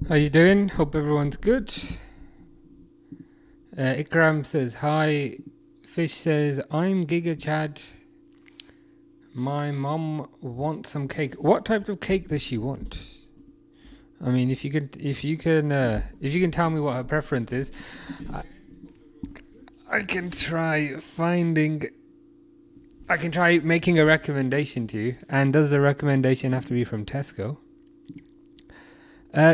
How you doing? Hope everyone's good. Ikram says hi. Fish says I'm Giga Chad. My mum wants some cake. What type of cake does she want? I mean, if you can tell me what her preference is, I, I can try finding. I can try making a recommendation to you. And does the recommendation have to be from Tesco?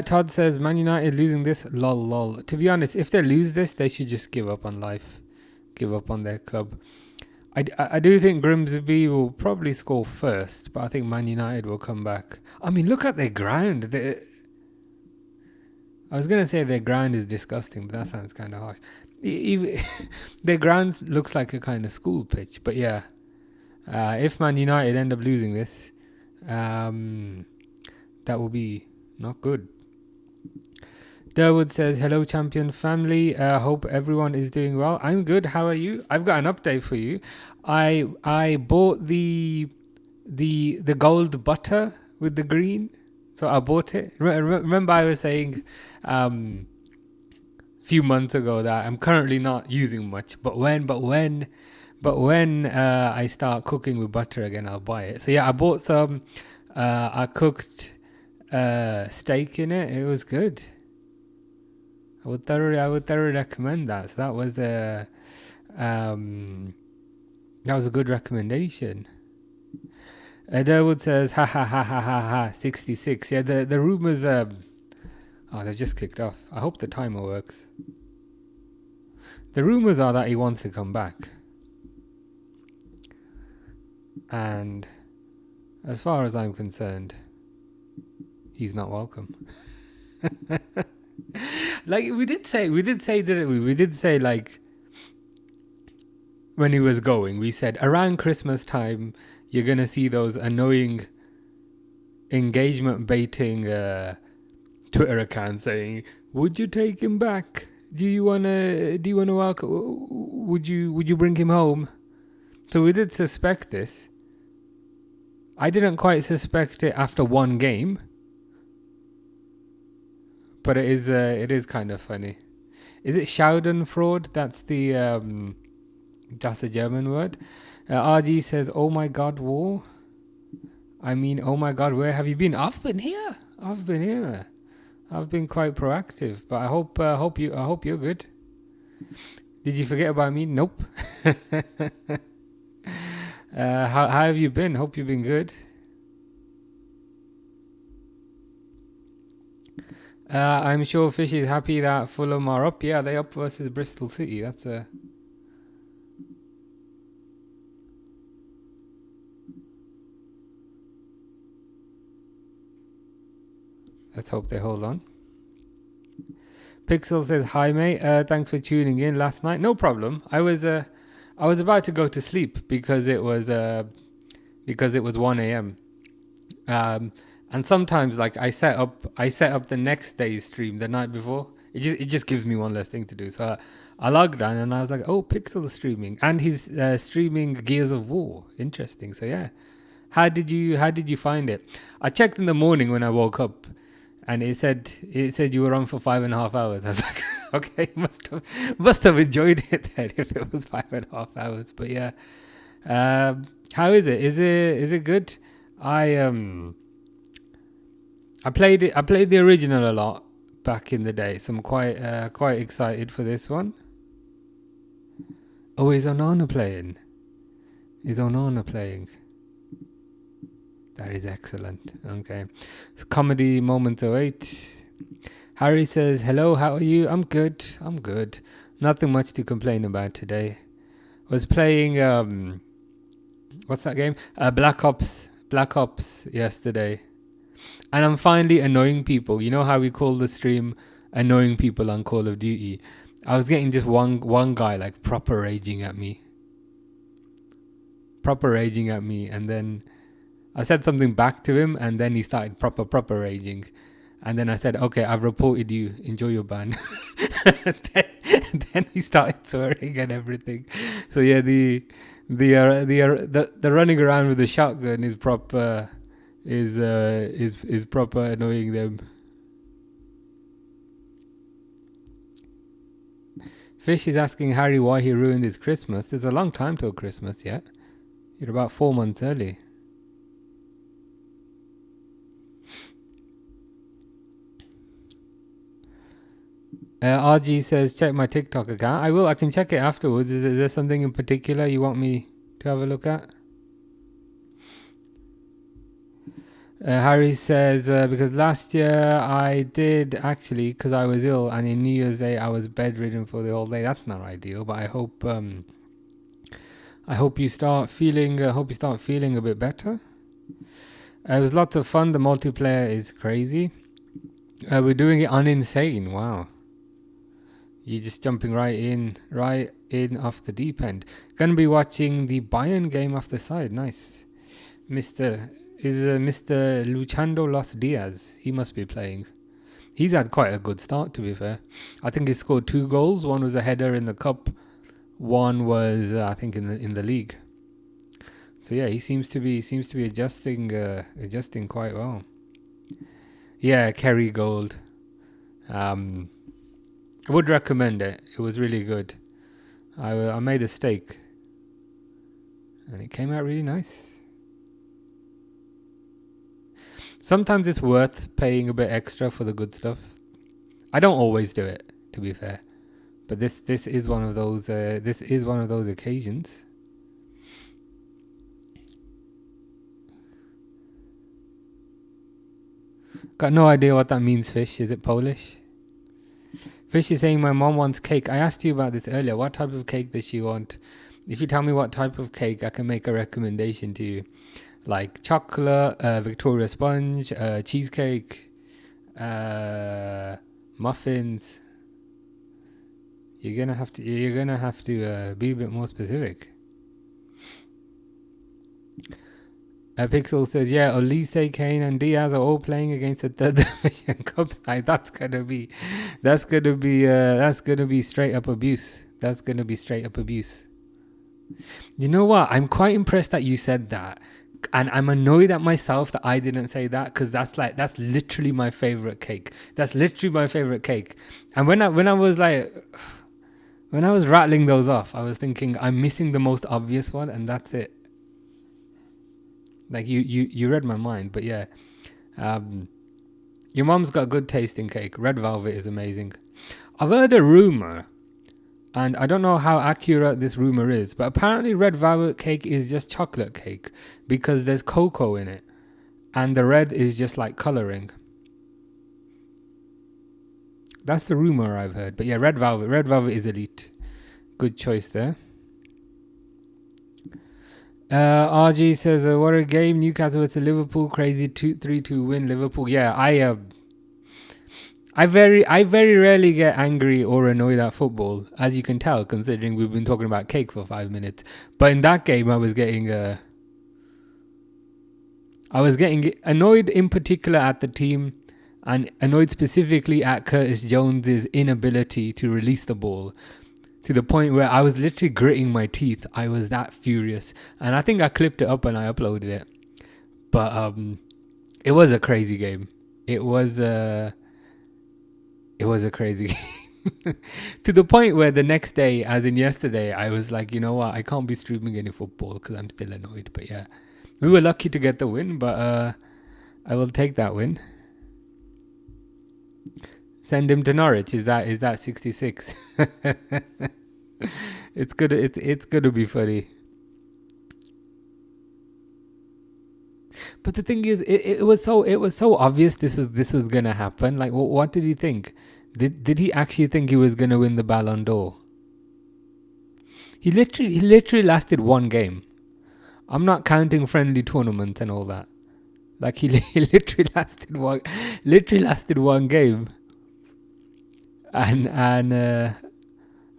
Todd says Man United losing this. Lol lol. To be honest, if they lose this, they should just give up on life, give up on their club. I do think Grimsby will probably score first, but I think Man United will come back. I mean, look at their ground. I was gonna say their ground is disgusting, but that sounds kind of harsh. Their ground looks like a kind of school pitch. But yeah, if Man United end up losing this, that will be not good. Durwood says, hello champion family, hope everyone is doing well. I'm good, how are you? I've got an update for you. I bought the gold butter with the green, so I bought it. Remember I was saying a few months ago that I'm currently not using much, but when I start cooking with butter again, I'll buy it. So yeah, I bought some. I cooked steak in it. It was good. I would thoroughly recommend that. So that was a good recommendation. Durwood says, ha ha ha ha ha ha, 66. Yeah, the rumors. They've just kicked off. I hope the timer works. The rumors are that he wants to come back, and as far as I'm concerned, he's not welcome. Like we did say, didn't we? We did say, like, when he was going, we said around Christmas time, you're gonna see those annoying engagement baiting Twitter accounts saying, "Would you take him back? Do you wanna welcome? Would you bring him home?" So we did suspect this. I didn't quite suspect it after one game, but it is kind of funny. Is it Schadenfreude? That's the German word. RG says, "Oh my God, war." I mean, oh my God, where have you been? I've been here. I've been quite proactive, but I hope you're good. Did you forget about me? Nope. How have you been? Hope you've been good. I'm sure Fish is happy that Fulham are up. Yeah, they up versus Bristol City. That's a... Let's hope they hold on. Pixel says, hi mate, thanks for tuning in last night. No problem. I was about to go to sleep because it was 1 a.m. And sometimes, like, I set up the next day's stream the night before. It just gives me one less thing to do. So I logged on and I was like, oh, Pixel's streaming, and he's streaming Gears of War. Interesting. So yeah, how did you find it? I checked in the morning when I woke up, and it said you were on for 5.5 hours. I was like, okay, must have enjoyed it then if it was 5.5 hours. But yeah, how is it? Is it good? I played the original a lot back in the day, so I'm quite excited for this one. Oh, is Onana playing? That is excellent. Okay. Comedy moment 08. Harry says, hello, how are you? I'm good. Nothing much to complain about today. Was playing, what's that game? Black Ops yesterday. And I'm finally annoying people. You know how we call the stream annoying people on Call of Duty? I was getting just one guy, like, proper raging at me. And then I said something back to him, and then he started proper raging. And then I said, okay, I've reported you. Enjoy your ban. then he started swearing and everything. So yeah, the running around with the shotgun is proper is proper annoying them. Fish is asking Harry why he ruined his Christmas. There's a long time till Christmas yet. You're about 4 months early. RG says, check my TikTok account. I will. I can check it afterwards. Is there something in particular you want me to have a look at? Harry says, because last year I did actually, because I was ill, and in New Year's Day I was bedridden for the whole day. That's not ideal, but I hope you start feeling. Hope you start feeling a bit better. It was lots of fun. The multiplayer is crazy. We're doing it on Insane. Wow. You're just jumping right in off the deep end. Gonna be watching the Bayern game off the side. Nice. Mr. Luchando Los Diaz. He must be playing. He's had quite a good start, to be fair. I think he scored 2 goals. One was a header in the cup. One was, I think, in the league. So yeah, he seems to be adjusting quite well. Yeah, Kerry Gold. I would recommend it. It was really good. I made a steak, and it came out really nice. Sometimes it's worth paying a bit extra for the good stuff. I don't always do it, to be fair, but this is one of those. This is one of those occasions. Got no idea what that means, Fish. Is it Polish? Fish is saying my mom wants cake. I asked you about this earlier. What type of cake does she want? If you tell me what type of cake, I can make a recommendation to you. Like chocolate, Victoria sponge, cheesecake, muffins. You're gonna have to be a bit more specific. Pixel says, yeah, Olise, Kane, and Diaz are all playing against the third division cup side. That's gonna be straight up abuse. That's gonna be straight up abuse. You know what? I'm quite impressed that you said that, and I'm annoyed at myself that I didn't say that, because that's literally my favorite cake. That's literally my favorite cake. And when I was rattling those off, I was thinking I'm missing the most obvious one, and that's it. Like you read my mind, but yeah. Your mom's got good taste in cake. Red velvet is amazing. I've heard a rumor, and I don't know how accurate this rumor is, but apparently red velvet cake is just chocolate cake because there's cocoa in it, and the red is just like coloring. That's the rumor I've heard. But yeah, red velvet is elite. Good choice there. RG says, what a game. Newcastle to Liverpool. Crazy 3-2 win. Liverpool. Yeah, I very rarely get angry or annoyed at football, as you can tell, considering we've been talking about cake for 5 minutes. But in that game, I was getting annoyed in particular at the team, and annoyed specifically at Curtis Jones's inability to release the ball, to the point where I was literally gritting my teeth. I was that furious, and I think I clipped it up and I uploaded it. But it was a crazy game. It was a crazy game. To the point where the next day, as in yesterday, I was like, you know what, I can't be streaming any football because I'm still annoyed. But yeah, we were lucky to get the win, but I will take that win. Send him to Norwich. Is that 66? It's gonna be funny. But the thing is, it was so obvious this was gonna happen. Like, what did he think? Did he actually think he was gonna win the Ballon d'Or? He literally lasted one game. I'm not counting friendly tournaments and all that. Like he literally lasted one game. And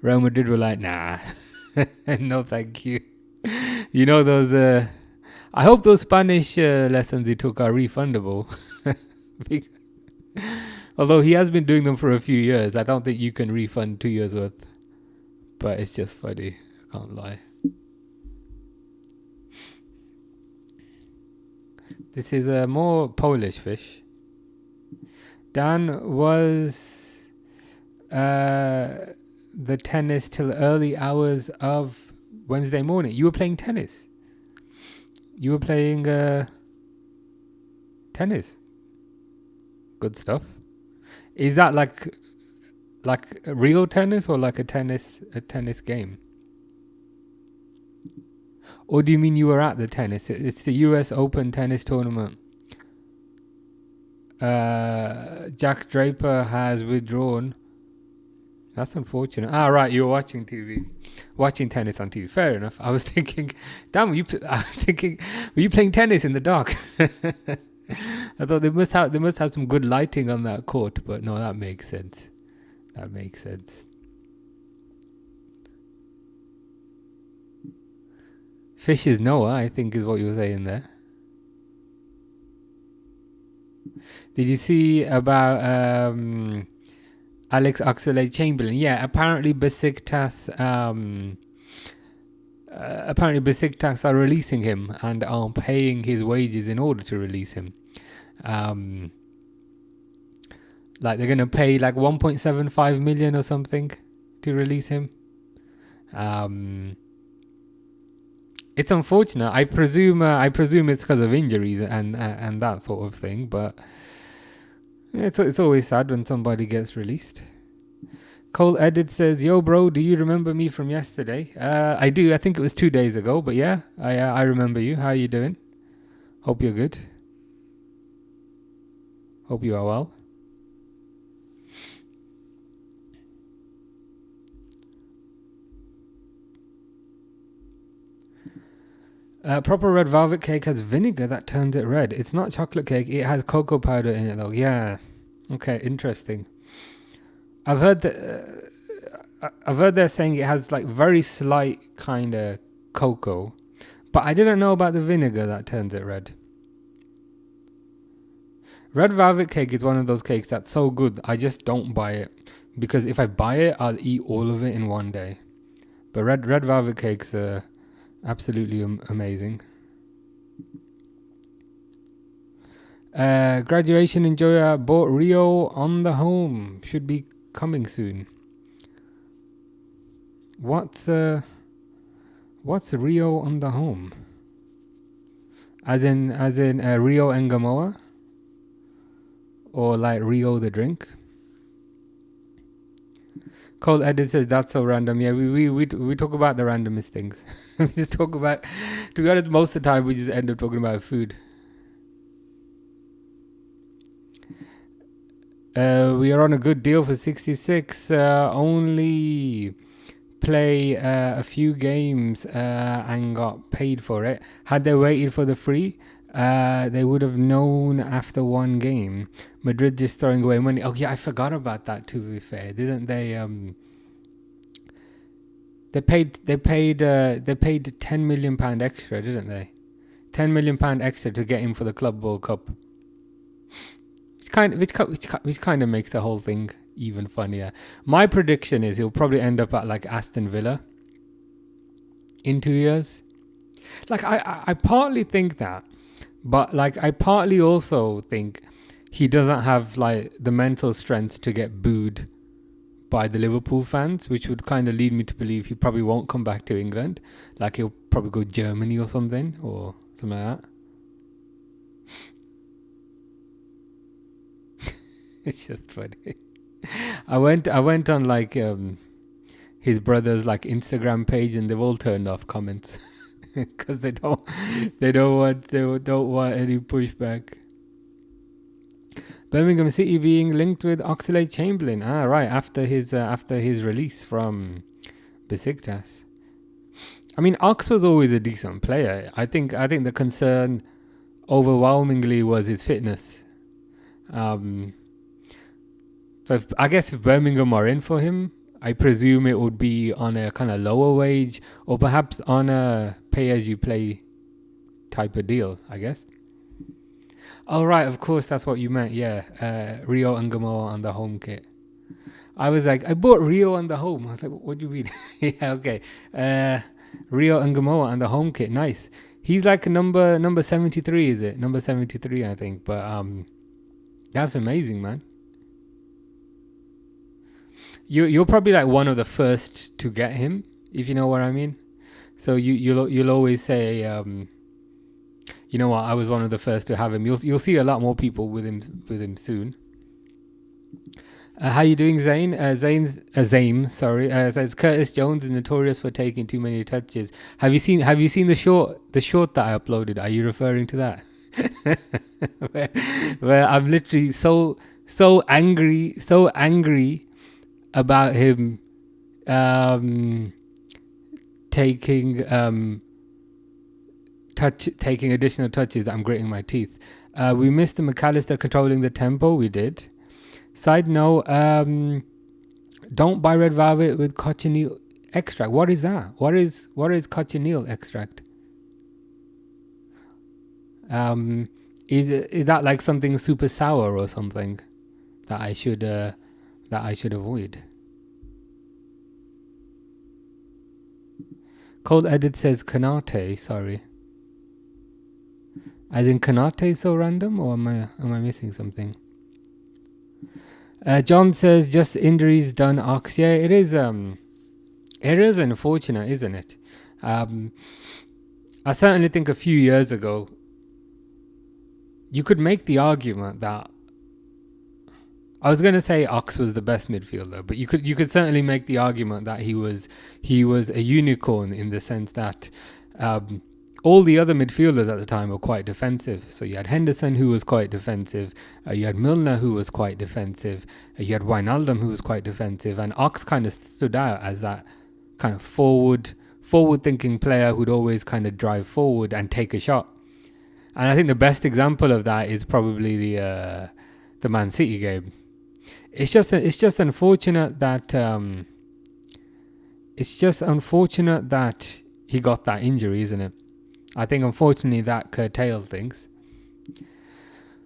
Real Madrid were like, nah, no thank you. You know those. I hope those Spanish lessons he took are refundable. Although he has been doing them for a few years, I don't think you can refund 2 years worth. But it's just funny. I can't lie. This is a more Polish fish. Dan was the tennis till early hours of Wednesday morning. You were playing tennis. You were playing tennis. Good stuff. Is that like real tennis or like a tennis game? Or do you mean you were at the tennis? It's the US Open tennis tournament. Jack Draper has withdrawn. That's unfortunate. Right, you were watching tennis on TV. Fair enough. I was thinking, damn, were you playing tennis in the dark? I thought they must have some good lighting on that court, but no, that makes sense. Fish is Noah, I think, is what you were saying there. Did you see about Alex Oxlade-Chamberlain? Yeah, apparently Besiktas are releasing him and are paying his wages in order to release him. Like they're gonna pay like 1.75 million or something to release him. It's unfortunate. I presume it's because of injuries and that sort of thing. But it's always sad when somebody gets released. Cole Edit says, "Yo, bro, do you remember me from yesterday?" I do. I think it was 2 days ago. But yeah, I remember you. How are you doing? Hope you're good. Hope you are well. Proper red velvet cake has vinegar that turns it red. It's not chocolate cake. It has cocoa powder in it, though. Yeah. Okay, interesting. I've heard they're saying it has like very slight kind of cocoa, but I didn't know about the vinegar that turns it red. Red velvet cake is one of those cakes that's so good, I just don't buy it. Because if I buy it, I'll eat all of it in one day. But red velvet cakes are absolutely amazing. Graduation enjoyer bought Rio on the home. Should be coming soon. What's Rio on the home? As in Rio and Gamoa? Or like Rio the drink? Cole Edit says that's so random. Yeah, we talk about the randomest things. We just talk about, to be honest, most of the time we just end up talking about food. We are on a good deal for 66. Only play a few games and got paid for it. Had they waited for the free, they would have known after one game. Madrid just throwing away money. Oh yeah, I forgot about that, to be fair. Didn't they? They paid 10 million pound extra, didn't they? 10 million pound extra to get him for the Club World Cup. Which kind of makes the whole thing even funnier. My prediction is he'll probably end up at like Aston Villa in 2 years. Like I partly think that, but like I partly also think he doesn't have like the mental strength to get booed by the Liverpool fans, which would kind of lead me to believe he probably won't come back to England. Like he'll probably go Germany or something like that. It's just funny. I went on like his brother's like Instagram page, and they've all turned off comments because they don't want any pushback. Birmingham City being linked with Oxlade-Chamberlain. Right, after his release from Besiktas. I mean, Ox was always a decent player. I think the concern overwhelmingly was his fitness. So if Birmingham are in for him, I presume it would be on a kind of lower wage, or perhaps on a pay-as-you-play type of deal, I guess. Oh, right, of course, that's what you meant, yeah. Rio and Gamoa on the home kit. I was like, I bought Rio on the home. I was like, what do you mean? Yeah, okay. Rio and Gamoa on the home kit, nice. He's like number 73, is it? Number 73, I think. But that's amazing, man. you're probably like one of the first to get him, if you know what I mean. So you'll always say, you know what, I was one of the first to have him. You'll see a lot more people with him soon. How you doing, Zane? Zane, sorry. Says Curtis Jones is notorious for taking too many touches. Have you seen the short that I uploaded? Are you referring to that? where I'm literally so angry about him taking additional touches that I'm gritting my teeth. We missed the McAllister controlling the tempo. We did. Side note, don't buy red velvet with cochineal extract. What is that? What is cochineal extract? Is that like something super sour or something that I should avoid? Cold Edit says Kanate. Sorry, as in Kanate so random, or am I missing something? John says just injuries done Ox. Yeah, it is unfortunate, isn't it? I certainly think a few years ago you could make the argument that, I was going to say Ox was the best midfielder, but you could certainly make the argument that he was a unicorn in the sense that all the other midfielders at the time were quite defensive. So you had Henderson, who was quite defensive. You had Milner, who was quite defensive. You had Wijnaldum, who was quite defensive. And Ox kind of stood out as that kind of forward-thinking player who'd always kind of drive forward and take a shot. And I think the best example of that is probably the Man City game. It's just unfortunate that he got that injury, isn't it? I think unfortunately that curtailed things.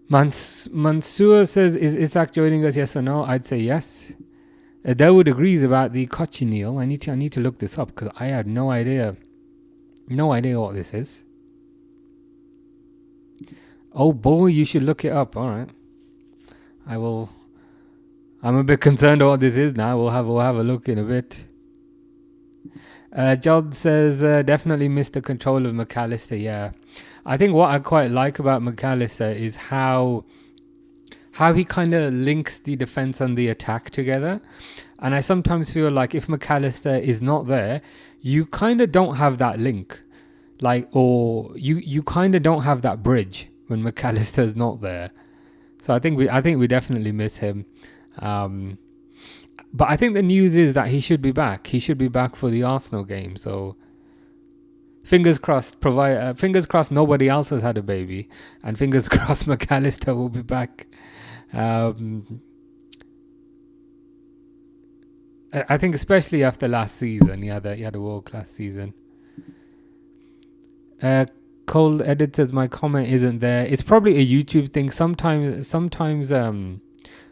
Mansoor says, is Isak joining us, yes or no? I'd say yes. Dawood agrees about the cochineal. I need to look this up because I had no idea what this is. Oh boy, you should look it up. All right, I will. I'm a bit concerned about what this is now. We'll have a look in a bit. John says definitely missed the control of McAllister. Yeah, I think what I quite like about McAllister is how he kind of links the defense and the attack together. And I sometimes feel like if McAllister is not there, you kind of don't have that link, or you kind of don't have that bridge when McAllister is not there. So I think we definitely miss him. But I think the news is that he should be back. He should be back for the Arsenal game. So fingers crossed. Fingers crossed nobody else has had a baby, and fingers crossed McAllister will be back. I think especially after last season, he had a world-class season. Cold Edit says my comment isn't there. It's probably a YouTube thing. Sometimes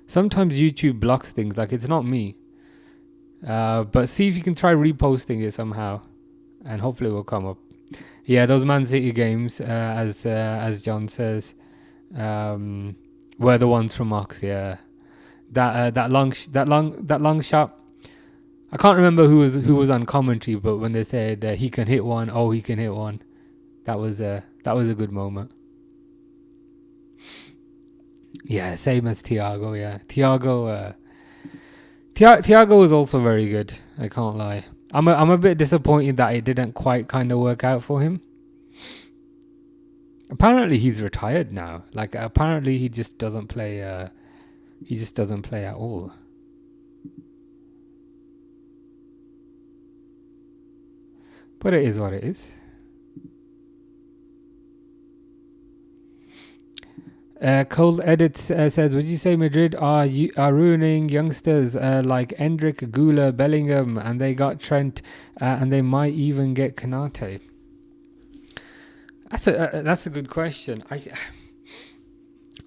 YouTube blocks things. Like, it's not me. But see if you can try reposting it somehow, and hopefully it will come up. Yeah, those Man City games, as John says, were the ones from Ox. Yeah, that long shot. I can't remember who was on commentary, but when they said he can hit one, he can hit one. That was a good moment. Yeah, same as Thiago. Yeah, Thiago was also very good. I can't lie. I'm a bit disappointed that it didn't quite kind of work out for him. Apparently he's retired now. Like, apparently he just doesn't play. He just doesn't play at all. But it is what it is. Cold Edit says, would you say Madrid are ruining youngsters like Endrick, Gula, Bellingham, and they got Trent, and they might even get Kanate? That's a good question.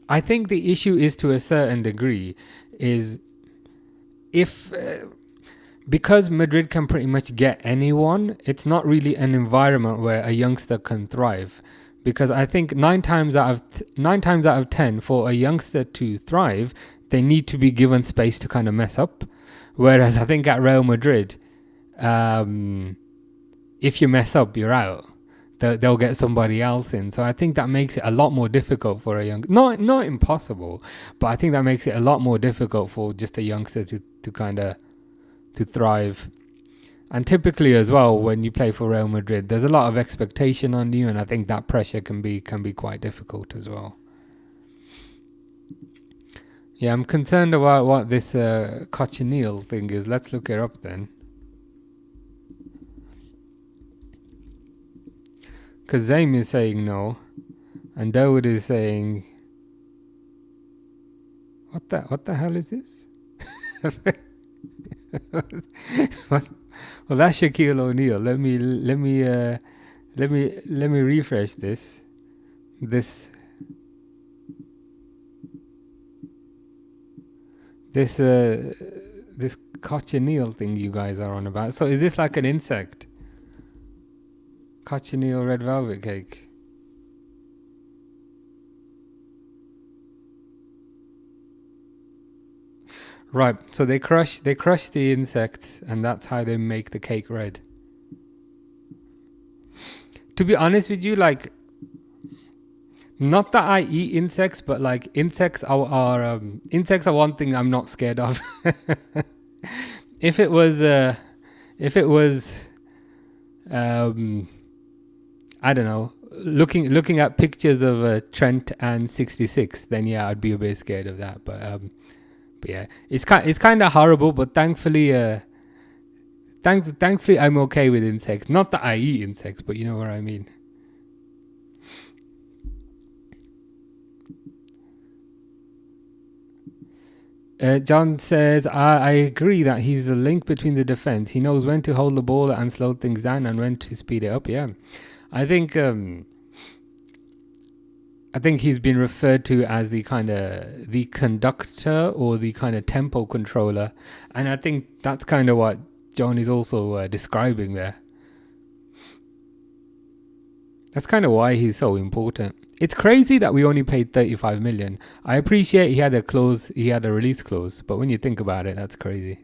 I think the issue is, to a certain degree, is if because Madrid can pretty much get anyone, it's not really an environment where a youngster can thrive. Because I think 9 times out of 10, for a youngster to thrive, they need to be given space to kind of mess up. Whereas I think at Real Madrid, if you mess up, you're out. They'll get somebody else in. So I think that makes it a lot more difficult for a young, not impossible, but I think that makes it a lot more difficult for just a youngster to kind of to thrive. And typically as well, when you play for Real Madrid, there's a lot of expectation on you, and I think that pressure can be quite difficult as well. Yeah, I'm concerned about what this cochineal thing is. Let's look it up then. Because Zaim is saying no, and Dawood is saying, what the hell is this? What? Well, that's Shaquille O'Neal. Let me refresh this. This cochineal thing you guys are on about. So is this like an insect? Cochineal red velvet cake. Right, so they crush the insects, and that's how they make the cake red. To be honest with you, like, not that I eat insects, but like insects are one thing I'm not scared of. If it was I don't know, looking at pictures of Trent and 66, then yeah, I'd be a bit scared of that. But yeah, it's kind of horrible. But thankfully, thankfully, I'm okay with insects. Not that I eat insects, but you know what I mean. John says, I agree that he's the link between the defense. He knows when to hold the ball and slow things down, and when to speed it up. Yeah, I think he's been referred to as the kind of the conductor or the kind of tempo controller, and I think that's kind of what John is also describing there. That's kind of why he's so important. It's crazy that we only paid 35 million. I appreciate he had a release clause, but when you think about it, that's crazy.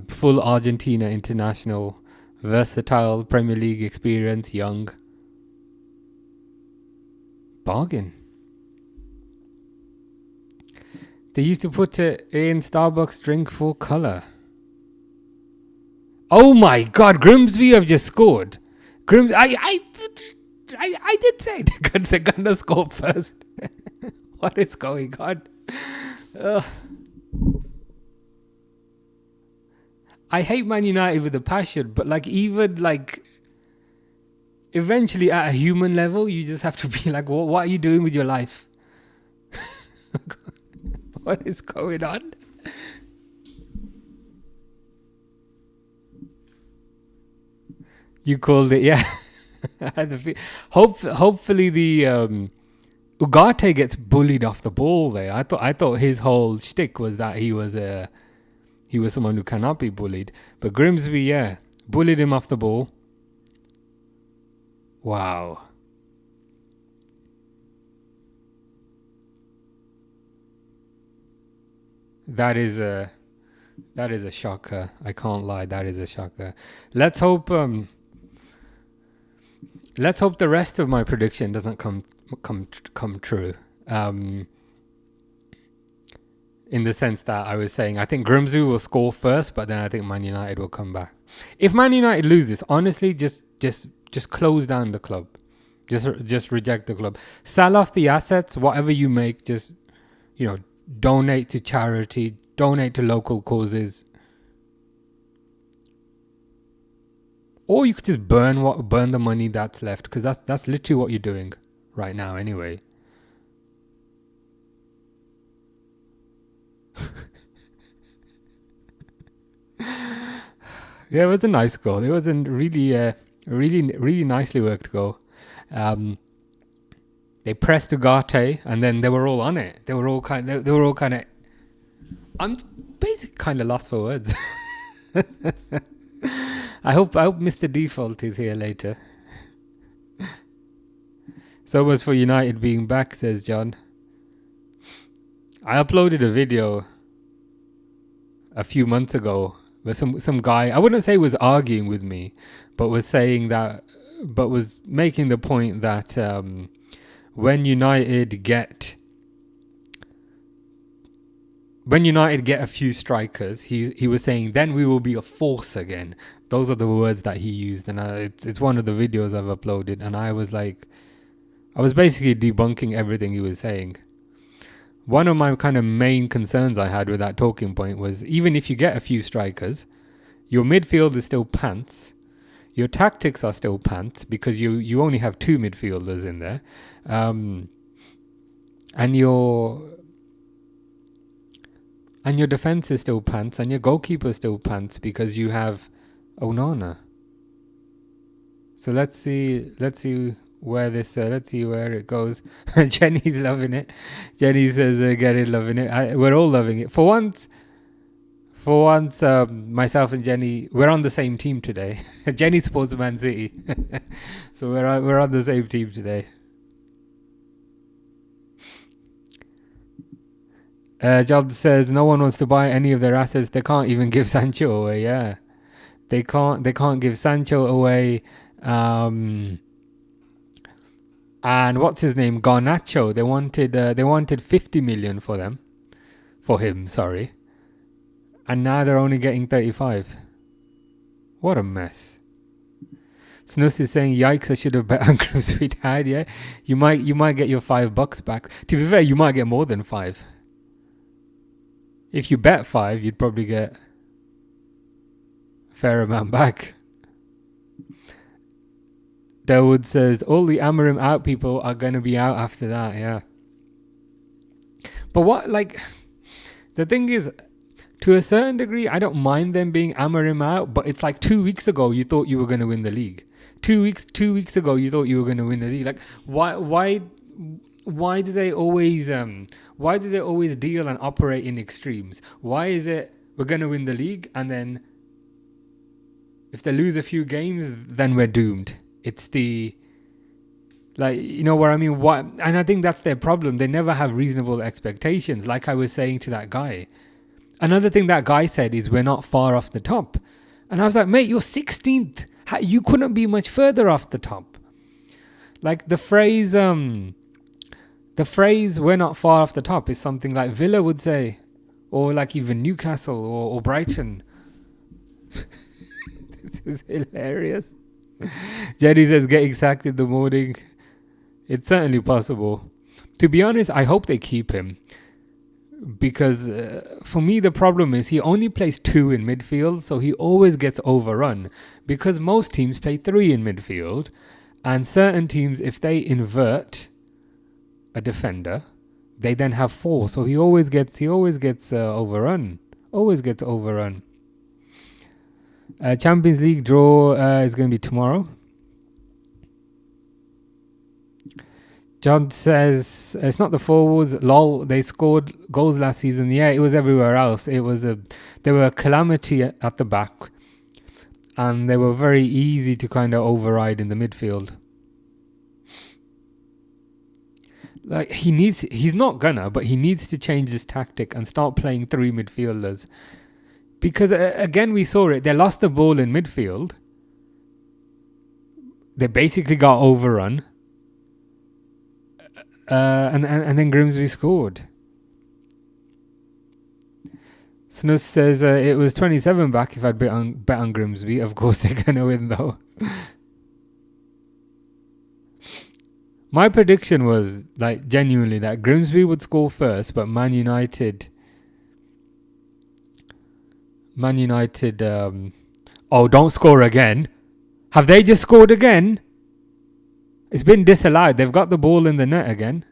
Full Argentina international, versatile Premier League experience, young. Bargain. They used to put it in Starbucks drink for colour. Oh my God, Grimsby have just scored. I did say they're gonna score first. What is going on? I hate Man United with a passion, but like even like eventually at a human level, you just have to be like, what are you doing with your life? What is going on? You called it, yeah. Hopefully the Ugarte gets bullied off the ball there. I thought his whole shtick was that he was someone who cannot be bullied. But Grimsby, yeah, bullied him off the ball. Wow. That is a shocker. I can't lie, that is a shocker. Let's hope the rest of my prediction doesn't come true. In the sense that I was saying, I think Grimsby will score first, but then I think Man United will come back. If Man United loses, honestly, just close down the club. Just reject the club. Sell off the assets, whatever you make, just, donate to charity, donate to local causes. Or you could just burn the money that's left, because that's literally what you're doing right now anyway. Yeah, it was a nice goal. It was a really nicely worked goal. They pressed Ugarte, and then they were all on it. They were all kind of. I'm basically kind of lost for words. I hope Mr. Default is here later. So much for United being back, says John. I uploaded a video a few months ago, where some guy, I wouldn't say was arguing with me, but was saying that, but was making the point that when United get a few strikers, he was saying, then we will be a force again. Those are the words that he used, and it's one of the videos I've uploaded, and I was basically debunking everything he was saying. One of my kind of main concerns I had with that talking point was, even if you get a few strikers, your midfield is still pants. Your tactics are still pants because you only have 2 midfielders in there, and your defense is still pants, and your goalkeeper is still pants because you have Onana. So let's see where it goes. Jenny's loving it. Jenny says, "Get it, loving it." We're all loving it. For once, myself and Jenny, we're on the same team today. Jenny supports Man City, so we're on the same team today. John says no one wants to buy any of their assets. They can't even give Sancho away. Yeah, they can't give Sancho away. And what's his name? Garnacho. They wanted 50 million for him. Sorry. And now they're only getting 35. What a mess. Snus is saying, "Yikes! I should have bet on Grimsby." Yeah, you might get your $5 back. To be fair, you might get more than 5. If you bet 5, you'd probably get a fair amount back. Dawood says, all the Amorim out people are going to be out after that, yeah. But the thing is, to a certain degree, I don't mind them being Amorim out, but it's like 2 weeks ago you thought you were going to win the league. 2 weeks ago you thought you were going to win the league. Like, why do they always deal and operate in extremes? Why is it we're going to win the league, and then if they lose a few games, then we're doomed? It's you know what I mean? And I think that's their problem. They never have reasonable expectations. Like I was saying to that guy. Another thing that guy said is, we're not far off the top. And I was like, mate, you're 16th. You couldn't be much further off the top. Like the phrase, we're not far off the top is something like Villa would say. Or like even Newcastle or Brighton. This is hilarious. Jenny says, getting sacked in the morning. It's certainly possible. To be honest, I hope they keep him. Because for me, the problem is he only plays 2 in midfield. So he always gets overrun. Because most teams play 3 in midfield. And certain teams, if they invert a defender, they then have 4. So he always gets overrun. Always gets overrun. Champions League draw is going to be tomorrow. John says it's not the forwards. Lol, they scored goals last season. Yeah, it was everywhere else. They were a calamity at the back, and they were very easy to kind of override in the midfield. Like he's not gonna, but he needs to change his tactic and start playing 3 midfielders. Because again, we saw it. They lost the ball in midfield. They basically got overrun. And then Grimsby scored. Snus says it was 27 back if I'd bet on Grimsby. Of course they're going to win though. My prediction was like genuinely that Grimsby would score first, but Man United don't score again. Have they just scored again? It's been disallowed. They've got the ball in the net again.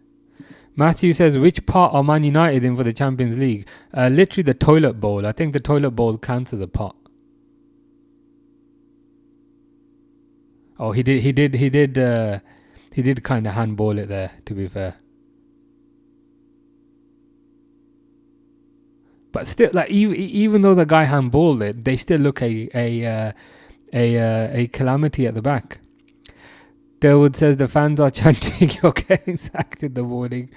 Matthew says, which pot are Man United in for the Champions League? Literally the toilet bowl. I think the toilet bowl counts as a pot. Oh, he did kind of handball it there, to be fair. But still, like even though the guy handballed it, they still look a calamity at the back. Derwood says the fans are chanting, "You're getting sacked in the morning."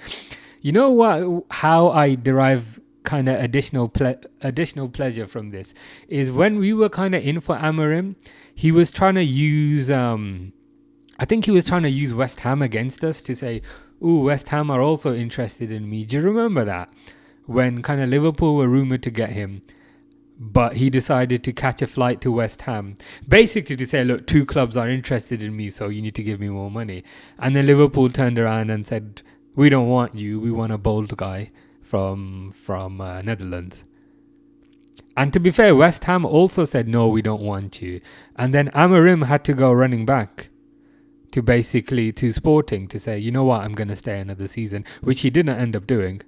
You know what? How I derive kind of additional pleasure from this is when we were kind of in for Amorim, he was trying to use I think he was trying to use West Ham against us to say, ooh, West Ham are also interested in me. Do you remember that? When kind of Liverpool were rumoured to get him, but he decided to catch a flight to West Ham. Basically to say, look, 2 clubs are interested in me, so you need to give me more money. And then Liverpool turned around and said, we don't want you, we want a bold guy from Netherlands. And to be fair, West Ham also said, no, we don't want you. And then Amorim had to go running back to Sporting to say, you know what, I'm going to stay another season, which he didn't end up doing.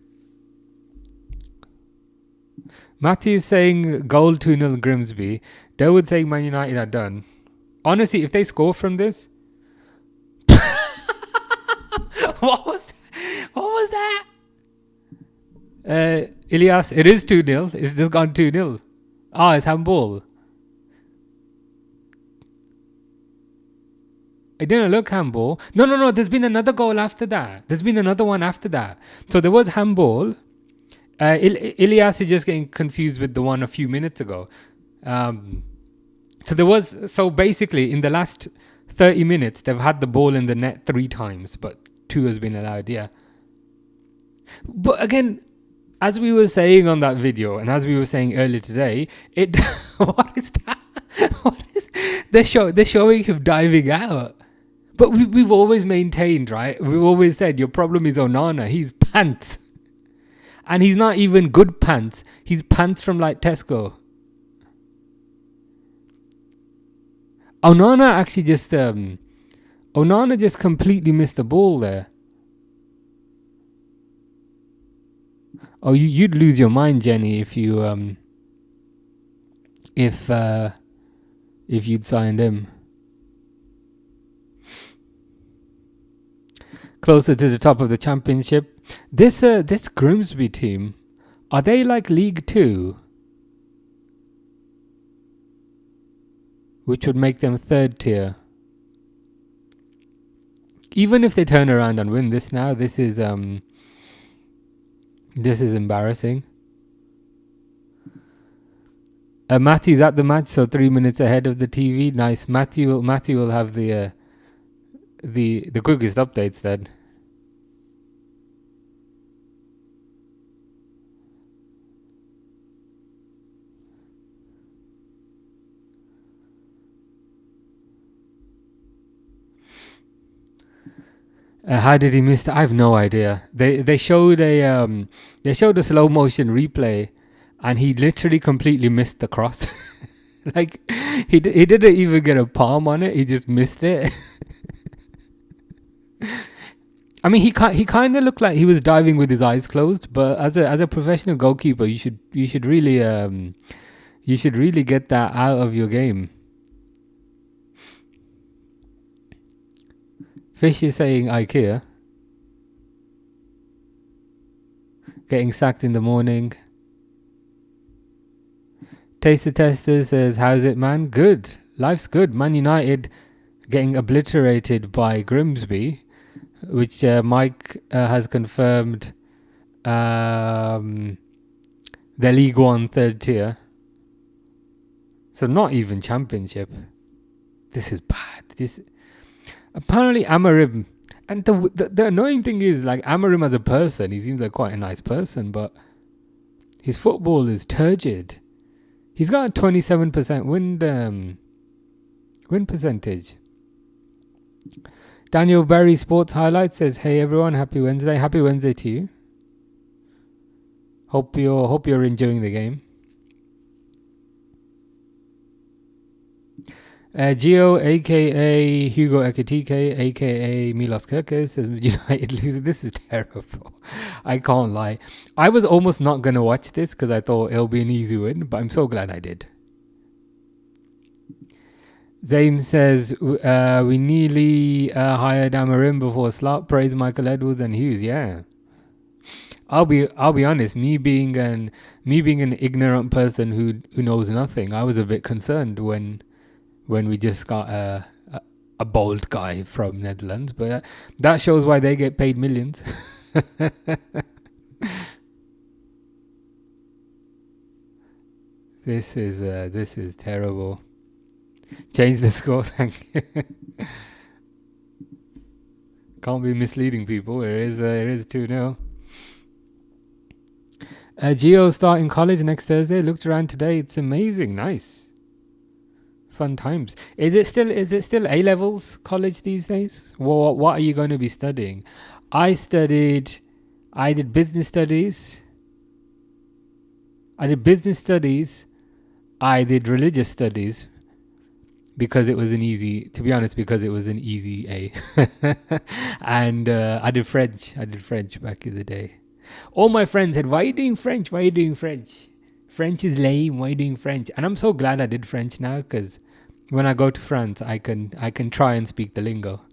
Matthew's saying goal 2-0 Grimsby. Dawood saying Man United are done. Honestly, if they score from this... What was that? Ilyas, it is 2-0. It's just gone 2-0. It's handball. It didn't look handball. No. There's been another goal after that. There's been another one after that. So there was handball. Ilyas is just getting confused with the one a few minutes ago. So basically in the last 30 minutes, they've had the ball in the net 3 times, but 2 has been allowed, yeah. But again, as we were saying on that video, and as we were saying earlier today, what is that? They're showing him diving out. But we've always maintained, right? We've always said your problem is Onana. He's pants. And he's not even good pants. He's pants from like Tesco. Onana actually just... Onana just completely missed the ball there. Oh, you'd lose your mind, Jenny, if you... if you'd signed him. Closer to the top of the championship. This Grimsby team, are they like League 2? Which would make them 3rd tier. Even if they turn around and win this now, this is embarrassing. Matthew's at the match, so 3 minutes ahead of the TV. Nice. Matthew will have the quickest updates then. How did he miss that? I have no idea. They showed a slow motion replay, and he literally completely missed the cross. Like he didn't even get a palm on it. He just missed it. I mean, he kind of looked like he was diving with his eyes closed. But as a professional goalkeeper, you should really get that out of your game. Fish is saying IKEA. Getting sacked in the morning. Taster Tester says, how's it, man? Good. Life's good. Man United getting obliterated by Grimsby, which Mike has confirmed their League 1 3rd tier. So not even Championship. This is bad. Apparently Amorim, and the annoying thing is, like, Amorim as a person, he seems like quite a nice person, but his football is turgid. He's got a 27% win percentage. Daniel Berry Sports Highlights says, hey everyone, happy Wednesday. Happy Wednesday to you. Hope you're enjoying the game. Gio, aka Hugo Ekitike, aka Milos Kerkez, says United losing. This is terrible. I can't lie. I was almost not going to watch this because I thought it'll be an easy win, but I'm so glad I did. Zaim says, we nearly hired Amorim before Slot. Praise Michael Edwards and Hughes. Yeah. I'll be honest, me being an ignorant person who knows nothing, I was a bit concerned when we just got a bold guy from Netherlands, but that shows why they get paid millions. This is terrible. Change the score, thank you. Can't be misleading people. It is 2-0. Geo starting college next Thursday. Looked around today. It's amazing. Nice. Fun times. Is it still A levels college these days? What are you going to be studying? I did business studies. I did religious studies because it was an easy A. And I did French back in the day. All my friends said, why are you doing French? French is lame. Why are you doing French? And I'm so glad I did French now, because when I go to France, I can try and speak the lingo.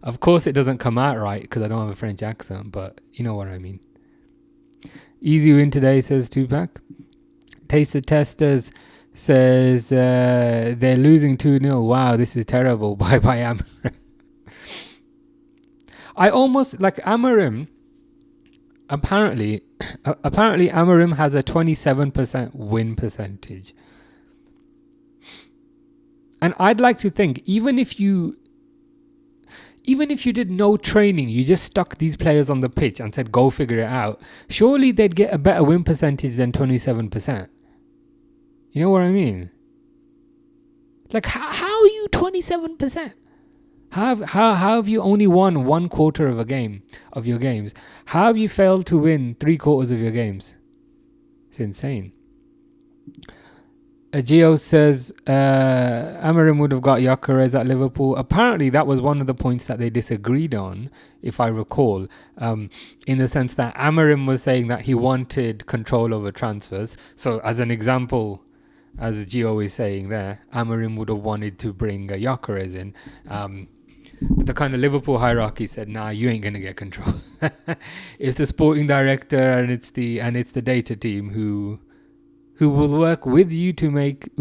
Of course, it doesn't come out right because I don't have a French accent, but you know what I mean. Easy win today, says Tupac. Taste the Testers says they're losing 2-0. Wow, this is terrible. Bye bye, Amarim. I almost like Amarim. Apparently Amarim has a 27% win percentage. And I'd like to think, even if you did no training, you just stuck these players on the pitch and said, go figure it out, surely they'd get a better win percentage than 27%. You know what I mean? Like, how are you 27%? How have you only won 1/4 of your games? How have you failed to win 3/4 of your games? It's insane. Geo says Amarim would have got Gyökeres at Liverpool. Apparently, that was one of the points that they disagreed on, if I recall, in the sense that Amarim was saying that he wanted control over transfers. So, as an example, as Gio is saying there, Amarim would have wanted to bring Gyökeres in. But the kind of Liverpool hierarchy said, "Nah, you ain't gonna get control." It's the sporting director and it's the data team who will work with you to make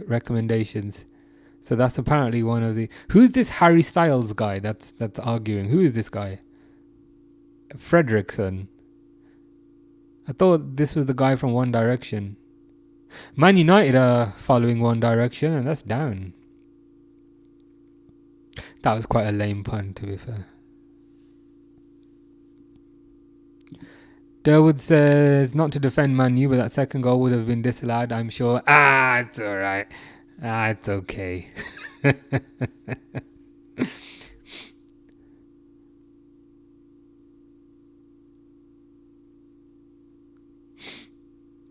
recommendations. So that's apparently one of the. Who's this Harry Styles guy that's arguing? Who is this guy? Fredrickson. I thought this was the guy from One Direction. Man United are following One Direction, and that's down. That was quite a lame pun, to be fair. Durwood says, not to defend Man U, but that second goal would have been disallowed, I'm sure. It's alright. It's okay.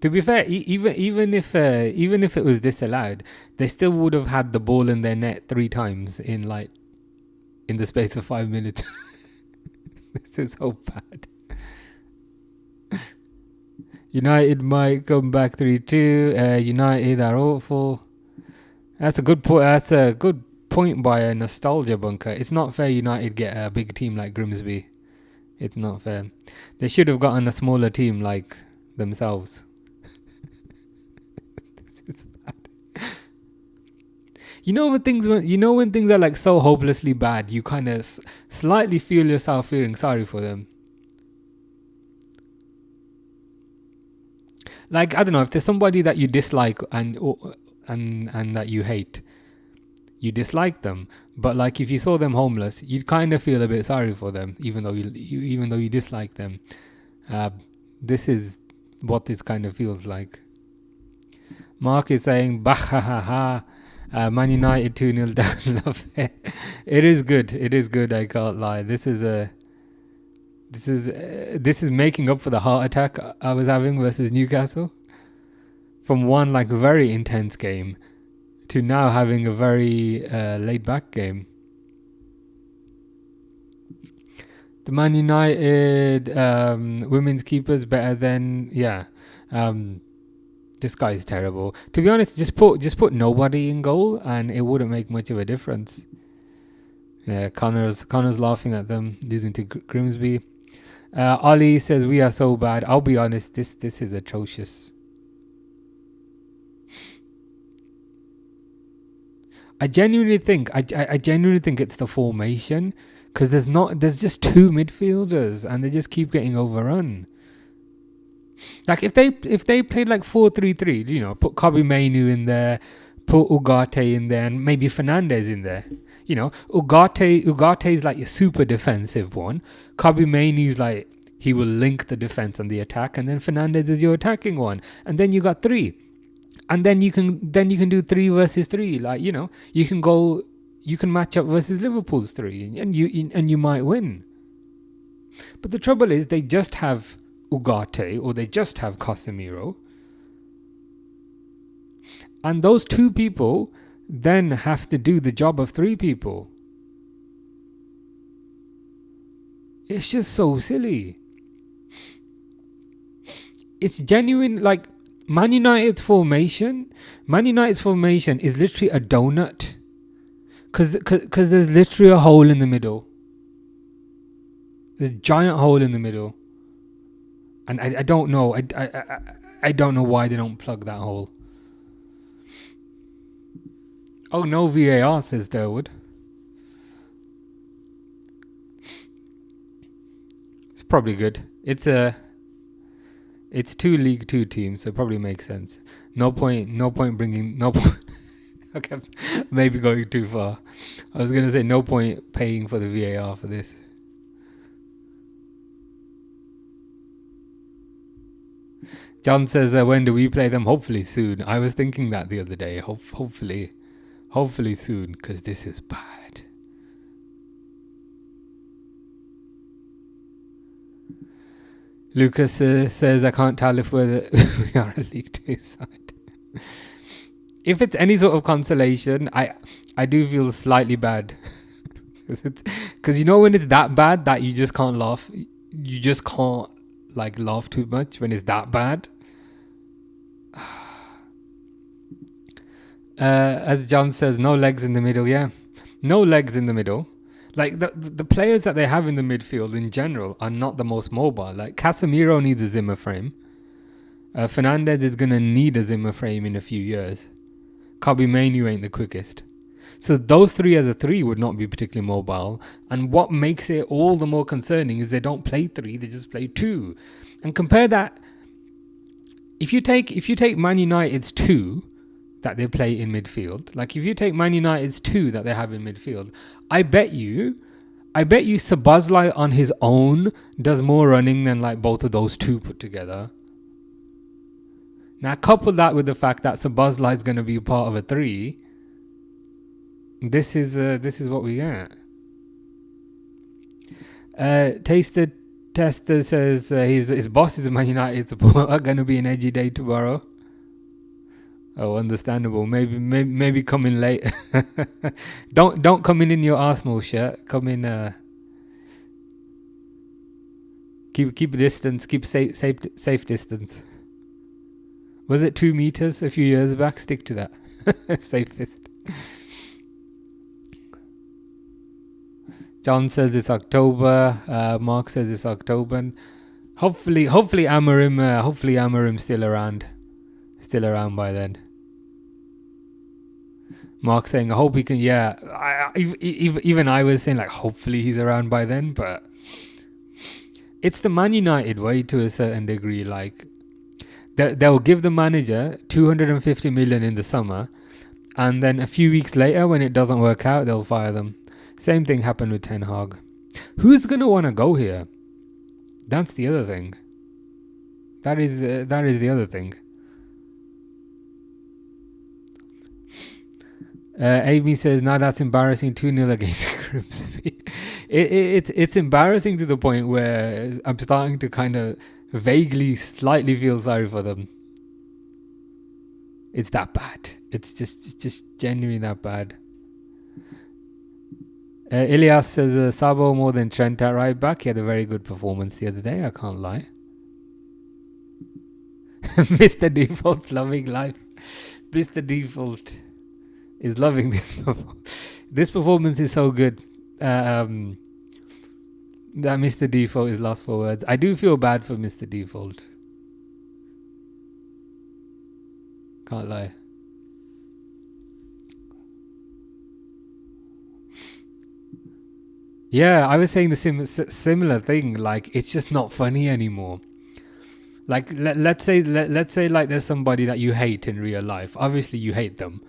To be fair, even if it was disallowed, they still would have had the ball in their net 3 times in the space of 5 minutes. This is so bad. United might come back 3-2. United are awful. That's a good point. That's a good point by a nostalgia bunker. It's not fair United get a big team like Grimsby. It's not fair. They should have gotten a smaller team like themselves. This is bad. When things are like so hopelessly bad, you kind of slightly feel yourself feeling sorry for them. Like, I don't know, if there's somebody that you dislike and that you hate, you dislike them. But like, if you saw them homeless, you'd kind of feel a bit sorry for them, even though you dislike them. This is what this kind of feels like. Mark is saying, bah ha ha ha. Man United 2-0 down. Love it. It is good. I can't lie. This is making up for the heart attack I was having versus Newcastle. From one very intense game to now having a very laid back game. The Man United women's keeper's better than this guy's terrible. To be honest, just put nobody in goal and it wouldn't make much of a difference. Yeah, Connor's laughing at them losing to Grimsby. Ollie says we are so bad. I'll be honest, this is atrocious. I genuinely think it's the formation, because there's just 2 midfielders and they just keep getting overrun. Like if they played like 4-3-3, you know, put Kobe Mainu in there, put Ugarte in there, and maybe Fernandez in there. You know, Ugarte is like your super defensive one. Kobe Mainu's like he will link the defense and the attack, and then Fernandez is your attacking one, and then you got three, and then you can do 3 versus 3. Like, you know, you can match up versus Liverpool's 3, and you might win. But the trouble is they just have Ugarte or they just have Casemiro, and those 2 people then have to do the job of 3 people. It's just so silly. It's genuine. Like Man United's formation is literally a donut, because there's literally a hole in the middle. There's a giant hole in the middle, and I don't know. I don't know why they don't plug that hole. Oh, no VAR, says Durwood. It's probably good. It's 2 League 2 teams, so it probably makes sense. No point bringing. Okay, maybe going too far. I was going to say no point paying for the VAR for this. John says, when do we play them? Hopefully soon. I was thinking that the other day. Hopefully soon, because this is bad. Lucas says, I can't tell if we are a League 2 side. If it's any sort of consolation, I do feel slightly bad. Because you know when it's that bad that you just can't laugh. You just can't like laugh too much when it's that bad. As John says, no legs in the middle. Yeah, no legs in the middle. Like the players that they have in the midfield in general are not the most mobile. Like Casemiro needs a Zimmer frame. Fernandez is gonna need a Zimmer frame in a few years. Kobe Mainu ain't the quickest. So those 3 as a 3 would not be particularly mobile. And what makes it all the more concerning is they don't play 3, they just play 2. And compare that. If you take Man United's 2 that they play in midfield, like if you take Man United's 2 that they have in midfield, I bet you Szoboszlai on his own does more running than like both of those 2 put together. Now couple that with the fact that Szoboszlai is going to be part of a 3. This is what we get. Taster Tester says his boss is a Man United supporter. Going to be an edgy day tomorrow. Oh, understandable. Maybe come in late. Don't come in your Arsenal shirt. Come in. Keep a distance. Keep safe distance. Was it 2 meters a few years back? Stick to that. Safest. John says it's October. Mark says it's October. Hopefully Amarim's still around by then. Mark saying, I hope he can. Yeah, even I was saying like, hopefully he's around by then. But it's the Man United way to a certain degree. Like they'll give the manager 250 million in the summer, and then a few weeks later, when it doesn't work out, they'll fire them. Same thing happened with Ten Hag. Who's gonna want to go here? That's the other thing. That is the other thing. Amy says, "No, that's embarrassing. 2-0 against Grimsby." It's embarrassing to the point where I'm starting to kind of vaguely, slightly feel sorry for them. It's that bad. It's just genuinely that bad. Ilias says, Sabo more than Trent at right back. He had a very good performance the other day, I can't lie. Mr. Default's loving life. Mr. Default is loving this performance. This performance is so good that Mr. Default is lost for words. I do feel bad for Mr. Default. Can't lie. Yeah, I was saying the similar thing. Like, it's just not funny anymore. Like let's say like there's somebody that you hate in real life. Obviously you hate them,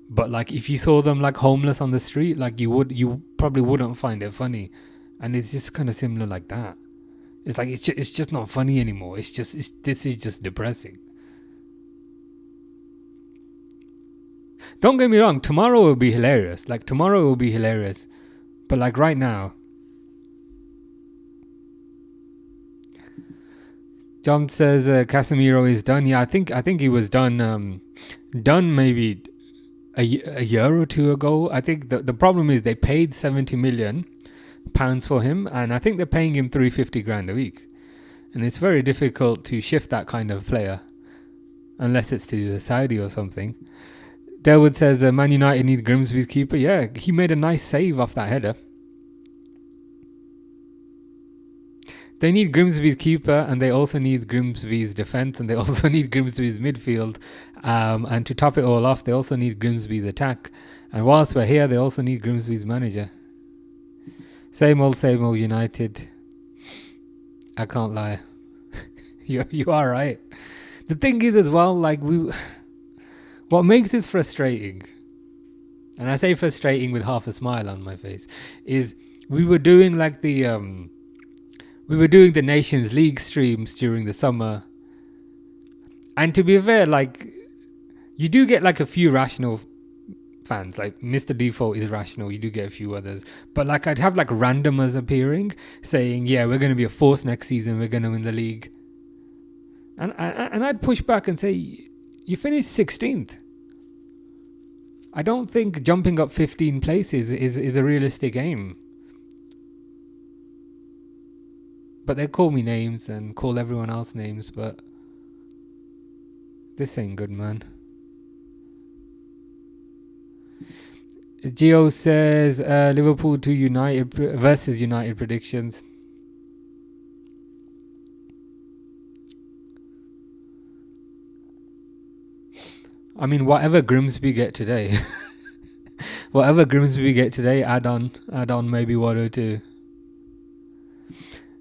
but like if you saw them like homeless on the street, like you probably wouldn't find it funny, and it's just kind of similar like that. It's like it's just not funny anymore. This is just depressing. Don't get me wrong. Tomorrow will be hilarious. But like right now. John says Casemiro is done. Yeah, I think he was done maybe a year or two ago. I think the problem is they paid £70 million for him, and I think they're paying him $350,000 a week, and it's very difficult to shift that kind of player unless it's to Saudi or something. Delwood says Man United need Grimsby's keeper. Yeah, he made a nice save off that header. They need Grimsby's keeper, and they also need Grimsby's defence, and they also need Grimsby's midfield. And to top it all off, they also need Grimsby's attack. And whilst we're here, they also need Grimsby's manager. Same old United. I can't lie. You are right. The thing is as well, like what makes this frustrating, and I say frustrating with half a smile on my face, is we were doing like the Nations League streams during the summer, and to be fair, like you do get like a few rational fans, like Mr. Default is rational, you do get a few others, but like I'd have like randomers appearing saying, yeah, we're going to be a force next season, we're going to win the league, and I'd push back and say, you finished 16th. I don't think jumping up 15 places is a realistic aim. But they call me names and call everyone else names, but this ain't good, man. Gio says Liverpool to United versus United predictions. I mean, whatever Grimsby get today, add on maybe 1 or 2.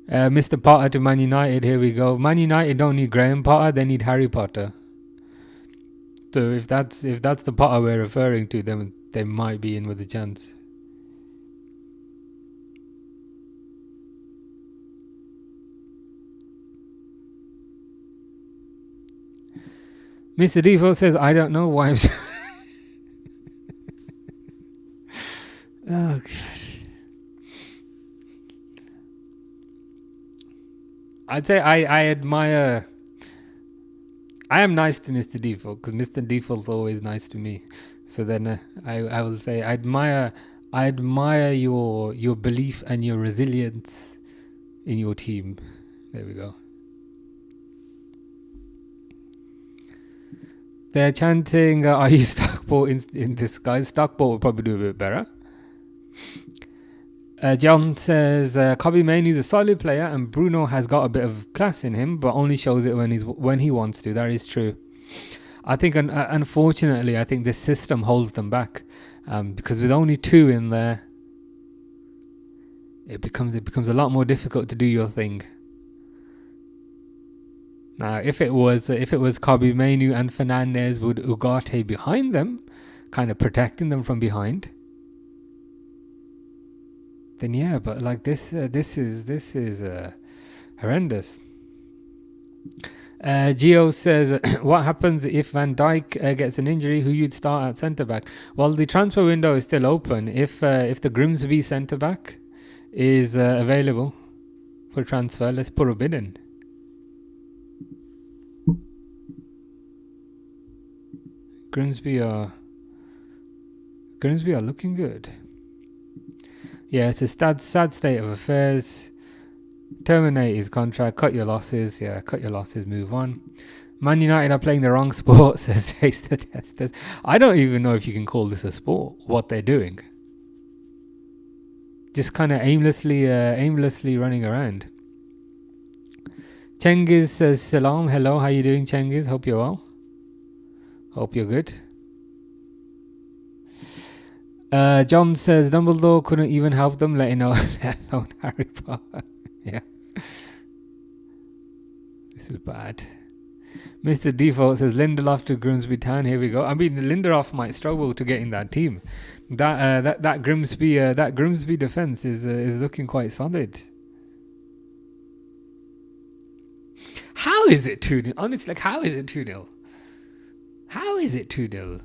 Mr. Potter to Man United, here we go. Man United don't need Graham Potter, they need Harry Potter. So if that's the Potter we're referring to, then they might be in with a chance. Mr. Default says, I don't know why I'm oh, God. I'd say I admire... I am nice to Mr. Default, because Mr. Default's always nice to me. So then I will say, I admire your belief and your resilience in your team. There we go. They're chanting, are you Stockport in this, guys? Stockport will probably do a bit better. John says, Kobe Mainoo's a solid player and Bruno has got a bit of class in him, but only shows it when he wants to. That is true. I think, unfortunately, I think this system holds them back, because with only 2 in there, it becomes a lot more difficult to do your thing. Now, if it was Kobe Mainoo and Fernandez with Ugarte behind them, kind of protecting them from behind, then yeah, but like this is horrendous. Gio says, what happens if Van Dijk gets an injury? Who you'd start at centre back? Well, the transfer window is still open. If the Grimsby centre back is available for transfer, let's put a bid in. Grimsby are looking good. Yeah, it's a sad state of affairs. Terminate his contract, cut your losses. Yeah, cut your losses, move on. Man United are playing the wrong sport, says Taster Testers. I don't even know if you can call this a sport, what they're doing. Just kind of aimlessly running around. Cengiz says, Salam, hello, how you doing, Cengiz? Hope you're well. Hope you're good. John says, Dumbledore couldn't even help them, let alone Harry Potter. Yeah. This is bad. Mr. Default says Lindelof to Grimsby Town. Here we go. I mean, Lindelof might struggle to get in that team. That Grimsby defense is looking quite solid. How is it 2-0? Honestly, like, how is it 2-0? How is it 2-0?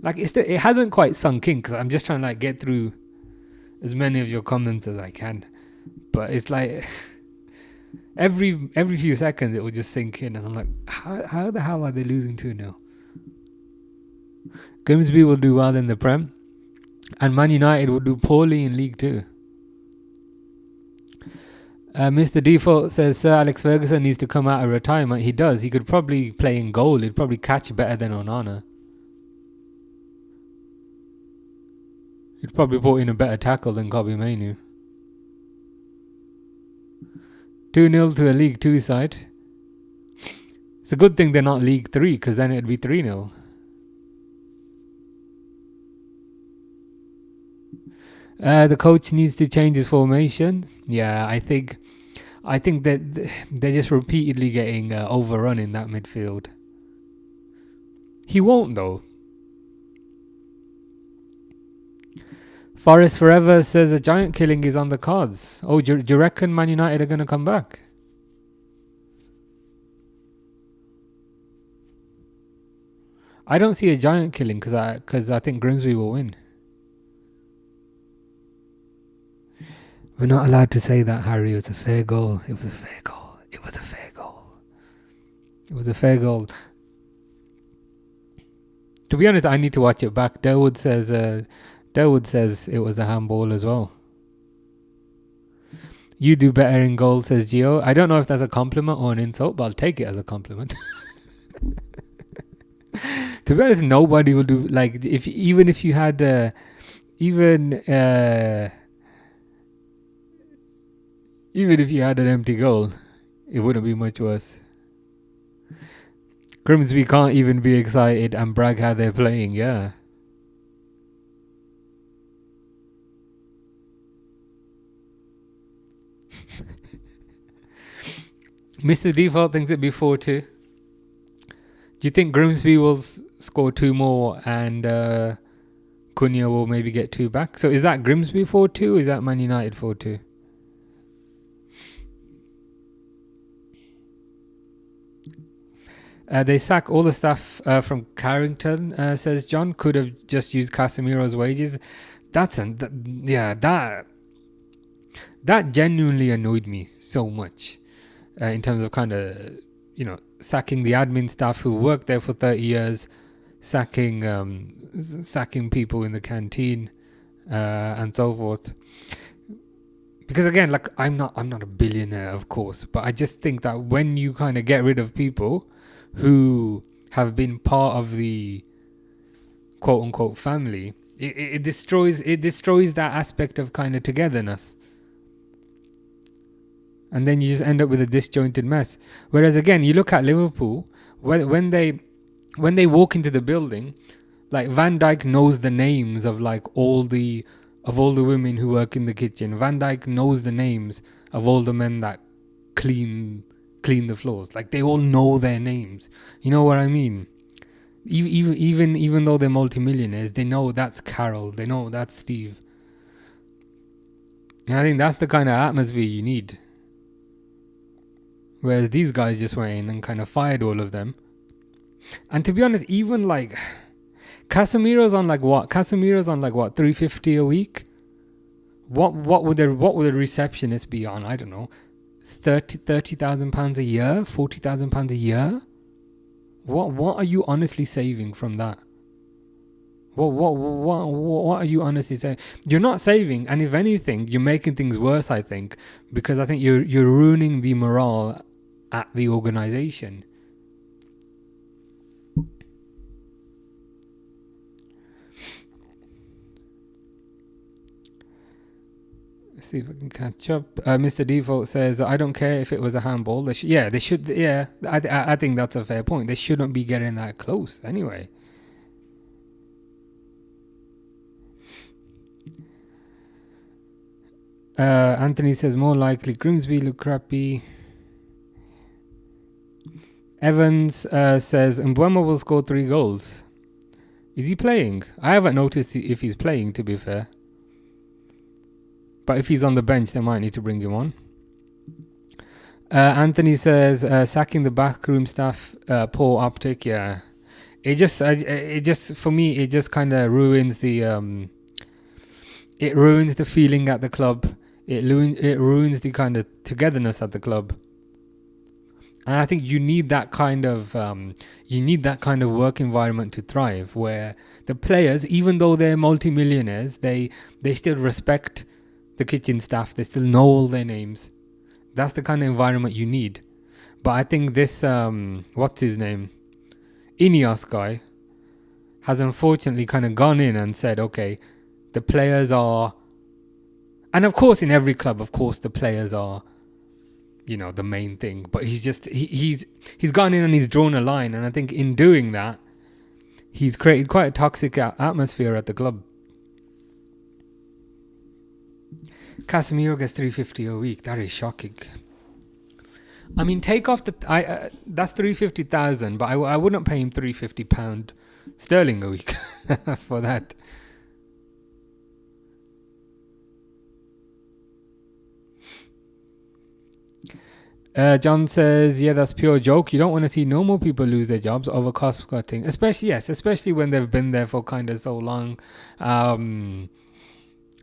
Like, it hasn't quite sunk in because I'm just trying to like get through as many of your comments as I can. But it's like every few seconds it will just sink in, and I'm like, how the hell are they losing 2-0? Grimsby will do well in the Prem, and Man United will do poorly in League 2. Mr. Default says Sir Alex Ferguson needs to come out of retirement. He does. He could probably play in goal. He'd probably catch better than Onana. He'd probably put in a better tackle than Kobe Mainu. 2-0 to a League 2 side. It's a good thing they're not League 3, because then it'd be 3-0. The coach needs to change his formation. Yeah, I think that they're just repeatedly getting overrun in that midfield. He won't though. Forest Forever says a giant killing is on the cards. Oh, do you reckon Man United are going to come back? I don't see a giant killing because I think Grimsby will win. We're not allowed to say that, Harry. It was a fair goal. It was a fair goal. It was a fair goal. It was a fair goal. To be honest, I need to watch it back. Dawood says it was a handball as well. You do better in goal, says Gio. I don't know if that's a compliment or an insult, but I'll take it as a compliment. To be honest, nobody will do, like, even if you had even if you had an empty goal, it wouldn't be much worse. Grimsby can't even be excited and brag how they're playing, yeah. Mr. Default thinks it'd be 4-2. Do you think Grimsby will score 2 more and Cunha will maybe get 2 back? So is that Grimsby 4-2 or is that Man United 4-2? They sack all the staff from Carrington, says John. Could have just used Casemiro's wages. That genuinely annoyed me so much in terms of kind of, sacking the admin staff who worked there for 30 years, sacking people in the canteen and so forth. Because again, like, I'm not a billionaire, of course, but I just think that when you kind of get rid of people who have been part of the quote unquote family, it destroys that aspect of kind of togetherness, and then you just end up with a disjointed mess. Whereas again, you look at Liverpool, when they walk into the building, like, Van Dijk knows the names of like all the women who work in the kitchen. Van Dijk knows the names of all the men that clean the floors. Like, they all know their names. You know what I mean? Even though they're multimillionaires, they know that's Carol. They know that's Steve. And I think that's the kind of atmosphere you need. Whereas these guys just went in and kind of fired all of them. And to be honest, even like Casemiro's on like what? Casemiro's on like what? $350 a week. What would the receptionist be on? I don't know. £30,000 a year, £40,000 a year. What are you honestly saving from that? What are you honestly saving? You're not saving, and if anything, you're making things worse. I think, because I think you're ruining the morale at the organisation. See if I can catch up. Mr. Default says, I don't care if it was a handball. They should. Yeah, I think that's a fair point. They shouldn't be getting that close anyway. Anthony says, more likely Grimsby look crappy. Evans says Mbeumo will score 3 goals. Is he playing? I haven't noticed if he's playing, to be fair. But if he's on the bench, they might need to bring him on. Anthony says sacking the backroom staff, poor optic. Yeah, it just for me, it just kind of ruins the feeling at the club. It ruins the kind of togetherness at the club. And I think you need that kind of work environment to thrive, where the players, even though they're multi-millionaires, they still respect the kitchen staff. They still know all their names. That's the kind of environment you need. But I think this what's his name, Ineos guy, has unfortunately kind of gone in and said, okay, the players are, and of course in every club, of course the players are, you know, the main thing. But he's gone in and he's drawn a line, and I think in doing that, he's created quite a toxic atmosphere at the club. Casemiro gets 350 a week. That is shocking. I mean, take off the that's 350,000, but I wouldn't pay him £350 sterling a week for that. John says, yeah, that's pure joke. You don't want to see normal people lose their jobs over cost cutting, especially when they've been there for kind of so long,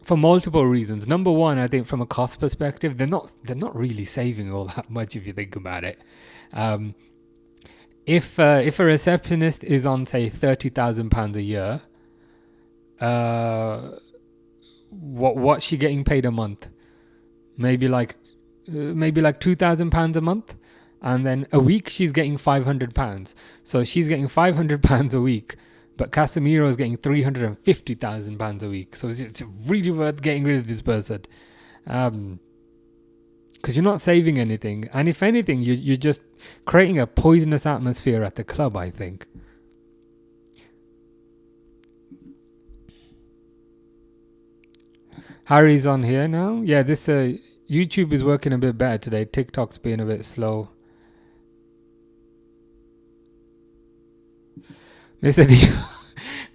for multiple reasons. Number one, I think from a cost perspective, they're not really saving all that much if you think about it. If a receptionist is on, say, £30,000 a year, what's she getting paid a month? Maybe like £2,000 a month, and then a week she's getting £500. So she's getting £500 a week, but Casemiro is getting £350,000 a week. So it's really worth getting rid of this person, because you're not saving anything, and if anything, you're just creating a poisonous atmosphere at the club, I think. Harry's on here now. Yeah, this YouTube is working a bit better today. TikTok's being a bit slow. Mr.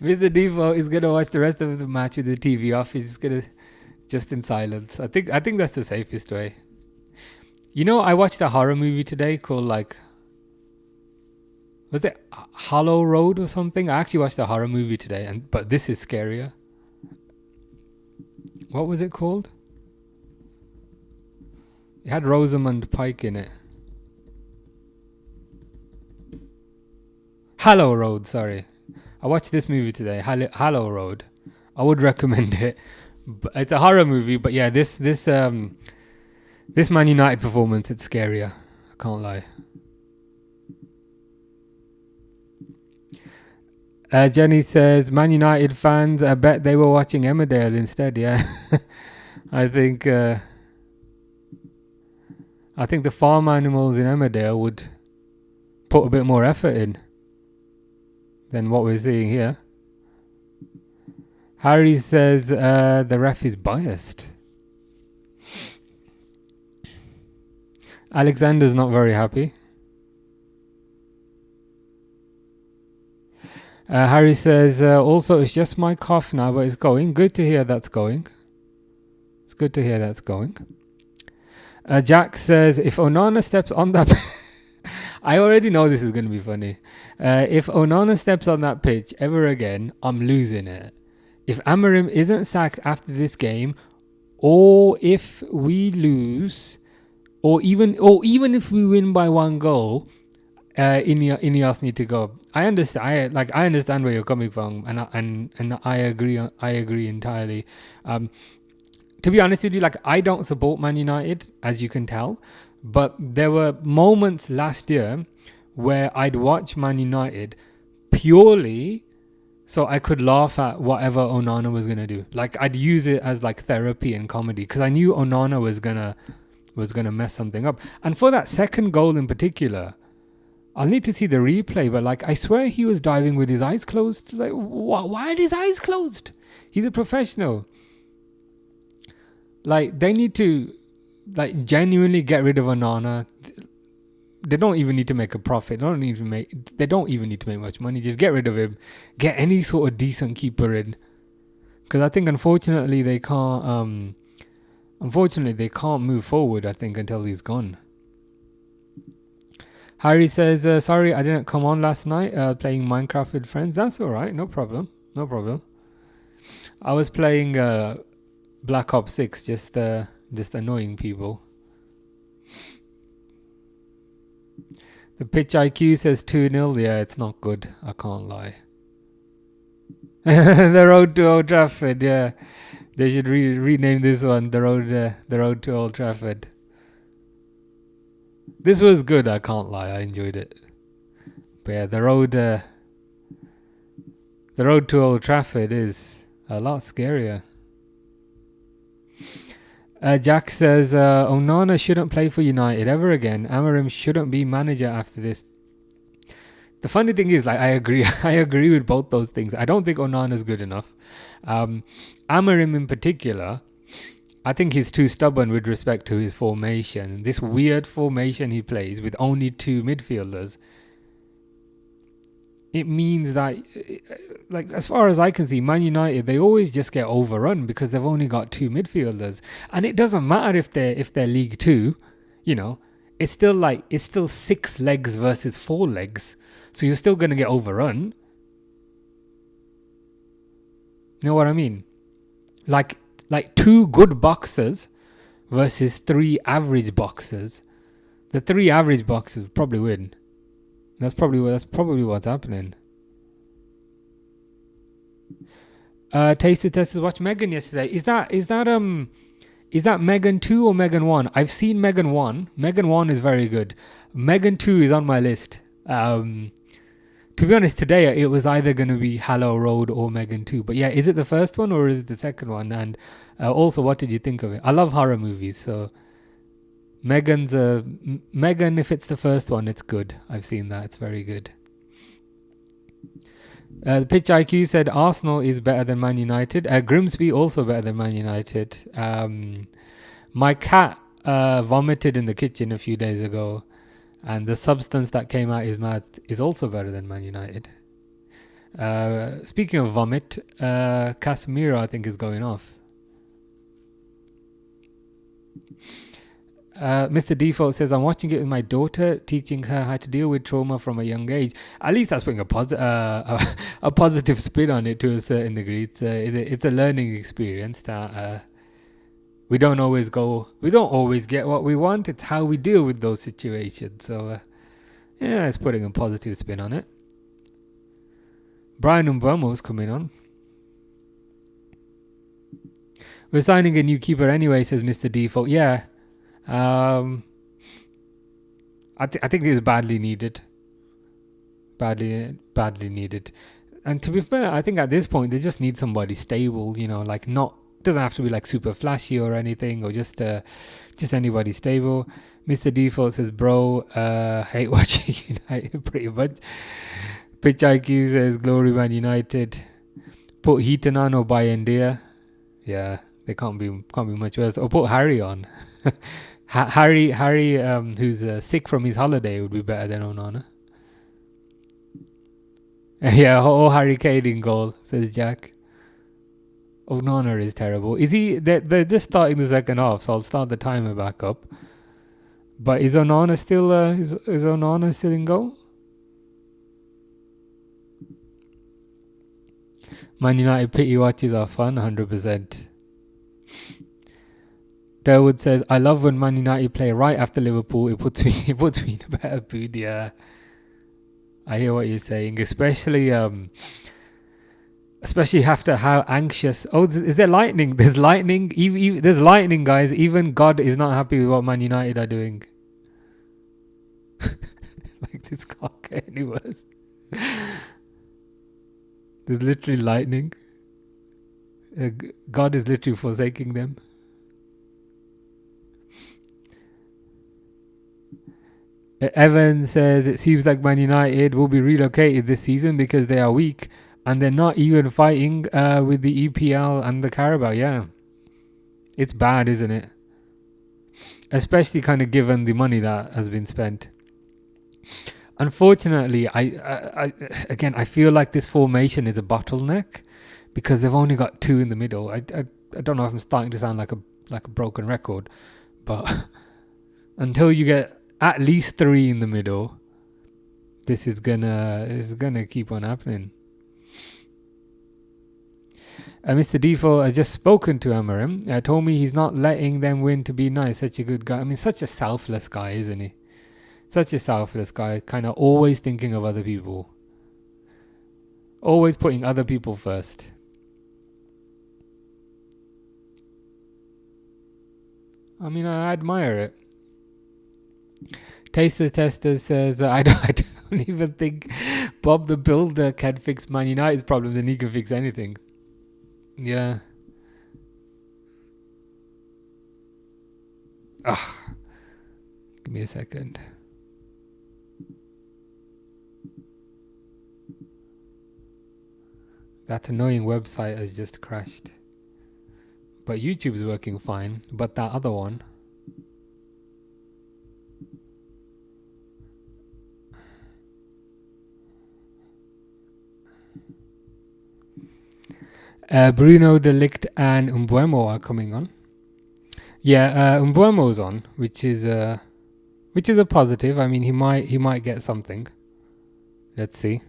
Devo is gonna watch the rest of the match with the TV off. He's gonna just in silence. I think that's the safest way. You know, I watched a horror movie today called, like, was it Hollow Road or something? I actually watched a horror movie today, but this is scarier. What was it called? It had Rosamund Pike in it. Hollow Road, sorry. I watched this movie today, Hollow Road. I would recommend it. It's a horror movie, but yeah, this Man United performance, it's scarier. I can't lie. Jenny says, Man United fans, I bet they were watching Emmerdale instead, yeah. I think the farm animals in Emmerdale would put a bit more effort in than what we're seeing here. Harry says the ref is biased. Alexander's not very happy. Harry says, also, it's just my cough now, but it's going. Good to hear that's going. It's good to hear that's going. Jack says, if Onana steps on that... I already know this is going to be funny. If Onana steps on that pitch ever again, I'm losing it. If Amorim isn't sacked after this game, or if we lose, or even if we win by 1 goal, Ineos need to go. I understand. I understand where you're coming from, and I agree. I agree entirely. To be honest with you, I don't support Man United, as you can tell, but there were moments last year where I'd watch Man United purely so I could laugh at whatever Onana was gonna do. I'd use it as therapy and comedy, because I knew Onana was gonna mess something up. And for that second goal in particular, I'll need to see the replay, but I swear he was diving with his eyes closed. Why are his eyes closed? He's a professional. They need to genuinely get rid of Onana. they don't even need to make a profit. They don't even need to make much money. Just get rid of him. Get any sort of decent keeper in. Because I think unfortunately they can't move forward, I think, until he's gone. Harry says, sorry, I didn't come on last night playing Minecraft with friends. That's alright, no problem. I was playing Black Ops 6, just annoying people. The pitch IQ says 2-0. Yeah, it's not good. I can't lie. The road to Old Trafford. Yeah, they should rename this one the road to Old Trafford. This was good. I can't lie. I enjoyed it. But yeah, the road to Old Trafford is a lot scarier. Jack says Onana shouldn't play for United ever again. Amorim shouldn't be manager after this. The funny thing is, like, I agree with both those things. I don't think Onana's good enough. Amorim in particular, I think he's too stubborn with respect to his formation. This weird formation he plays with only two midfielders. It means that, like, as far as I can see, Man United, they always just get overrun because they've only got two midfielders. And it doesn't matter if they're League Two, you know, it's still 6 legs versus 4 legs. So you're still going to get overrun. You know what I mean? Like 2 good boxers versus 3 average boxers. The 3 average boxers probably win. That's probably what's happening. Tasted Testers watched Megan yesterday. Is that Megan 2 or Megan 1? I've seen Megan 1. Megan 1 is very good. Megan 2 is on my list. To be honest, today it was either going to be Hallow Road or Megan 2. But yeah, is it the first one or is it the second one? And also, what did you think of it? I love horror movies, so Megan, if it's the first one, it's good. I've seen that. It's very good. The pitch IQ said Arsenal is better than Man United. Grimsby also better than Man United. My cat vomited in the kitchen a few days ago, and the substance that came out his mouth is also better than Man United. Speaking of vomit, Casemiro, I think, is going off. Mr. Default says, I'm watching it with my daughter, teaching her how to deal with trauma from a young age. At least that's putting a positive spin on it to a certain degree. It's a learning experience that we don't always get what we want. It's how we deal with those situations. So, yeah, it's putting a positive spin on it. Brian Mbeumo's coming on. We're signing a new keeper anyway, says Mr. Default. Yeah. I think it was badly needed. Badly needed. And to be fair, I think at this point they just need somebody stable, you know, like doesn't have to be like super flashy or anything, or just anybody stable. Mr. Default says, bro, hate watching United pretty much. Pitch IQ says, glory Man United. Put Heaton on or Bayendia. Yeah, they can't be much worse. Or put Harry on. Harry, who's sick from his holiday, would be better than Onana. Yeah, Harry Kane in goal, says Jack. Onana is terrible. Is he? They're just starting the second half, so I'll start the timer back up. But is Onana still? Is Onana still in goal? Man United pity watches are fun, 100%. Derwood says, I love when Man United play right after Liverpool. It puts me in a better mood. Yeah, I hear what you're saying, especially after how anxious. Oh, is there lightning? There's lightning. There's lightning, guys. Even God is not happy with what Man United are doing. Like, this can't get any worse. There's literally lightning. God is literally forsaking them. Evan says, it seems like Man United will be relocated this season because they are weak and they're not even fighting with the EPL and the Carabao. Yeah, it's bad, isn't it? Especially kind of given the money that has been spent. Unfortunately, I feel like this formation is a bottleneck because they've only got two in the middle. I don't know if I'm starting to sound like a broken record, but until you get at least three in the middle, this is gonna keep on happening. Mr. Defoe has just spoken to Amarim. Told me he's not letting them win to be nice. Such a good guy. I mean, such a selfless guy, isn't he? Such a selfless guy. Kind of always thinking of other people. Always putting other people first. I mean, I admire it. Taster Tester says, I don't even think Bob the Builder can fix Man United's problems and he can fix anything. Yeah. Give me a second. That annoying website has just crashed. But YouTube's working fine. But that other one. Bruno De Ligt and Mbeumo are coming on. Yeah, Mbeumo's on, which is a positive. I mean, he might get something. Let's see.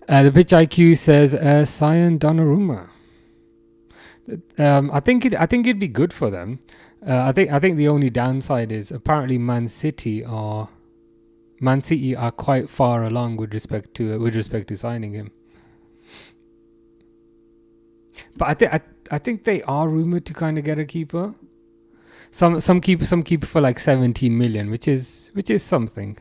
The pitch IQ says Cyan Donnarumma. I think it'd be good for them. I think the only downside is apparently Man City are quite far along with respect to signing him. But I think they are rumored to kind of get a keeper. Some keeper for like 17 million, which is something.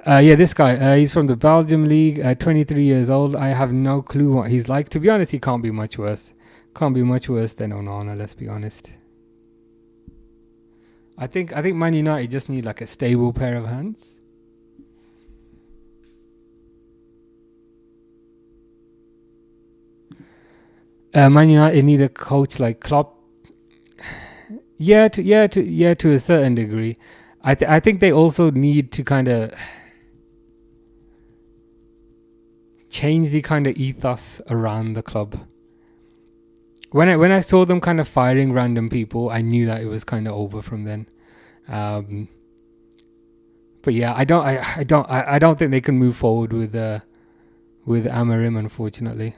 Yeah, this guy, he's from the Belgium league, 23 years old. I have no clue what he's like. To be honest, he can't be much worse. Can't be much worse than Onana, let's be honest. I think Man United just need like a stable pair of hands. Man United need a coach like Klopp. Yeah, to a certain degree. I think they also need to kind of change the kind of ethos around the club. When I saw them kind of firing random people, I knew that it was kind of over from then. But yeah, I don't think they can move forward with Amarim, unfortunately.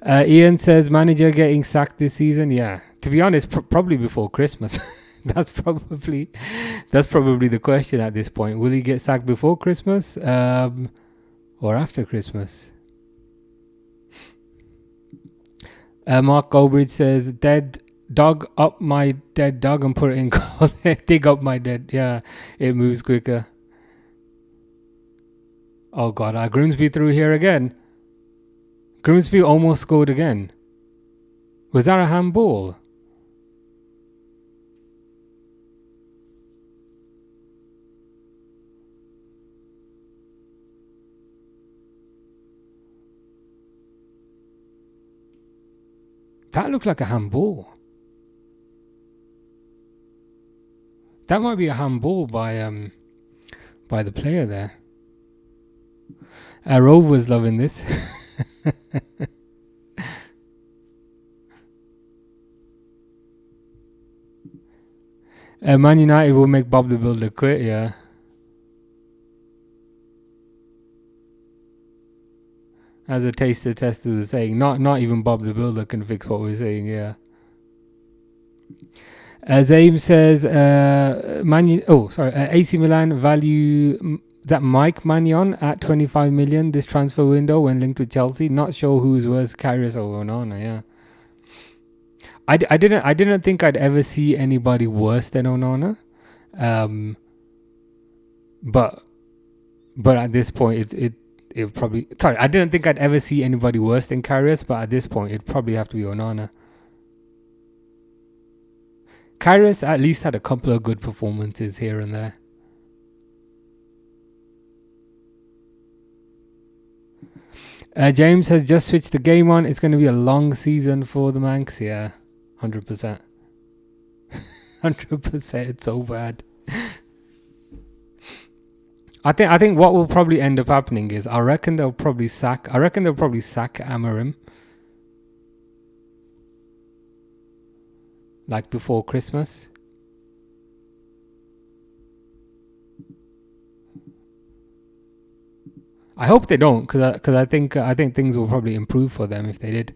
Ian says manager getting sacked this season. Yeah, to be honest, probably before Christmas. That's probably the question at this point. Will he get sacked before Christmas or after Christmas? Mark Goldbridge says, dead dog up my dead dog and put it in cold. Dig up my dead. Yeah, it moves quicker. Oh God, Grimsby through here again. Grimsby almost scored again. Was that a handball? That looked like a handball. That might be a handball by the player there. Rove was loving this. Man United will make Bob the Builder quit, yeah. As a taster tester was saying, not even Bob the Builder can fix what we're saying, yeah. Zaim says, AC Milan value that Mike Maignan at 25 million this transfer window when linked with Chelsea. Not sure who's worse, Karius or Onana, yeah. I didn't think I'd ever see anybody worse than Onana. But at this point it probably, sorry, I didn't think I'd ever see anybody worse than Karius, but at this point it'd probably have to be Onana. Karius at least had a couple of good performances here and there. James has just switched the game on. It's going to be a long season for the Manx. Yeah, 100%. 100%. It's so bad. I think what will probably end up happening is I reckon they'll probably sack Amarim like before Christmas. I hope they don't, because I think things will probably improve for them if they did.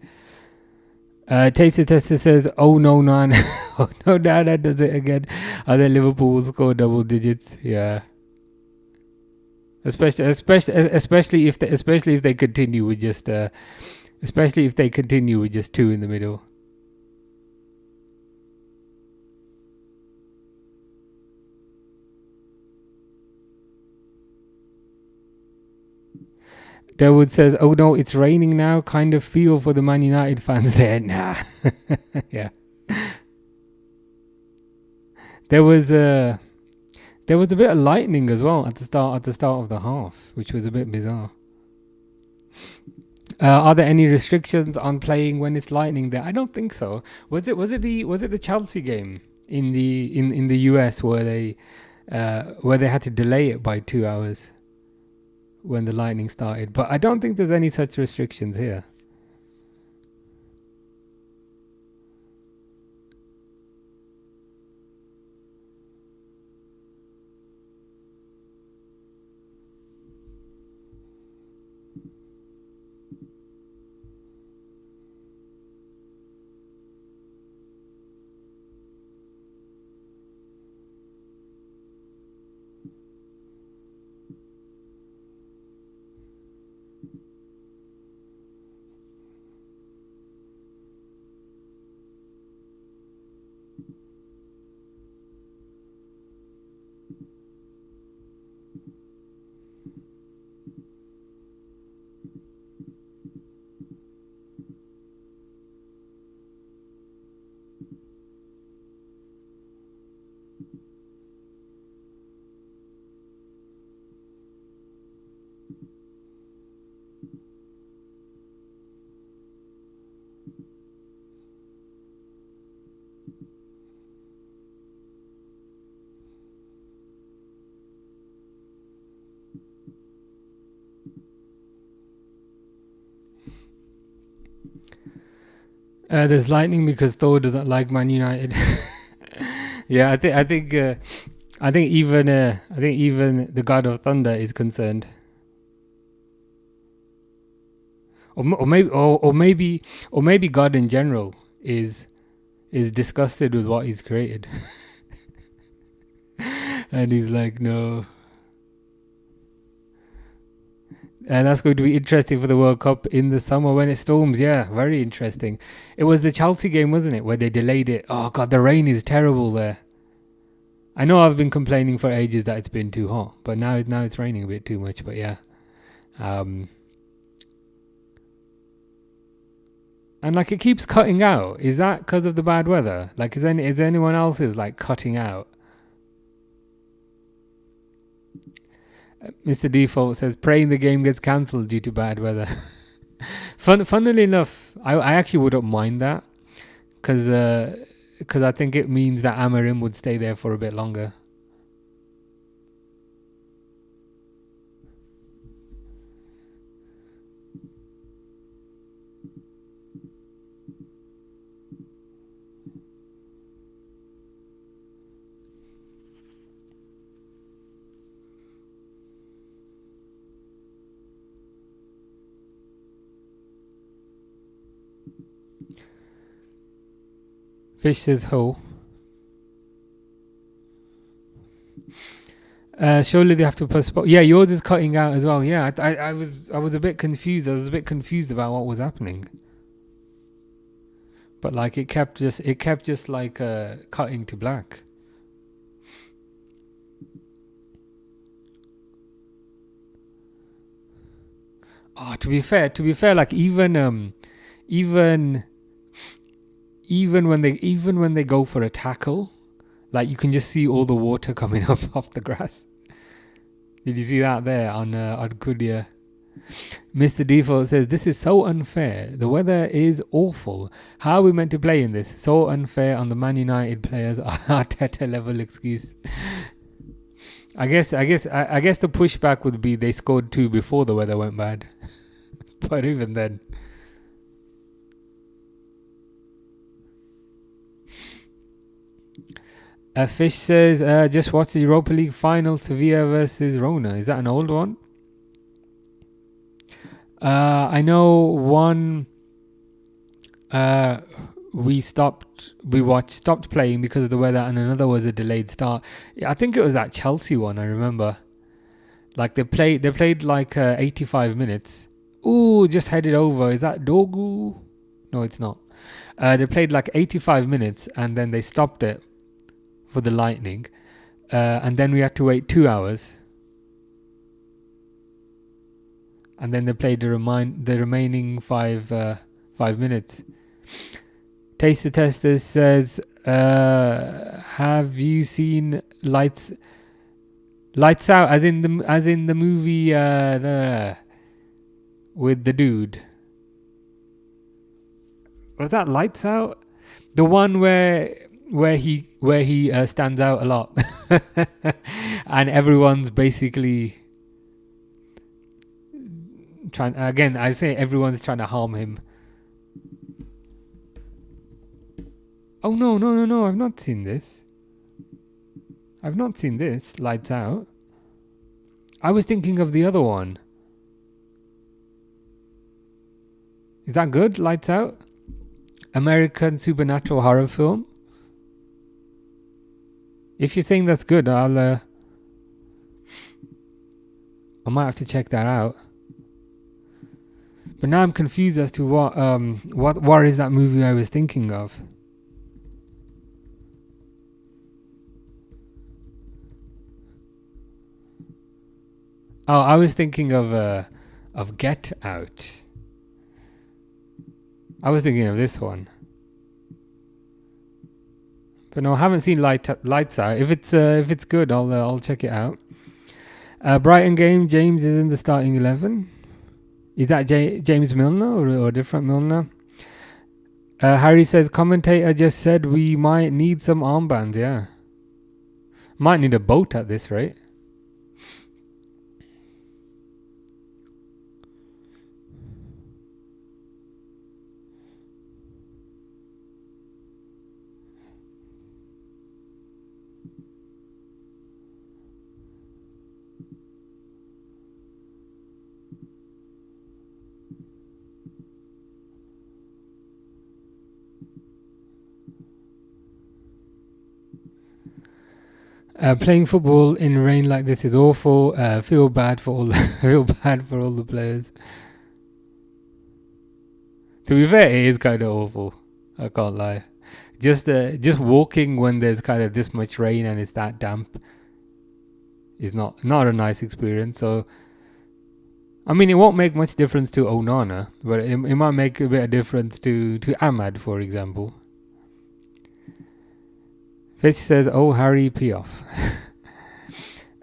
Taster Tester says, "Oh no, man! Oh no, Dad does it again. Other Liverpool will score double digits. Yeah, especially if they continue with just two in the middle." Derwood says, "Oh no, it's raining now. Kind of feel for the Man United fans there." Nah, yeah. There was a bit of lightning as well at the start of the half, which was a bit bizarre. Are there any restrictions on playing when it's lightning there? I don't think so. Was it the Chelsea game in the US where they had to delay it by 2 hours when the lightning started? But I don't think there's any such restrictions here. There's lightning because Thor doesn't like Man United. Yeah, I think even the God of Thunder is concerned, or maybe God in general is disgusted with what He's created, and He's like, no. And that's going to be interesting for the World Cup in the summer when it storms. Yeah, very interesting. It was the Chelsea game, wasn't it, where they delayed it? Oh, God, the rain is terrible there. I know I've been complaining for ages that it's been too hot, but now it's raining a bit too much. But yeah. And like it keeps cutting out. Is that because of the bad weather? Like, is anyone else's like cutting out? Mr. Default says, praying the game gets cancelled due to bad weather. Funnily enough, I actually wouldn't mind that because I think it means that Amarim would stay there for a bit longer. Fish says ho. Surely they have to postpone. Yeah, yours is cutting out as well. Yeah, I was a bit confused. I was a bit confused about what was happening. But like it kept just like cutting to black. Oh, to be fair, like even when they go for a tackle, like you can just see all the water coming up off the grass. Did you see that there on Kudia? Mr. Default says, this is so unfair. The weather is awful. How are we meant to play in this? So unfair on the Man United players. Arteta level excuse. I guess the pushback would be they scored 2 before the weather went bad. But even then. Fish says, just watch the Europa League final, Sevilla versus Rona. Is that an old one? I know one we stopped playing because of the weather, and another was a delayed start. I think it was that Chelsea one, I remember. Like they played like 85 minutes. Ooh, just headed over. Is that Dogu? No, it's not. They played like 85 minutes and then they stopped it for the lightning. And then we had to wait 2 hours. And then they played the remaining 5 minutes. Taster Tester says, have you seen Lights Out, as in the movie with the dude? Was that Lights Out? The one where he stands out a lot, and everyone's basically trying. Again, I say everyone's trying to harm him. Oh no! I've not seen this. Lights Out. I was thinking of the other one. Is that good? Lights Out? American supernatural horror film? If you're saying that's good, I might have to check that out. But now I'm confused as to what is that movie I was thinking of. Oh, I was thinking of Get Out. I was thinking of this one. But no, I haven't seen Lights Out. If it's good, I'll check it out. Brighton game, James is in the starting 11. Is that James Milner or a different Milner? Harry says, commentator just said we might need some armbands. Yeah, might need a boat at this rate. Playing football in rain like this is awful. Feel bad for all the players. To be fair, it is kind of awful. I can't lie. Just walking when there's kind of this much rain and it's that damp is not a nice experience. So, I mean, it won't make much difference to Onana, but it might make a bit of difference to Ahmad, for example. Fish says, oh, Harry, pee off.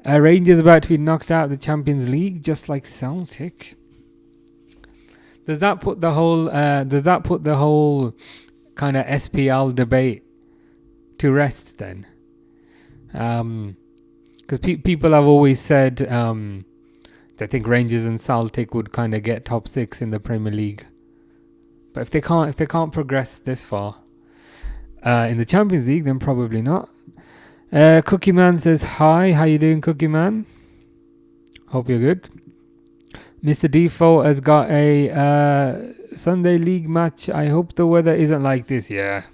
Rangers about to be knocked out of the Champions League, just like Celtic. Does that put the whole kind of SPL debate to rest then? Because people have always said they think Rangers and Celtic would kind of get top 6 in the Premier League. But if they can't progress this far in the Champions League, then probably not. Cookie Man says, hi, how you doing, Cookie Man? Hope you're good. Mr. Default has got a Sunday league match. I hope the weather isn't like this. Yeah,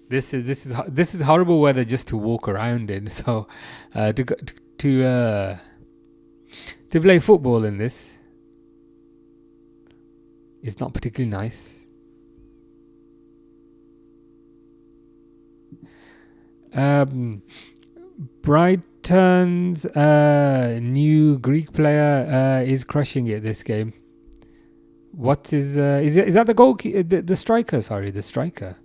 this is horrible weather just to walk around in. So to play football in this is not particularly nice. Brighton's new Greek player is crushing it this game. What is that the goal? The striker? Sorry, the striker.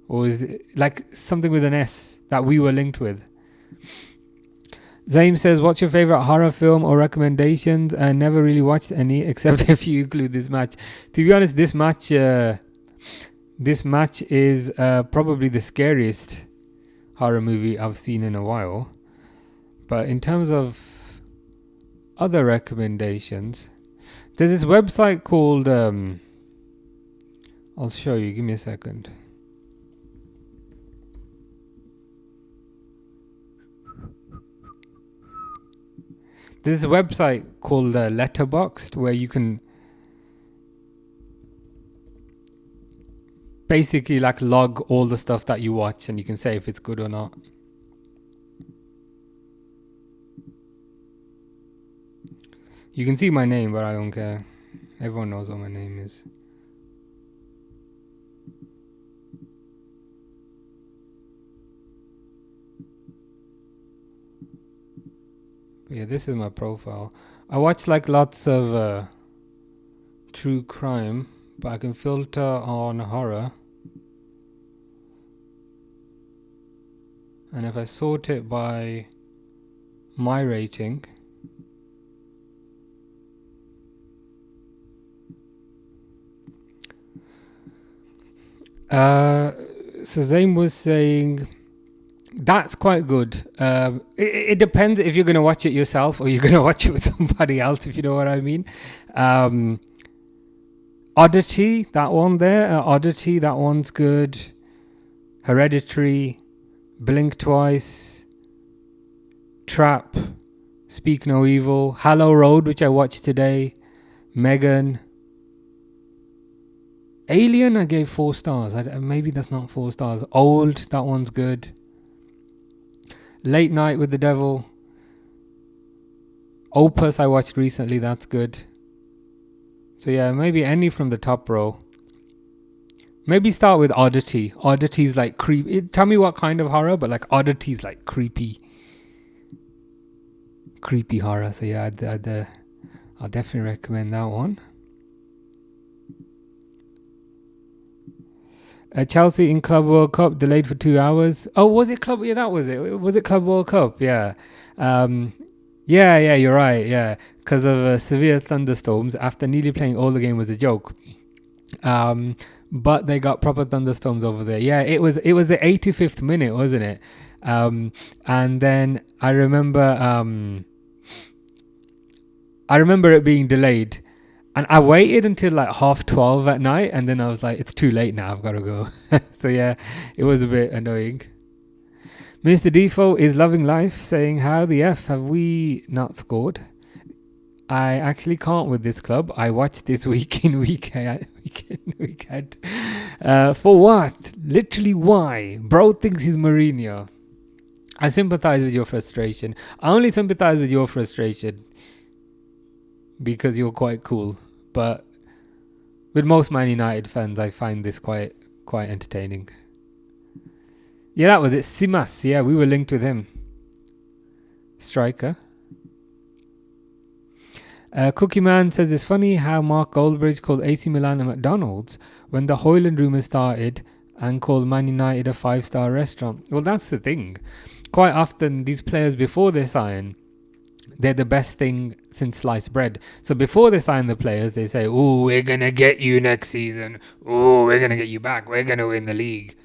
Or is it like something with an S that we were linked with? Zaim says, what's your favorite horror film or recommendations? I never really watched any except if you include this match. To be honest, this match is probably the scariest horror movie I've seen in a while. But in terms of other recommendations, there's this website called I'll show you, give me a second. There's a website called Letterboxd where you can basically like log all the stuff that you watch and you can say if it's good or not. You can see my name, but I don't care. Everyone knows what my name is. Yeah, this is my profile. I watch like lots of true crime, but I can filter on horror. And if I sort it by my rating, so Zaim was saying that's quite good. It depends if you're going to watch it yourself or you're going to watch it with somebody else, if you know what I mean. Oddity, that one there. Oddity, that one's good. Hereditary, Blink Twice, Trap, Speak No Evil, Hallow Road, which I watched today, Megan. Alien, I gave 4 stars. Maybe that's not 4 stars. Old, that one's good. Late Night with the Devil. Opus, I watched recently. That's good. So yeah, maybe any from the top row. Maybe start with Oddity. Oddity's like creepy. Tell me what kind of horror, but like Oddity's like creepy horror. So yeah, I'll definitely recommend that one. Chelsea in Club World Cup delayed for 2 hours. Oh, was it Club? Yeah, that was it. Was it Club World Cup? Yeah. Yeah, you're right. Yeah, because of severe thunderstorms. After nearly playing all the game was a joke. But they got proper thunderstorms over there. Yeah, it was the 85th minute, wasn't it? And then I remember it being delayed. And I waited until like 12:30 at night, and then I was like, it's too late now, I've got to go. So yeah, it was a bit annoying. Mr. Defoe is loving life, saying, how the F have we not scored? I actually can't with this club. I watched this week in weekend. For what? Literally why? Bro thinks he's Mourinho. I sympathize with your frustration. I only sympathize with your frustration because you're quite cool. But with most Man United fans, I find this quite entertaining. Yeah, that was it. Simas. Yeah, we were linked with him. Striker. Cookie Man says it's funny how Mark Goldbridge called AC Milan a McDonald's when the Hoyland rumour started and called Man United a 5-star restaurant. Well, that's the thing. Quite often, these players, before they sign, they're the best thing since sliced bread. So before they sign the players, they say, "Oh, we're going to get you next season. Oh, we're going to get you back. We're going to win the league."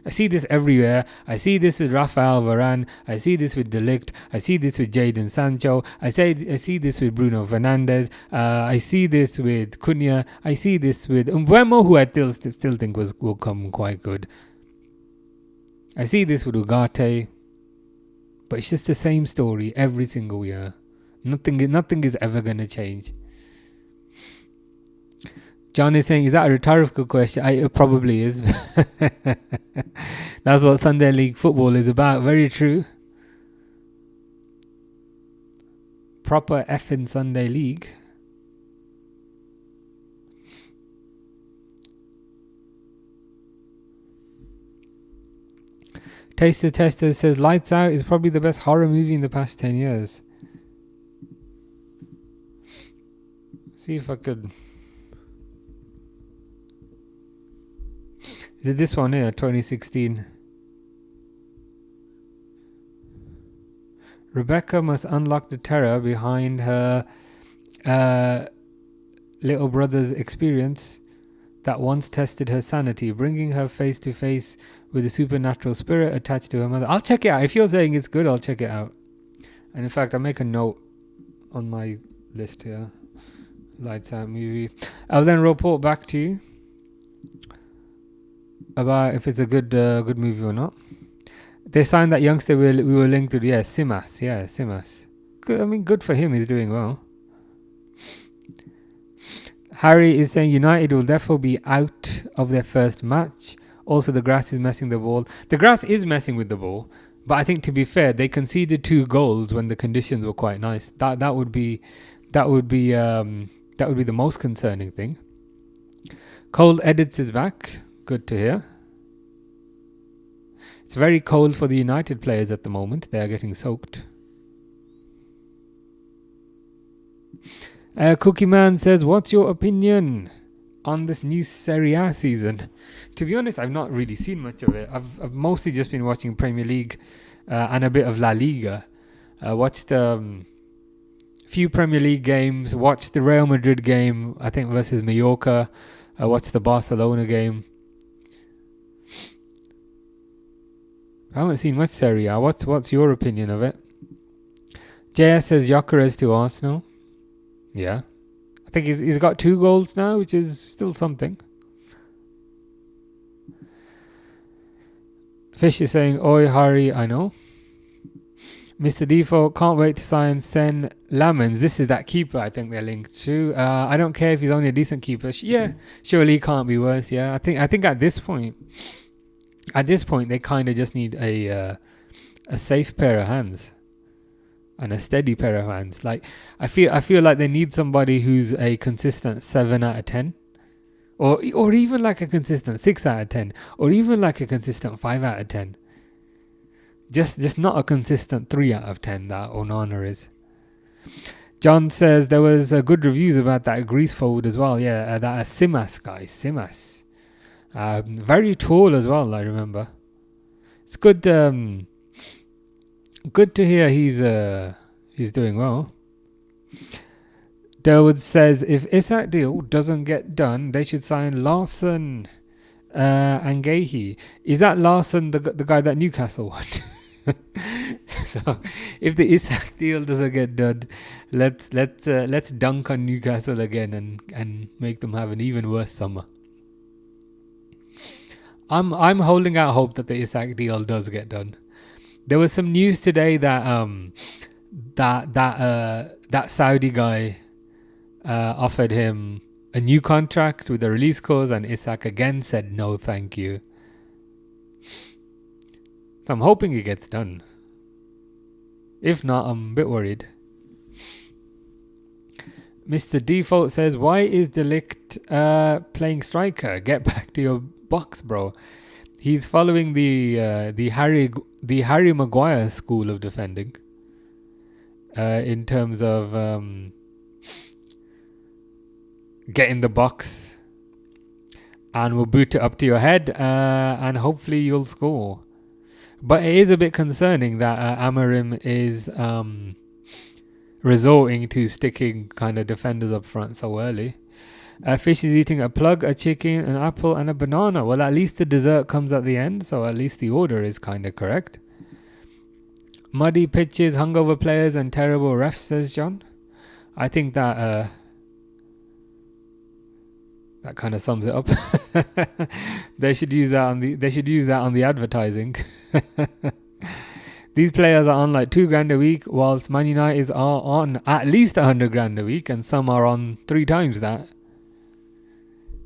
I see this everywhere. I see this with Rafael Varane. I see this with De Ligt. I see this with Jadon Sancho. I see this with Bruno Fernandes. I see this with Cunha. I see this with Mbeumo, who I still think will come quite good. I see this with Ugarte. But it's just the same story every single year. Nothing is ever going to change. John is saying, is that a rhetorical question? It probably is. That's what Sunday League football is about. Very true. Proper effing Sunday League. Taster Tester says, Lights Out is probably the best horror movie in the past 10 years. See if I could... Is it this one here, 2016? Rebecca must unlock the terror behind her little brother's experience that once tested her sanity, bringing her face to face with the supernatural spirit attached to her mother. I'll check it out. If you're saying it's good, I'll check it out. And in fact, I'll make a note on my list here. Lights Out movie. I'll then report back to you about if it's a good movie or not. They signed that youngster we were linked to. Yeah, Simas. Yeah, Simas. Good. I mean, good for him. He's doing well. Harry is saying United will therefore be out of their first match. Also, the grass is messing the ball. The grass is messing with the ball, but I think to be fair, they conceded 2 goals when the conditions were quite nice. That would be the most concerning thing. Cold Edits is back. Good to hear. It's very cold for the United players at the moment. They are getting soaked. Cookie Man says, what's your opinion on this new Serie A season? To be honest, I've not really seen much of it. I've mostly just been watching Premier League and a bit of La Liga. Watched few Premier League games. Watched the Real Madrid game, I think, versus Mallorca. Watched the Barcelona game. I haven't seen much Serie A. What's your opinion of it? JS says Gyökeres to Arsenal. Yeah. I think he's got 2 goals now, which is still something. Fish is saying, oi, Harry, I know. Mr. Default, can't wait to sign Sen Lamens. This is that keeper I think they're linked to. I don't care if he's only a decent keeper. Yeah, surely he can't be worse. Yeah, I think at this point, they kind of just need a safe pair of hands and a steady pair of hands. Like I feel like they need somebody who's a consistent 7 out of 10, or even like a consistent 6 out of 10, or even like a consistent 5 out of 10. Just not a consistent 3 out of 10 that Onana is. John says there was good reviews about that Greece forward as well. Yeah, that Simas guy, Simas. Very tall as well, I remember. It's good. Good to hear he's doing well. Derwood says if Isak deal doesn't get done, they should sign Larson and Gahey. Is that Larson the guy that Newcastle want? So if the Isak deal doesn't get done, let's dunk on Newcastle again and make them have an even worse summer. I'm holding out hope that the Isak deal does get done. There was some news today that that Saudi guy offered him a new contract with a release clause, and Isak again said no, thank you. So I'm hoping it gets done. If not, I'm a bit worried. Mr. Default says, why is Delict playing striker? Get back to your box, bro. He's following the Harry Maguire school of defending. In terms of get in the box and we'll boot it up to your head and hopefully you'll score. But it is a bit concerning that Amorim is resorting to sticking kind of defenders up front so early. Fish is eating a plug, a chicken, an apple and a banana. Well, at least the dessert comes at the end, so at least the order is kind of correct. Muddy pitches, hungover players and terrible refs, says John. I think that that kind of sums it up. They should use that on the advertising. These players are on like $2,000 a week, whilst Man United are on at least $100,000 a week, and some are on 3 times that.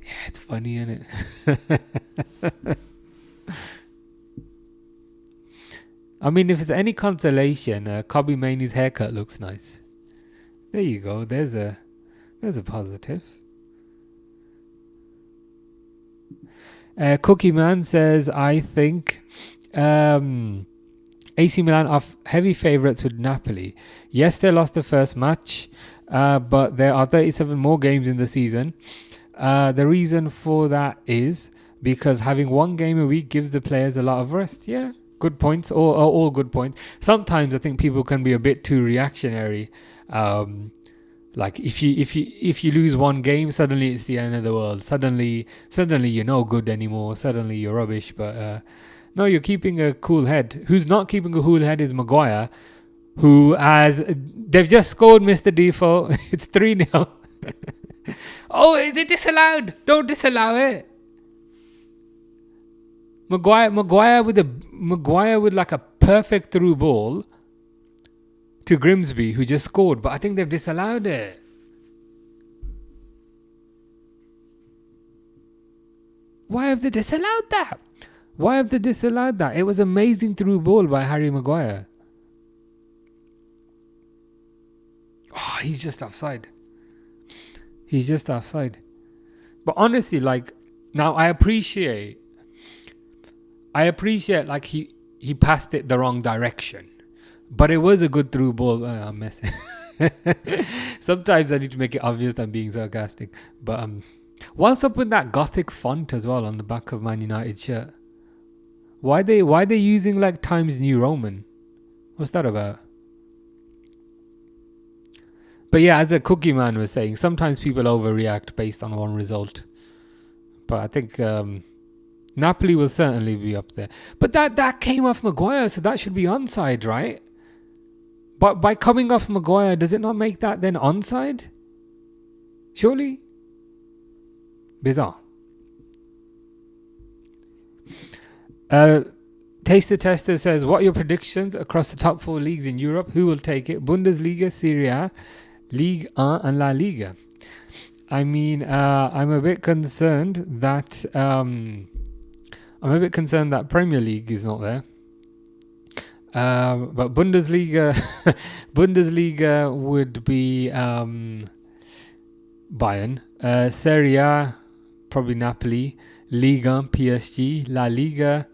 Yeah, it's funny, isn't it? I mean, if it's any consolation, Kobe Mainey's haircut looks nice. There you go. There's a positive. Cookie Man says, I think AC Milan are heavy favourites with Napoli. Yes, they lost the first match, but there are 37 more games in the season. The reason for that is because having 1 game a week gives the players a lot of rest. Yeah, Good points, all good points. Sometimes I think people can be a bit too reactionary. Like if you lose one game, suddenly it's the end of the world. Suddenly you're no good anymore. Suddenly you're rubbish. But no, you're keeping a cool head. Who's not keeping a cool head is Maguire, who they've just scored, Mr. Default. It's 3-0. Oh, is it disallowed? Don't disallow it. Maguire with like a perfect through ball to Grimsby, who just scored, but I think they've disallowed it. Why have they disallowed that? It was amazing through ball by Harry Maguire. Oh, he's just offside. But honestly, like, now I appreciate like he passed it the wrong direction. But it was a good through ball. I'm messing. Sometimes I need to make it obvious I'm being sarcastic. But what's up with that gothic font as well on the back of Man United shirt? Why they using like Times New Roman? What's that about? But yeah, as a Cookie Man was saying, sometimes people overreact based on one result. But I think Napoli will certainly be up there. But that came off Maguire, so that should be onside, right? But by coming off Maguire, does it not make that then onside? Surely? Bizarre. Taster Tester says, what are your predictions across the top 4 leagues in Europe? Who will take it? Bundesliga, Serie A, Ligue 1 and La Liga. I mean, I'm a bit concerned that Premier League is not there. But Bundesliga would be Bayern. Serie A, probably Napoli. Liga, PSG. La Liga,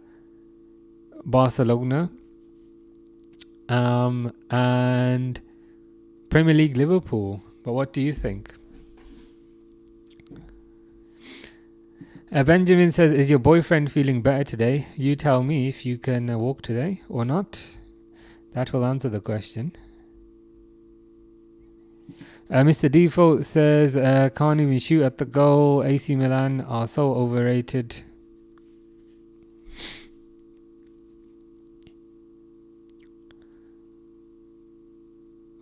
Barcelona. And Premier League, Liverpool. But what do you think? Benjamin says, is your boyfriend feeling better today? You tell me if you can walk today or not. That will answer the question. Mr. Default says, can't even shoot at the goal. AC Milan are so overrated.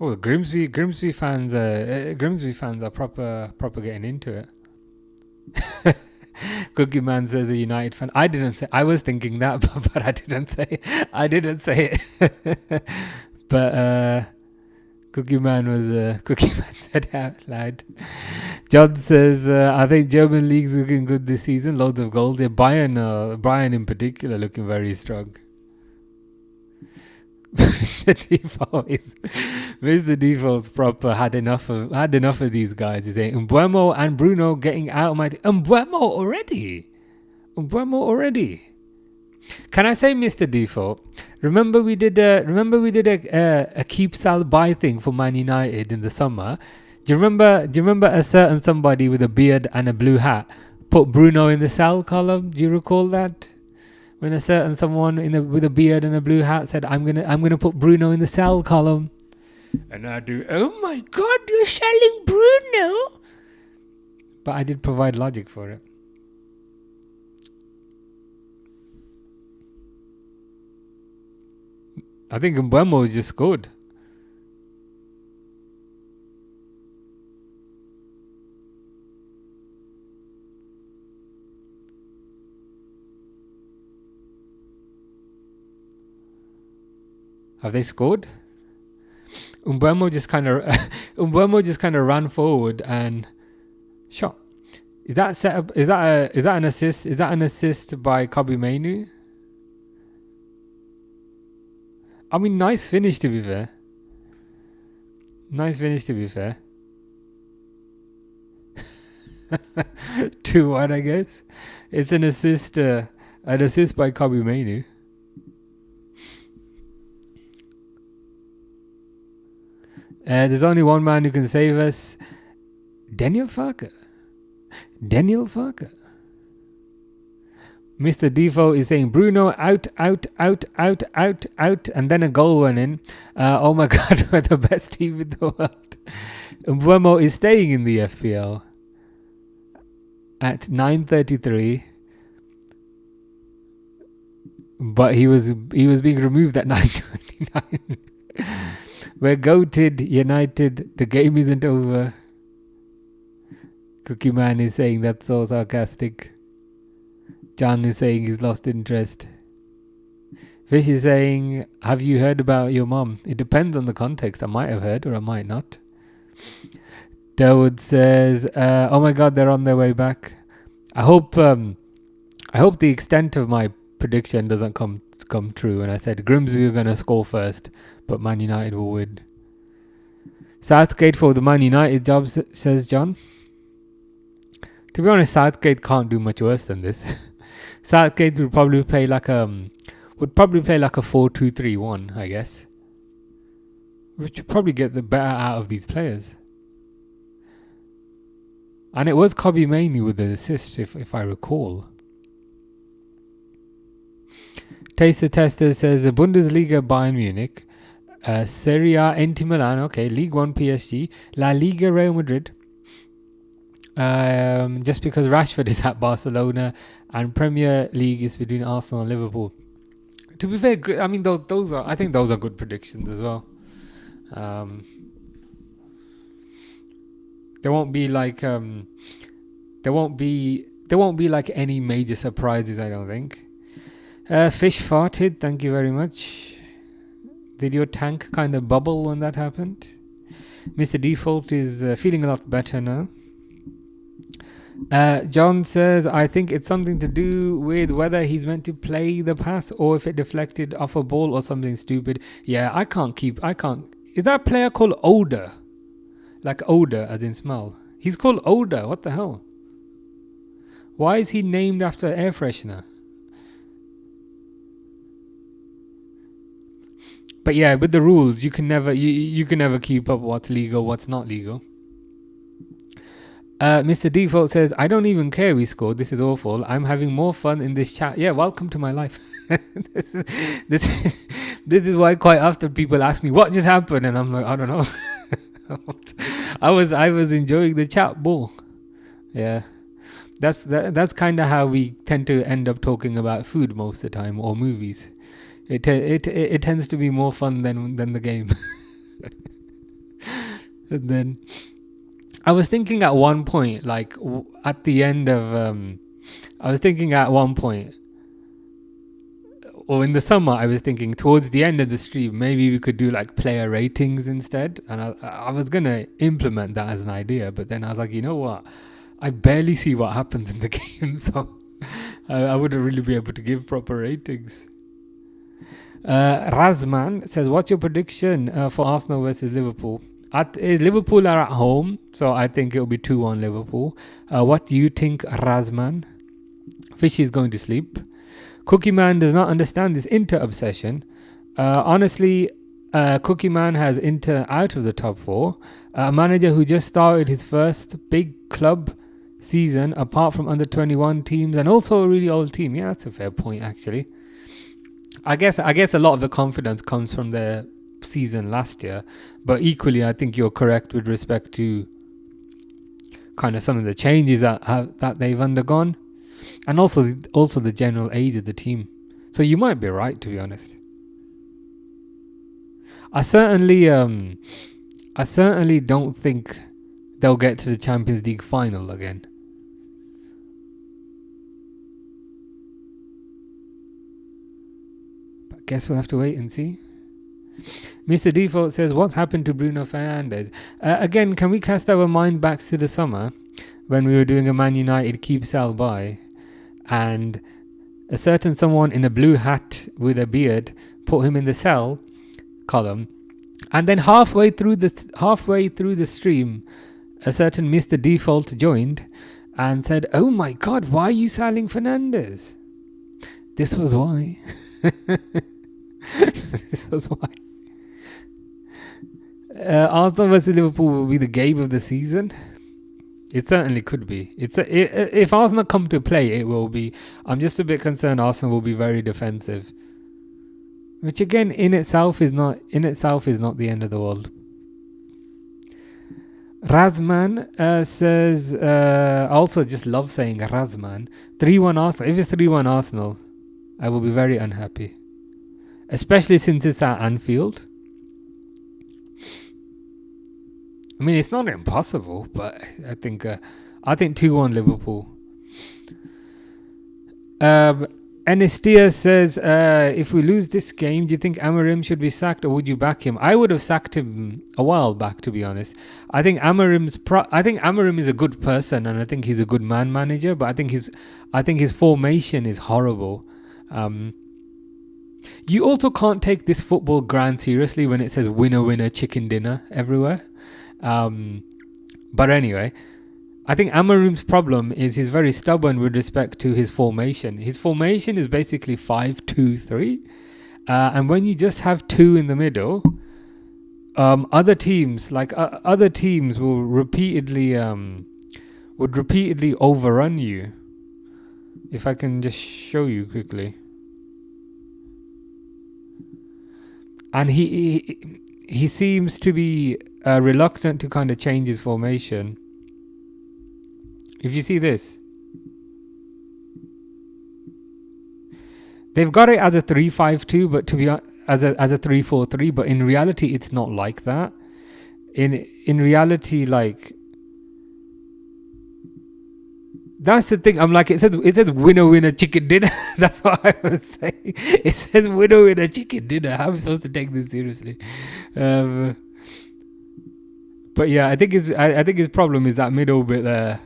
Oh, Grimsby fans are proper getting into it. Cookie Man says a United fan. I didn't say. I was thinking that, but I didn't say. It. But Cookie Man said it out loud. John says, I think German league's looking good this season. Loads of goals. Yeah, Bayern in particular looking very strong. Mr. Default's proper had enough of these guys. He's saying Mbeumo and Bruno getting out of my Mbeumo already. Can I say, Mr. Default? Remember we did a keep sell buy thing for Man United in the summer. Do you remember a certain somebody with a beard and a blue hat put Bruno in the sell column? Do you recall that? When a certain someone with a beard and a blue hat said, I'm gonna put Bruno in the sell column. And I do, oh my God, you're selling Bruno? But I did provide logic for it. I think Mbeumo just scored. Have they scored? Mbeumo just kind of ran forward and shot. Is that set up? Is that an assist? Is that an assist by Kobe Mainu? I mean, nice finish to be fair. 2-1, I guess. It's an assist by Kobe Mainu. There's only one man who can save us. Daniel Farker. Mr. Defoe is saying Bruno out, out, out, out, out, out, and then a goal went in. Oh my God, we're the best team in the world. YNWA is staying in the FPL at 9:33, but he was being removed at 9:29. We're goated, United. The game isn't over. Cookie Man is saying that's so sarcastic. John is saying he's lost interest. Fish is saying, have you heard about your mom? It depends on the context. I might have heard or I might not. Dawood says, oh my God, they're on their way back. I hope the extent of my prediction doesn't come true. And I said Grimsby are going to score first, but Man United will win. Southgate for the Man United job, says John. To be honest, Southgate can't do much worse than this. Southgate would probably play like a 4-2-3-1, I guess, which would probably get the better out of these players. And it was Kobe Mainoo with the assist, if I recall. Taster Tester says the Bundesliga Bayern Munich, Serie A Inter Milan, okay, League 1 PSG, La Liga Real Madrid. Just because Rashford is at Barcelona, and Premier League is between Arsenal and Liverpool. To be fair, good, I mean those are, I think those are good predictions as well. There won't be like any major surprises, I don't think. Fish farted, thank you very much. Did your tank kind of bubble when that happened? Mr. Default is feeling a lot better now. John says, I think it's something to do with whether he's meant to play the pass or if it deflected off a ball or something stupid. Yeah, I can't. Is that player called Odor? Like odor as in smell. He's called Odor. What the hell? Why is he named after air freshener? But yeah, with the rules, you can never keep up what's legal, what's not legal. Mr. Default says, I don't even care we scored. This is awful. I'm having more fun in this chat. Yeah, welcome to my life. This is why quite often people ask me what just happened, and I'm like, I don't know. I was enjoying the chat bull. Yeah, that's kind of how we tend to end up talking about food most of the time, or movies. It tends to be more fun than the game. And then I was thinking at one point, like at the end of, or in the summer, I was thinking towards the end of the stream, maybe we could do like player ratings instead. And I was going to implement that as an idea, but then I was like, you know what? I barely see what happens in the game, so I wouldn't really be able to give proper ratings. Razman says, what's your prediction for Arsenal versus Liverpool? Liverpool are at home, so I think it'll be 2-1 Liverpool. What do you think, Razman? Fishy is going to sleep. Cookie Man does not understand this Inter obsession. Honestly, Cookie Man has Inter out of the top 4. A manager who just started his first big club season, apart from under 21 teams, and also a really old team. Yeah, that's a fair point, actually. I guess a lot of the confidence comes from their season last year, but equally I think you're correct with respect to kind of some of the changes that they've undergone, and also the general age of the team. So you might be right, to be honest. I certainly don't think they'll get to the Champions League final again. But I guess we'll have to wait and see. Mr. Default says, what's happened to Bruno Fernandes? Again, can we cast our mind back to the summer when we were doing a Man United keep, sell, buy, and a certain someone in a blue hat with a beard put him in the sell column, and then halfway through the stream, a certain Mr. Default joined and said, oh my God, why are you selling Fernandes? This was why. This was why. Arsenal versus Liverpool will be the game of the season. It certainly could be. If Arsenal come to play, it will be. I'm just a bit concerned Arsenal will be very defensive, which again in itself is not the end of the world. Razman says, also just love saying Razman. 3-1 Arsenal. If it's 3-1 Arsenal, I will be very unhappy. Especially since it's at Anfield. I mean, it's not impossible, but I think 2-1 Liverpool. Anestia says, if we lose this game, do you think Amorim should be sacked or would you back him? I would have sacked him a while back, to be honest. I think Amorim is a good person and I think he's a good manager, but I think his formation is horrible. You also can't take this football ground seriously when it says winner, winner, chicken dinner everywhere. But anyway, I think Amorim's problem is he's very stubborn with respect to his formation. His formation is basically 5-2-3, and when you just have two in the middle, other teams will repeatedly overrun you. If I can just show you quickly, and he seems to be reluctant to kind of change his formation. If you see this, they've got it as a 3-5-2, but to be as a 3-4-3. But in reality, it's not like that. In reality, like that's the thing. I'm like, it says winner winner chicken dinner. That's what I was saying. It says winner winner chicken dinner. How am I supposed to take this seriously? But yeah, I think his problem is that middle bit there.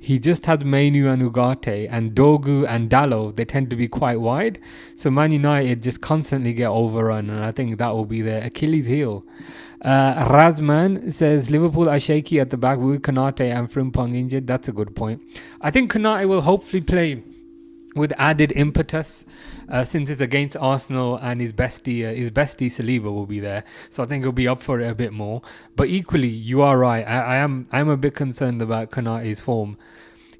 He just had Mainu and Ugarte, and Dogu and Dallo, they tend to be quite wide. So Man United just constantly get overrun, and I think that will be their Achilles heel. Razman says, Liverpool are shaky at the back with Konate and Frimpong injured. That's a good point. I think Konate will hopefully play with added impetus since it's against Arsenal, and his bestie Saliba will be there. So I think he'll be up for it a bit more. But equally, you are right. I'm a bit concerned about Konate's form.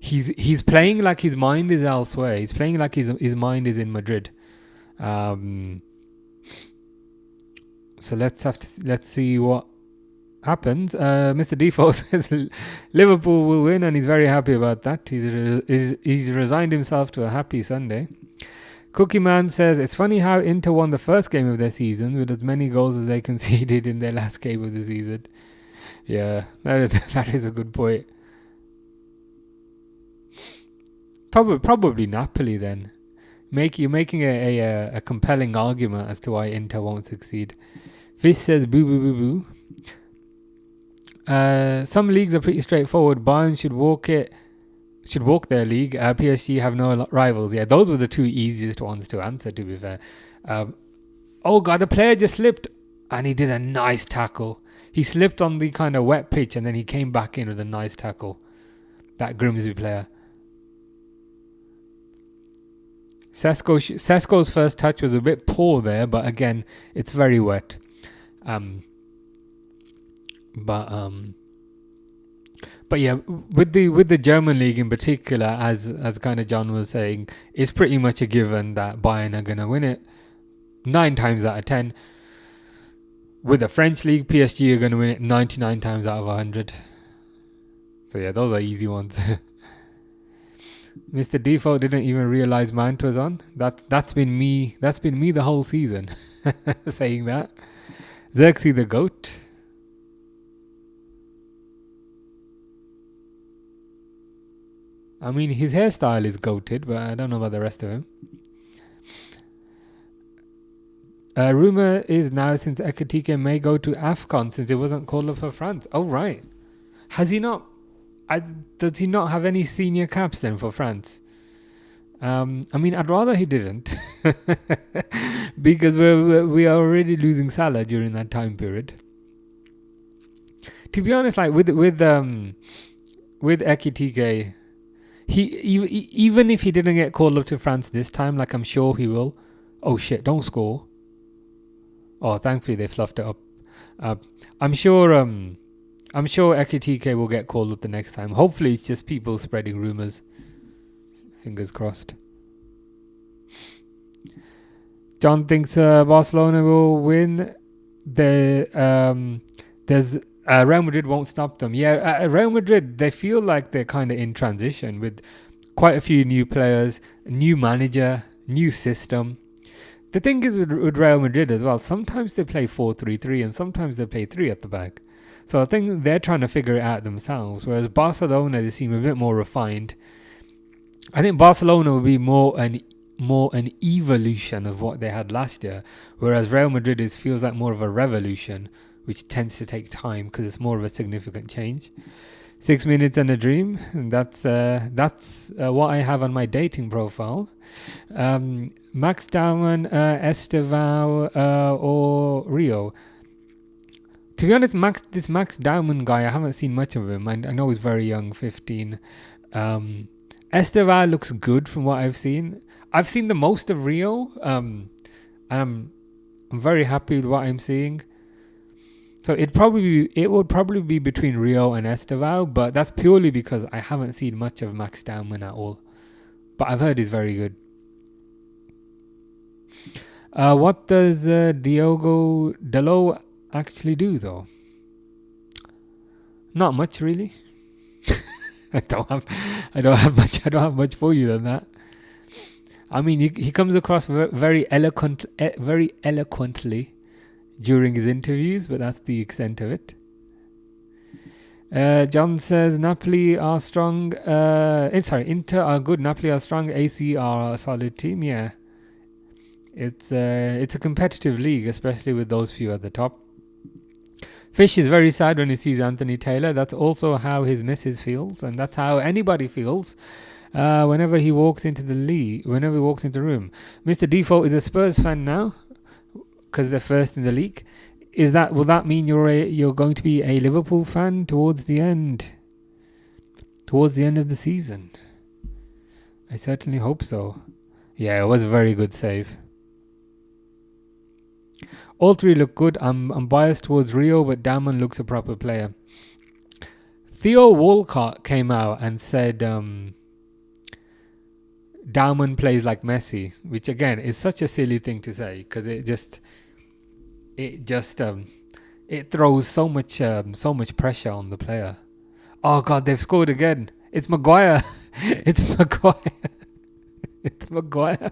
He's playing like his mind is elsewhere. He's playing like his mind is in Madrid. So let's see what happens. Mr. Defoe says Liverpool will win, and he's very happy about that. He's resigned himself to a happy Sunday. Cookie Man says it's funny how Inter won the first game of their season with as many goals as they conceded in their last game of the season. Yeah, that is a good point. Probably Napoli then. You're making a compelling argument as to why Inter won't succeed. Fish says boo boo boo boo. Some leagues are pretty straightforward. Bayern should walk their league. PSG have no rivals. Yeah, those were the two easiest ones to answer, to be fair. Oh god, the player just slipped and he did a nice tackle. He slipped on the kind of wet pitch and then he came back in with a nice tackle. That Grimsby player. Sesko's first touch was a bit poor there, but again, it's very wet. But yeah, with the German league in particular, as kind of John was saying, it's pretty much a given that Bayern are gonna win it 9 times out of 10. With the French league, PSG are gonna win it 99 times out of 100. So yeah, those are easy ones. Mr. Default didn't even realize Mount was on. That's been me the whole season saying that. Xerxes the GOAT. I mean, his hairstyle is goated, but I don't know about the rest of him. Rumour is now since Ekitike may go to AFCON since it wasn't called up for France. Oh, right. Has he not? Does he not have any senior caps then for France? I mean, I'd rather he didn't. Because we are already losing Salah during that time period. To be honest, like with Ekitike, even if he didn't get called up to France this time, like I'm sure he will. Oh shit, don't score. Oh, thankfully they fluffed it up. I'm sure I'm sure Ekitike will get called up the next time. Hopefully, it's just people spreading rumours. Fingers crossed. John thinks Barcelona will win. There's Real Madrid won't stop them. Yeah, Real Madrid, they feel like they're kind of in transition with quite a few new players, new manager, new system. The thing is with Real Madrid as well, sometimes they play 4-3-3 and sometimes they play 3 at the back. So I think they're trying to figure it out themselves. Whereas Barcelona, they seem a bit more refined. I think Barcelona will be more an evolution of what they had last year, whereas Real Madrid feels like more of a revolution, which tends to take time because it's more of a significant change. 6 minutes and a dream. And that's what I have on my dating profile. Max Daumann, Estevao, or Rio. To be honest, this Max Daumann guy, I haven't seen much of him. I know he's very young, 15. Estevao looks good from what I've seen. I've seen the most of Rio, and I'm very happy with what I'm seeing. So it would probably be between Rio and Estevao, but that's purely because I haven't seen much of Max Daumann at all. But I've heard he's very good. What does Diogo Dalot actually do though? Not much really. I don't have much for you than that. I mean, he comes across very eloquently during his interviews, but that's the extent of it. John says Napoli are strong. Inter are good. Napoli are strong. AC are a solid team. Yeah, it's a competitive league, especially with those few at the top. Fish is very sad when he sees Anthony Taylor. That's also how his missus feels, and that's how anybody feels whenever he walks into the league, whenever he walks into the room. Mr. Default is a Spurs fan now because they're first in the league. Will that mean you're going to be a Liverpool fan towards the end of the season? I certainly hope so. Yeah, it was a very good save. All three look good. I'm biased towards Rio, but Damon looks a proper player. Theo Walcott came out and said Damon plays like Messi, which again is such a silly thing to say because it throws so much pressure on the player. Oh God, they've scored again. It's Maguire. It's Maguire.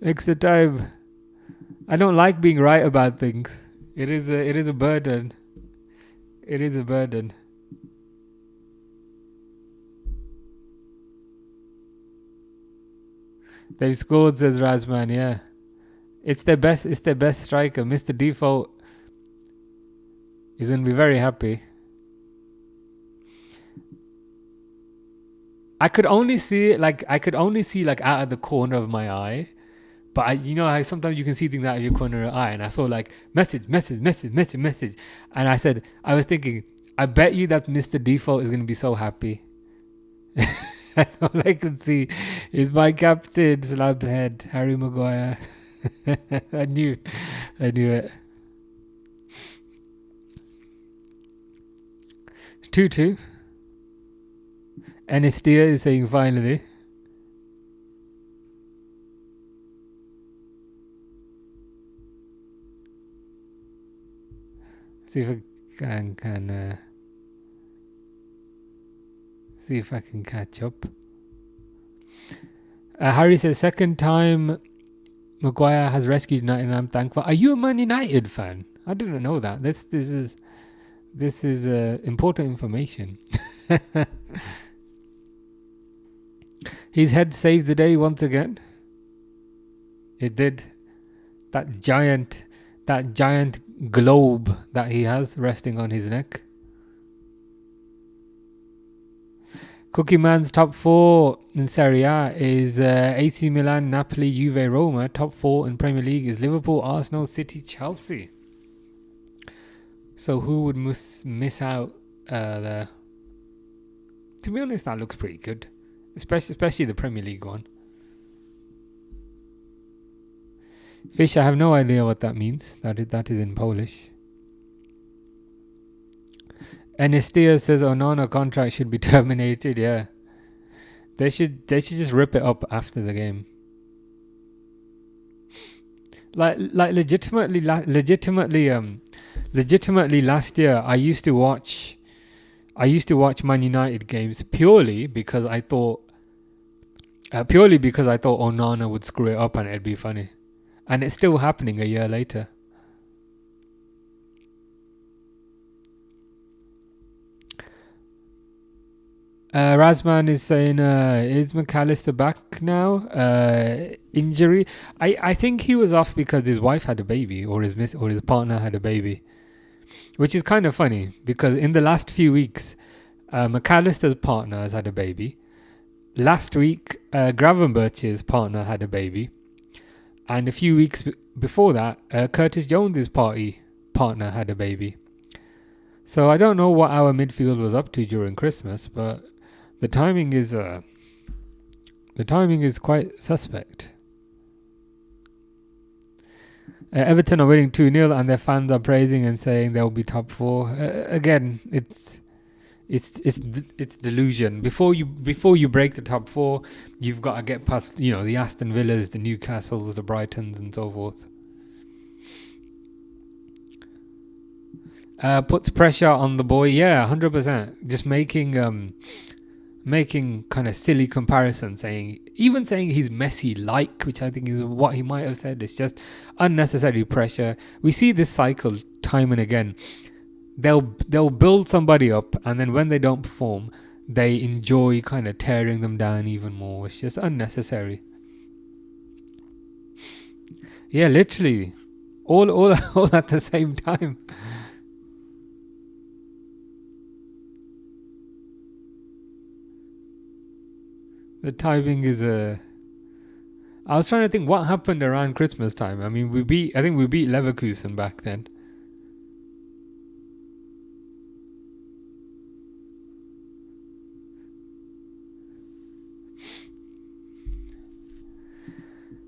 Extra time. I don't like being right about things. It is a burden. It is a burden. They've scored, says Razman. Yeah, it's their best striker. Mr. Default is gonna be very happy. I could only see like out of the corner of my eye. But you know how sometimes you can see things out of your corner of your eye, and I saw like message, and I was thinking, I bet you that Mr. Default is going to be so happy. All I can see is my captain, slabhead, Harry Maguire. I knew it. 2-2. Anestia is saying finally. See if I can catch up. Harry says second time Maguire has rescued United and I'm thankful. Are you a Man United fan? I didn't know that. This is important information. His head saved the day once again. It did. That giant globe that he has resting on his neck. Cookie Man's top 4 in Serie A is AC Milan, Napoli, Juve, Roma. Top 4 in Premier League is Liverpool, Arsenal, City, Chelsea. So who would miss out there? To be honest, that looks pretty good, especially the Premier League one. Fish, I have no idea what that means. That is in Polish. Anestia says Onana contract should be terminated. Yeah, they should just rip it up after the game. Like legitimately last year I used to watch Man United games purely because I thought Onana would screw it up and it'd be funny, and it's still happening a year later. Razman is saying, is McAllister back now? Injury? I think he was off because his wife had a baby, or his partner had a baby, which is kind of funny because in the last few weeks, McAllister's partner has had a baby. Last week, Gravenberch's partner had a baby, and a few weeks before that, Curtis Jones's partner had a baby. So I don't know what our midfield was up to during Christmas, but the timing is quite suspect. Everton are winning 2-0 and their fans are praising and saying they'll be top 4. Again, it's delusion. Before you break the top 4, you've got to get past the Aston Villas, the Newcastles, the Brightons, and so forth. Puts pressure on the boy. Yeah, 100%. Just making kind of silly comparisons, saying he's Messi-like, which I think is what he might have said. It's just unnecessary pressure. We see this cycle time and again. They'll build somebody up, and then when they don't perform, they enjoy kind of tearing them down even more. It's just unnecessary. Yeah, literally, all at the same time. The timing is I was trying to think what happened around Christmas time. I mean, I think we beat Leverkusen back then.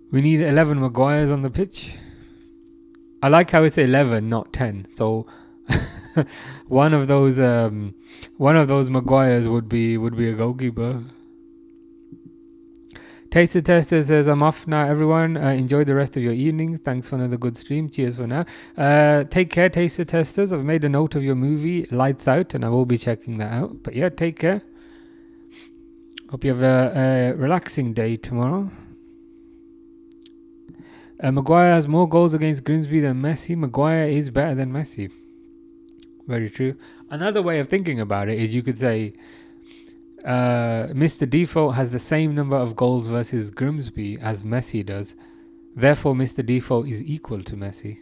We need 11 Maguires on the pitch. I like how it's 11, not 10. So one of those Maguires would be a goalkeeper. Taster Tester says, I'm off now, everyone. Enjoy the rest of your evening. Thanks for another good stream. Cheers for now. Take care, Taster Testers. I've made a note of your movie, Lights Out, and I will be checking that out. But yeah, take care. Hope you have a relaxing day tomorrow. Maguire has more goals against Grimsby than Messi. Maguire is better than Messi. Very true. Another way of thinking about it is you could say Mr. Default has the same number of goals versus Grimsby as Messi does. Therefore, Mr. Default is equal to Messi.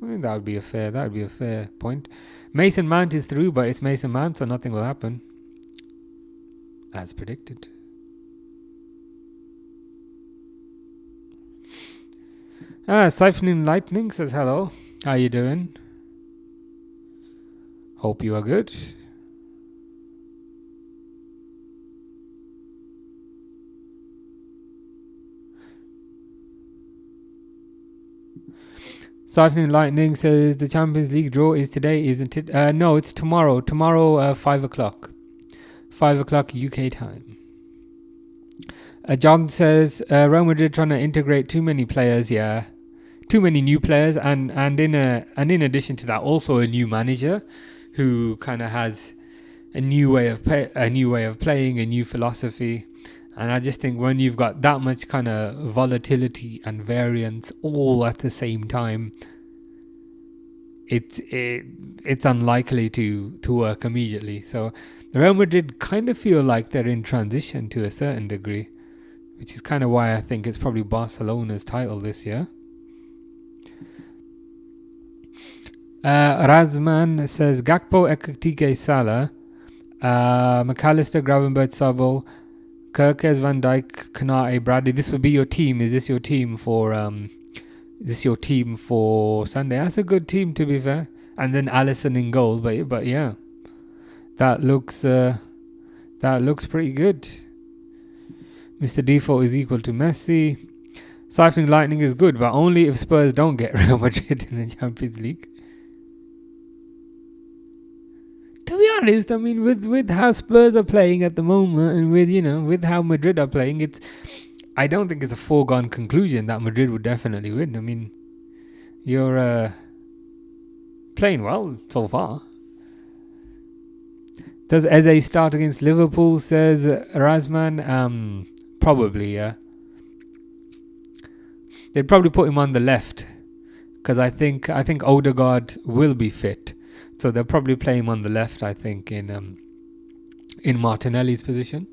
I mean, that would be a fair point. Mason Mount is through, but it's Mason Mount, so nothing will happen. As predicted. Siphoning Lightning says hello. How you doing? Hope you are good. Siphoning Lightning says the Champions League draw is today, isn't it? No, it's tomorrow. Tomorrow, 5 o'clock. 5 o'clock UK time. John says Real Madrid trying to integrate too many players. Yeah, too many new players, and in addition to that, also a new manager who kind of has a new way of playing, a new philosophy. And I just think when you've got that much kind of volatility and variance all at the same time, it's unlikely to work immediately. So Real Madrid kind of feel like they're in transition to a certain degree, which is kind of why I think it's probably Barcelona's title this year. Razman says Gakpo, Ekitike, Salah, McAllister, Gravenberch, Sabo, Kirkes, Van Dijk, Kanate, Bradley. This would be your team. Is this your team for Sunday? That's a good team, to be fair. And then Alisson in goal, but yeah, that looks pretty good. Mr. Default is equal to Messi. Siphoning Lightning is good, but only if Spurs don't get Real Madrid in the Champions League. To be honest, I mean, with how Spurs are playing at the moment, and with how Madrid are playing, I don't think it's a foregone conclusion that Madrid would definitely win. I mean, you're playing well so far. Does Eze start against Liverpool? Says Razman. Probably, yeah. They'd probably put him on the left because I think Odegaard will be fit, so they'll probably play him on the left. I think in Martinelli's position.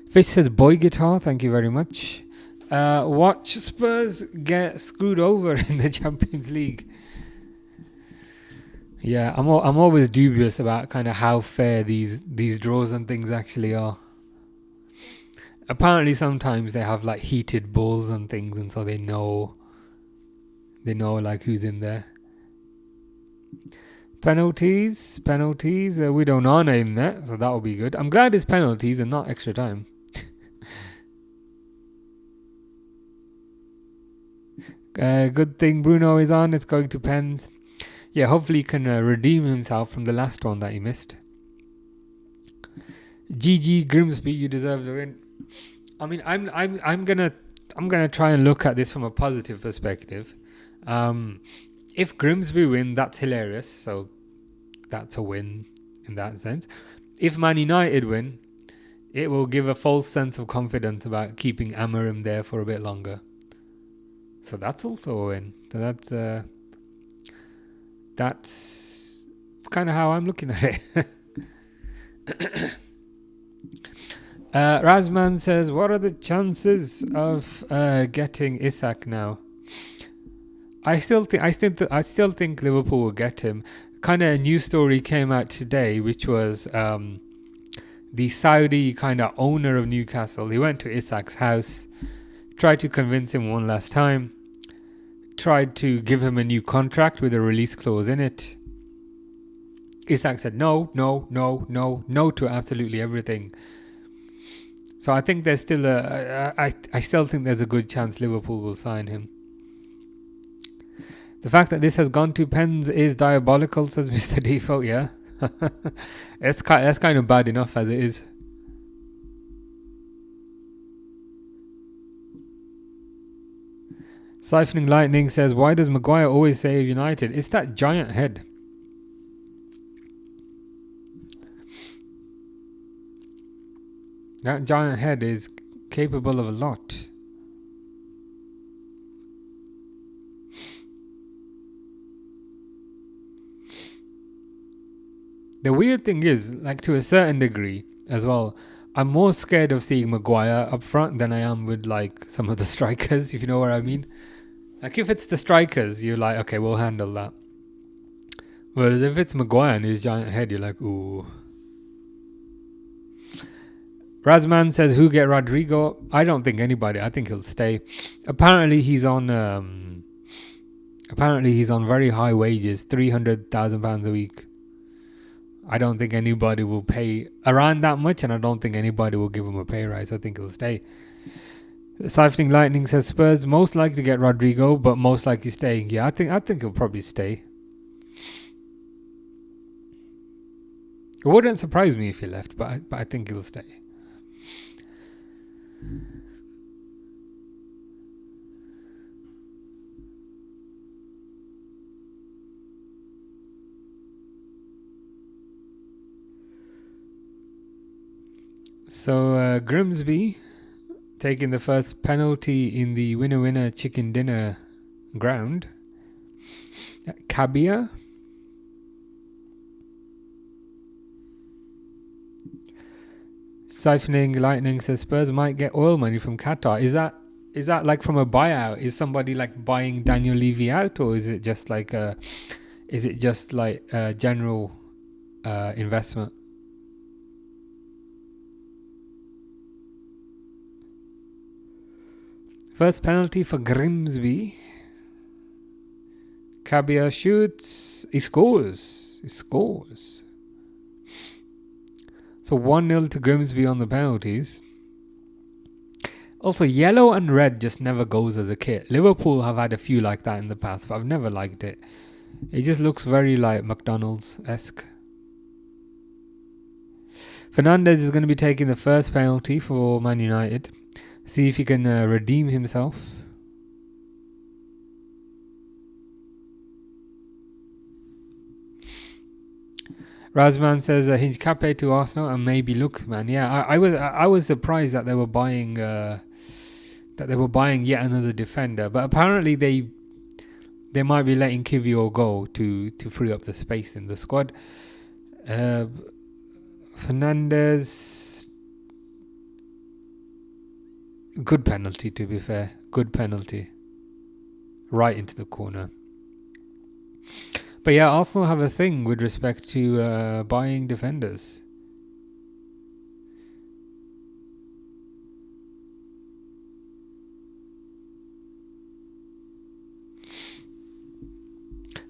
Fish says boy guitar. Thank you very much. Watch Spurs get screwed over in the Champions League. Yeah, I'm always dubious about kind of how fair these draws and things actually are. Apparently sometimes they have like heated bulls and things, and so they know like who's in there. Penalties. We don't honor in that, so that will be good. I'm glad it's penalties and not extra time. Good thing Bruno is on. It's going to pens. Yeah, hopefully he can redeem himself from the last one that he missed. GG Grimsby, you deserve the win. I mean, I'm gonna try and look at this from a positive perspective. If Grimsby win, that's hilarious. So that's a win in that sense. If Man United win, it will give a false sense of confidence about keeping Amorim there for a bit longer. So that's also a win. So that's kind of how I'm looking at it. Razman says, what are the chances of getting Isak now? I still think Liverpool will get him. Kind of a news story came out today, which was the Saudi kind of owner of Newcastle. He went to Isak's house, tried to convince him one last time, tried to give him a new contract with a release clause in it. Isak said no to absolutely everything. So I think there's still I still think there's a good chance Liverpool will sign him. The fact that this has gone to pens is diabolical, says Mr. Default. Yeah, that's kind of bad enough as it is. Siphoning Lightning says, why does Maguire always save United? It's that giant head. That giant head is capable of a lot. The weird thing is, like to a certain degree as well, I'm more scared of seeing Maguire up front than I am with like some of the strikers, if you know what I mean. Like if it's the strikers, you're like, okay, we'll handle that. Whereas if it's Maguire and his giant head, you're like, ooh. Razman says, who get Rodrigo? I don't think anybody. I think he'll stay. Apparently he's on very high wages, £300,000 a week. I don't think anybody will pay around that much, and I don't think anybody will give him a pay rise. I think he'll stay. Siphoning Lightning says Spurs most likely to get Rodrigo, but most likely staying. Yeah, I think he'll probably stay. It wouldn't surprise me if he left, but I think he'll stay. So Grimsby taking the first penalty in the winner chicken dinner ground. Kabia. Siphoning Lightning says Spurs might get oil money from Qatar. Is that like from a buyout? Is somebody like buying Daniel Levy out, or is it just like general investment? First penalty for Grimsby. Kabia shoots. He scores. So 1-0 to Grimsby on the penalties. Also, yellow and red just never goes as a kit. Liverpool have had a few like that in the past, but I've never liked it. It just looks very like McDonald's-esque. Fernandes is going to be taking the first penalty for Man United. See if he can redeem himself. Razman says Hincapié to Arsenal and maybe look, man. Yeah, I was surprised that they were buying yet another defender, but apparently they might be letting Kiwior go to free up the space in the squad. Fernandes, good penalty to be fair. Good penalty. Right into the corner. But yeah, Arsenal have a thing with respect to buying defenders.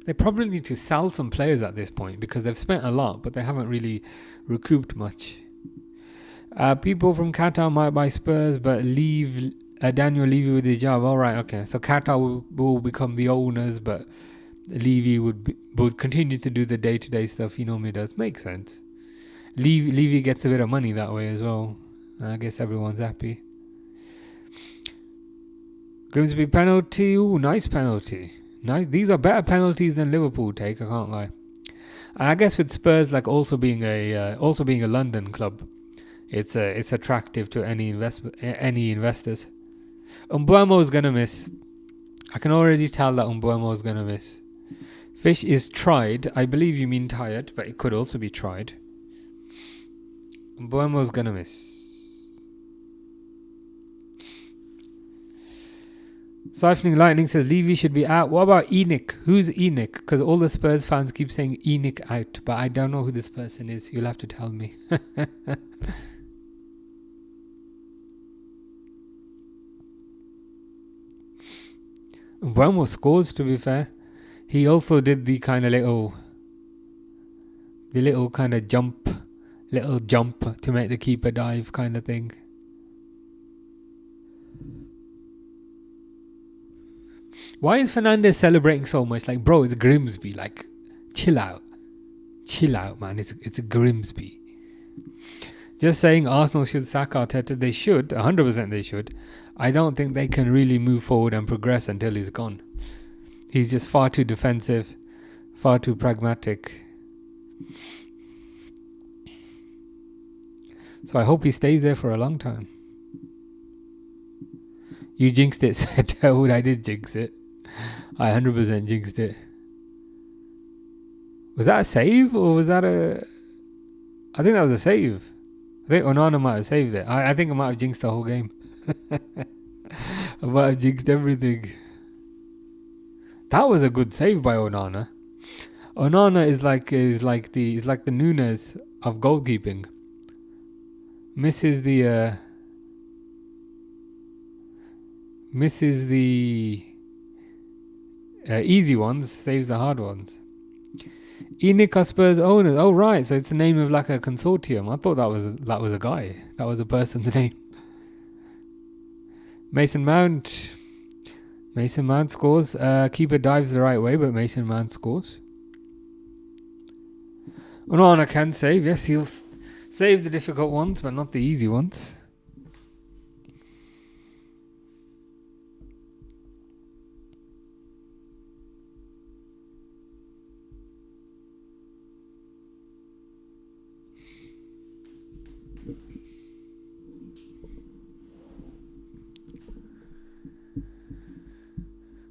They probably need to sell some players at this point because they've spent a lot, but they haven't really recouped much. People from Qatar might buy Spurs, but leave Daniel Levy with his job. All right, okay. So Qatar will become the owners, but Levy would continue to do the day-to-day stuff he normally does. Makes sense. Levy gets a bit of money that way as well. I guess everyone's happy. Grimsby penalty. Ooh, nice penalty. Nice. These are better penalties than Liverpool take. I can't lie. And I guess with Spurs also being a London club, it's attractive to any investors. Mbeumo's gonna miss. I can already tell that Mbeumo's gonna miss. Fish is tried. I believe you mean tired, but it could also be tried. Mbeumo's gonna miss. Siphoning Lightning says Levy should be out. What about Enoch? Who's Enoch? Because all the Spurs fans keep saying Enoch out, but I don't know who this person is. You'll have to tell me. Mbeumo scores, to be fair. He also did the little kind of jump to make the keeper dive kind of thing. Why is Fernandes celebrating so much? Like, bro, it's Grimsby. Like, chill out, man. It's a Grimsby. Just saying, Arsenal should sack Arteta. They should, 100% they should. I don't think they can really move forward and progress until he's gone. He's just far too defensive, far too pragmatic. So I hope he stays there for a long time. You jinxed it, said Dawood. I did jinx it. I 100% jinxed it. Was that a save or was that a... I think that was a save. I think Onana might have saved it. I think I might have jinxed the whole game. I might have jinxed everything. That was a good save by Onana. Onana is like the Nunes of goalkeeping. Misses the easy ones, saves the hard ones. Enoch are Spurs owners. Oh right, so it's the name of like a consortium. I thought that was a guy. That was a person's name. Mason Mount scores. Keeper dives the right way, but Mason Mount scores. Onana can save. Yes, he'll save the difficult ones, but not the easy ones.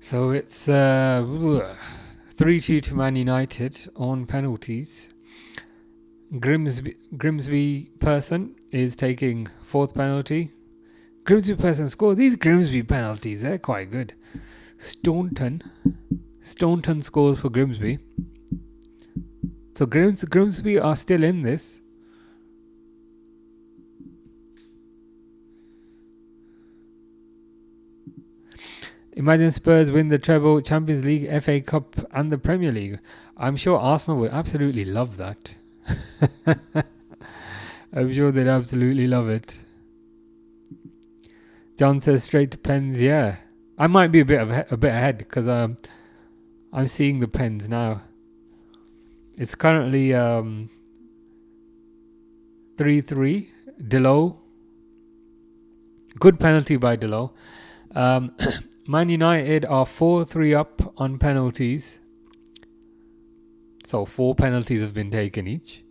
So it's 3-2 to Man United on penalties. Grimsby person is taking fourth penalty. Grimsby person scores. These Grimsby penalties, they're quite good. Staunton scores for Grimsby. So Grimsby are still in this. Imagine Spurs win the treble, Champions League, FA Cup and the Premier League. I'm sure Arsenal would absolutely love that. I'm sure they'd absolutely love it. John says straight to pens. Yeah, I might be a bit ahead because I'm seeing the pens now. It's currently 3-3. Delo. Good penalty by Delo. Man United are 4-3 up on penalties. So 4 penalties have been taken each.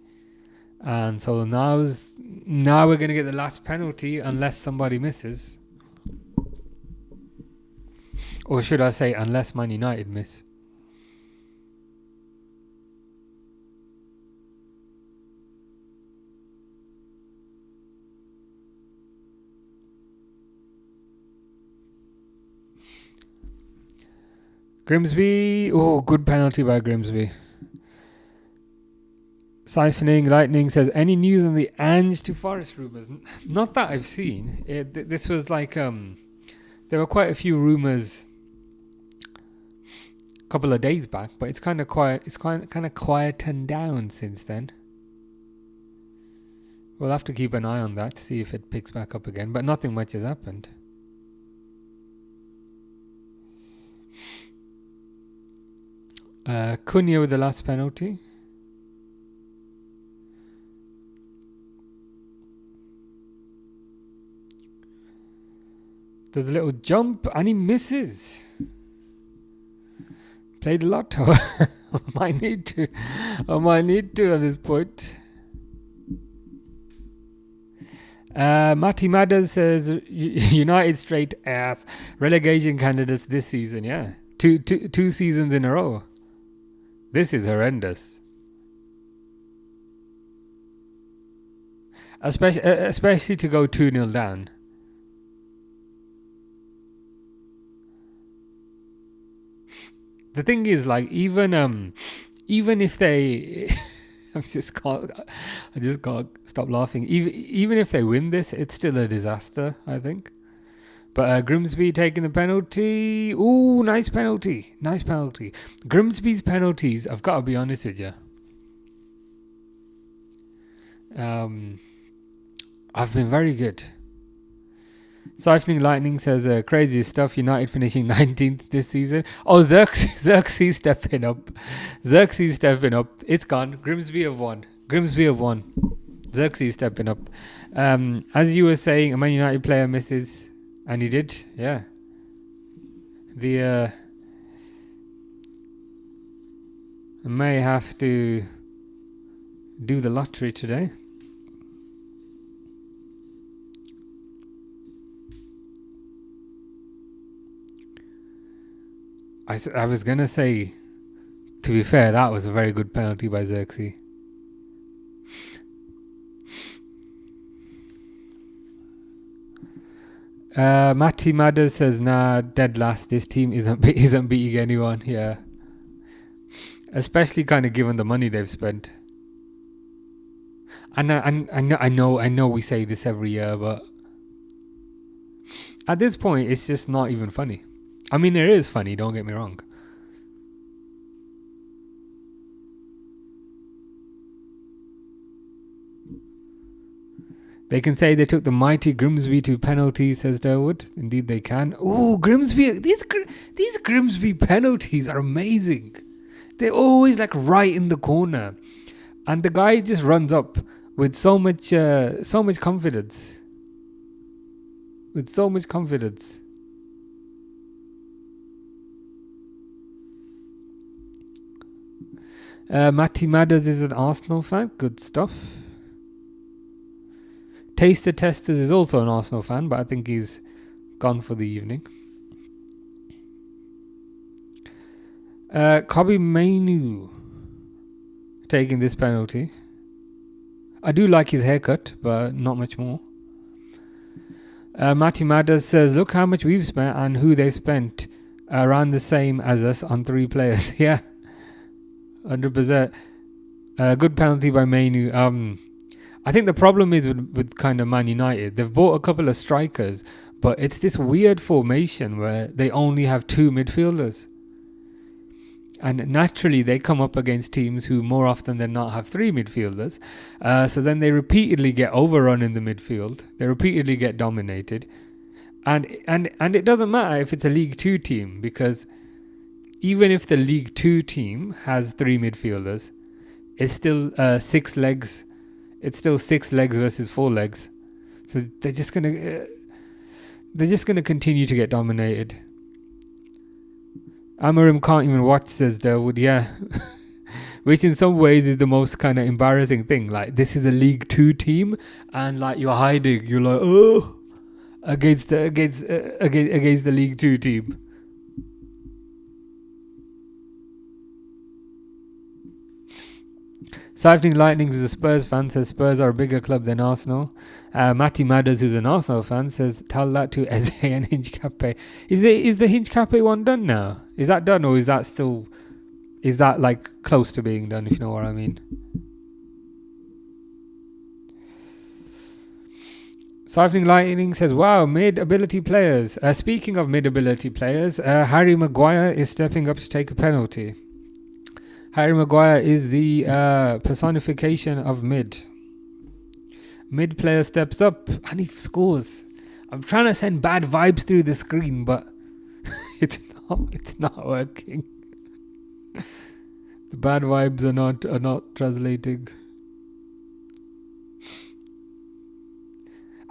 And so now we're going to get the last penalty unless somebody misses. Or should I say unless Man United miss. Grimsby. Oh, good penalty by Grimsby. Siphoning Lightning says, any news on the Ange to Forest rumours? Not that I've seen. This was like, there were quite a few rumours a couple of days back, but it's kind of quiet. It's kind of quietened down since then. We'll have to keep an eye on that, see if it picks back up again, but nothing much has happened. Cunha with the last penalty. Does a little jump and he misses. Played a lot. I might need to at this point. Matty Madders says United straight ass relegation candidates this season. Yeah, two seasons in a row. This is horrendous. Especially to go 2-0 down. The thing is, like, even if they, I just can't stop laughing. Even if they win this, it's still a disaster, I think. But Grimsby taking the penalty. Ooh, nice penalty. Grimsby's penalties, I've got to be honest with you. I've been very good. Siphoning Lightning says craziest stuff. United finishing 19th this season. Oh, Xerxes stepping up. It's gone. Grimsby have won. Xerxes stepping up. As you were saying, a Man United player misses, and he did. Yeah. I may have to do the lottery today. I was going to say, to be fair, that was a very good penalty by Xerxes. Matty Madders says, nah, dead last. This team isn't beating anyone. Yeah. Especially kind of given the money they've spent. And I know we say this every year, but at this point, it's just not even funny. I mean, it is funny, don't get me wrong. They can say they took the mighty Grimsby to penalties, says Derwood. Indeed they can. Ooh, Grimsby. These Grimsby penalties are amazing. They're always like right in the corner. And the guy just runs up with so much confidence. Matty Madders is an Arsenal fan. Good stuff. Taster Testers is also an Arsenal fan, but I think he's gone for the evening. Kobe Mainu taking this penalty. I do like his haircut, but not much more. Matty Madders says, look how much we've spent and who they spent. Around the same as us on 3 players. Yeah. 100%. Good penalty by Mainu. I think the problem is with kind of Man United. They've bought a couple of strikers, but it's this weird formation where they only have 2 midfielders. And naturally, they come up against teams who more often than not have 3 midfielders. So then they repeatedly get overrun in the midfield. They repeatedly get dominated. And it doesn't matter if it's a League Two team, because even if the League Two team has 3 midfielders, it's still 6 legs. It's still 6 legs versus 4 legs. So they're just gonna continue to get dominated. Amarim can't even watch, says Dawood. Yeah. Which in some ways is the most kind of embarrassing thing. Like, this is a League Two team, and like you're hiding. You're like, oh, against the League Two team. Siphoning Lightning, who's a Spurs fan, says Spurs are a bigger club than Arsenal. Matty Madders, who's an Arsenal fan, says tell that to Eze and Hinchcape. Is the Hinchcape one done now? Is that done, or is that still? Is that like close to being done, if you know what I mean? Siphoning Lightning says, wow, mid-ability players. Speaking of mid-ability players, Harry Maguire is stepping up to take a penalty. Harry Maguire is the personification of mid. Mid player steps up and he scores. I'm trying to send bad vibes through the screen, but it's not working. The bad vibes are not translating.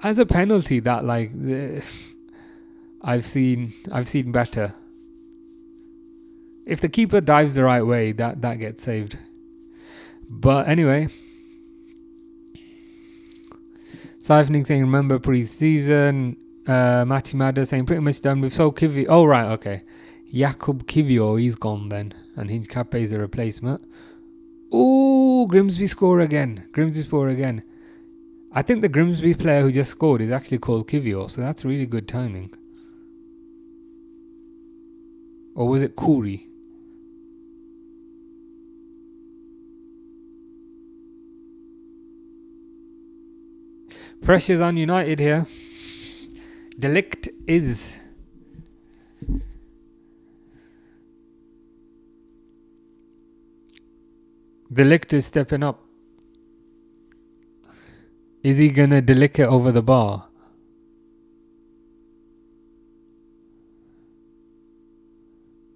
As a penalty, that like I've seen better. If the keeper dives the right way, that gets saved. But anyway, Siphoning saying remember pre-season. Matty Madder saying pretty much done with So Kivio. Oh right, okay. Jakub Kivio, he's gone then, and Hinchcape is a replacement. Ooh, Grimsby score again. I think the Grimsby player who just scored is actually called Kivio, so that's really good timing. Or was it Kuri? Pressure's on United here. Delict is. Delict is stepping up. Is he gonna delict it over the bar?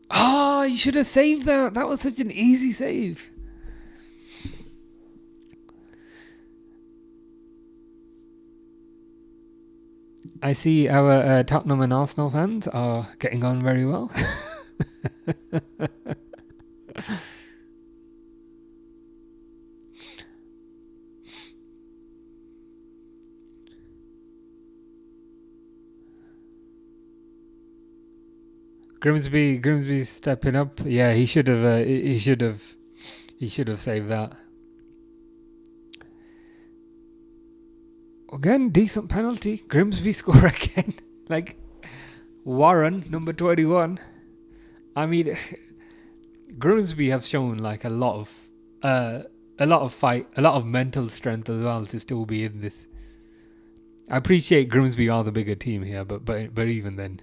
Oh, you should have saved that. That was such an easy save. I see our Tottenham and Arsenal fans are getting on very well. Grimsby stepping up. Yeah, he should have. He should have saved that. Again, decent penalty. Grimsby score again. Like Warren, number 21. I mean, Grimsby have shown like a lot of fight, a lot of mental strength as well to still be in this. I appreciate Grimsby are the bigger team here, but even then.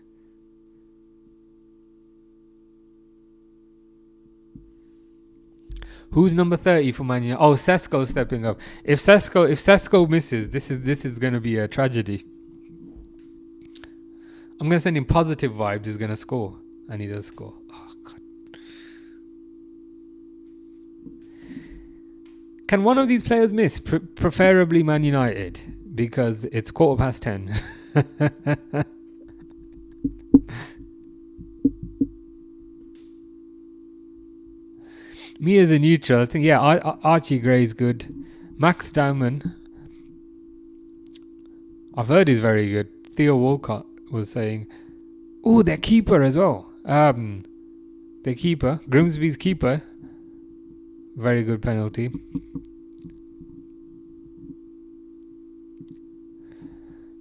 Who's number 30 for Man United? Oh, Sesko stepping up. If Sesko misses, this is going to be a tragedy. I'm going to send him positive vibes. He's going to score. And he does score. Oh, God. Can one of these players miss? Preferably Man United. Because it's 10:15. Me as a neutral, I think, yeah, Archie Gray is good. Max Diamond, I've heard he's very good. Theo Walcott was saying, oh, their keeper as well. Their keeper, Grimsby's keeper, very good penalty.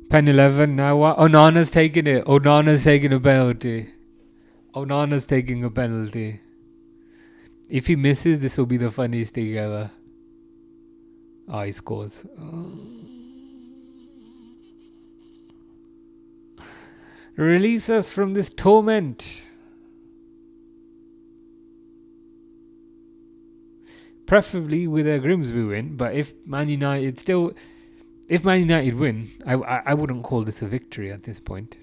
Pen 11 now. What? Onana's taking it. Onana's taking a penalty. Onana's taking a penalty. If he misses, this will be the funniest thing ever. Oh, he scores. Release us from this torment. Preferably with a Grimsby win, but if Man United win, I wouldn't call this a victory at this point.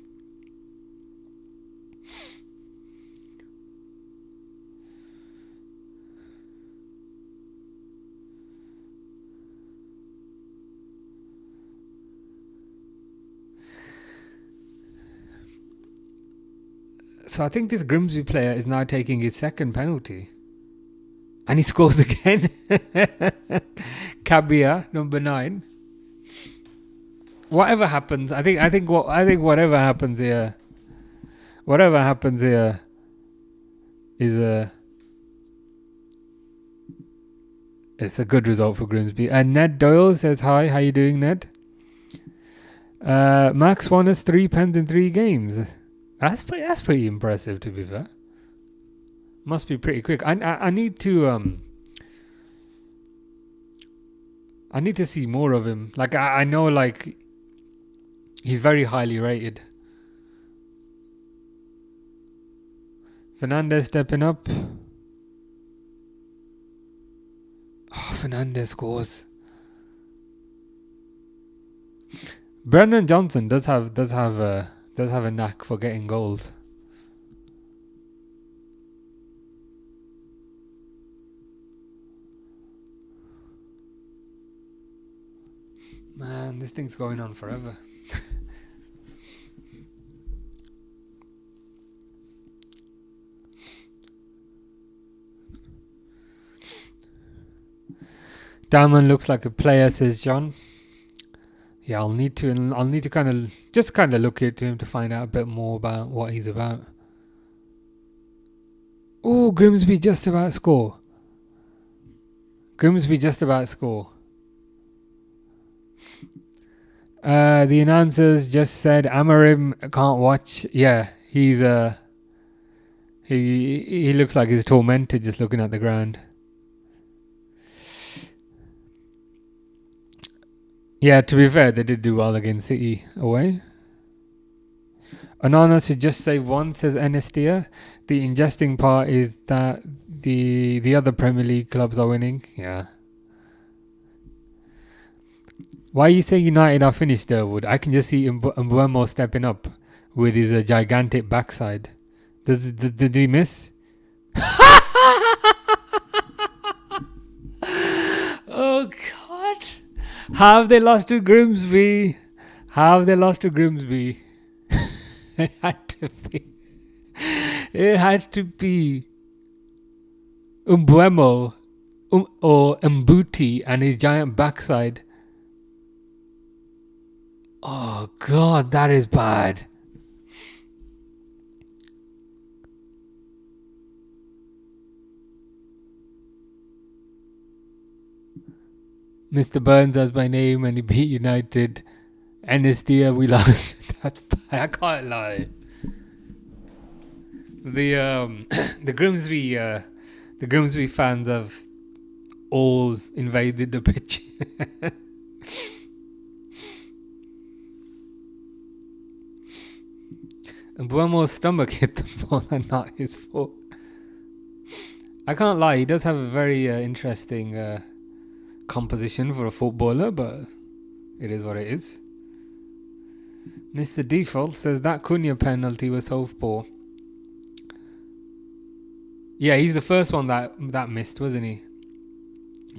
So I think this Grimsby player is now taking his second penalty. And he scores again. Kabia, number 9. Whatever happens, I think whatever happens here is it's a good result for Grimsby. And Ned Doyle says hi. How you doing, Ned? Max won us 3 pens in 3 games. That's pretty impressive, to be fair. Must be pretty quick. I need to see more of him. Like I know, like he's very highly rated. Fernandez stepping up. Oh, Fernandez scores. Brendan Johnson does have a knack for getting goals. Man, this thing's going on forever. Diamond looks like a player, says John. Yeah, I'll need to kind of look into him to find out a bit more about what he's about. Oh, Grimsby just about score. The announcers just said Amarim can't watch. Yeah, he's he looks like he's tormented just looking at the ground. Yeah, to be fair, they did do well against City away. Anana should just save one, says Anestia. The ingesting part is that the other Premier League clubs are winning. Yeah. Why are you saying United are finished, Durwood? I can just see Mbuemo stepping up with his gigantic backside. Did he miss? Oh, God. How have they lost to Grimsby? It had to be Mbuemo or Mbuti and his giant backside. Oh, God, that is bad. Mr. Burns has my name and he beat United. Anestia, we lost. That's bad. I can't lie. The Grimsby fans have all invaded the pitch. And Buemo's stomach hit the ball and not his foot. I can't lie, he does have a very interesting composition for a footballer, but it is what it is. Mr. Default says that Cunha penalty was so poor. Yeah, he's the first one that missed, wasn't he?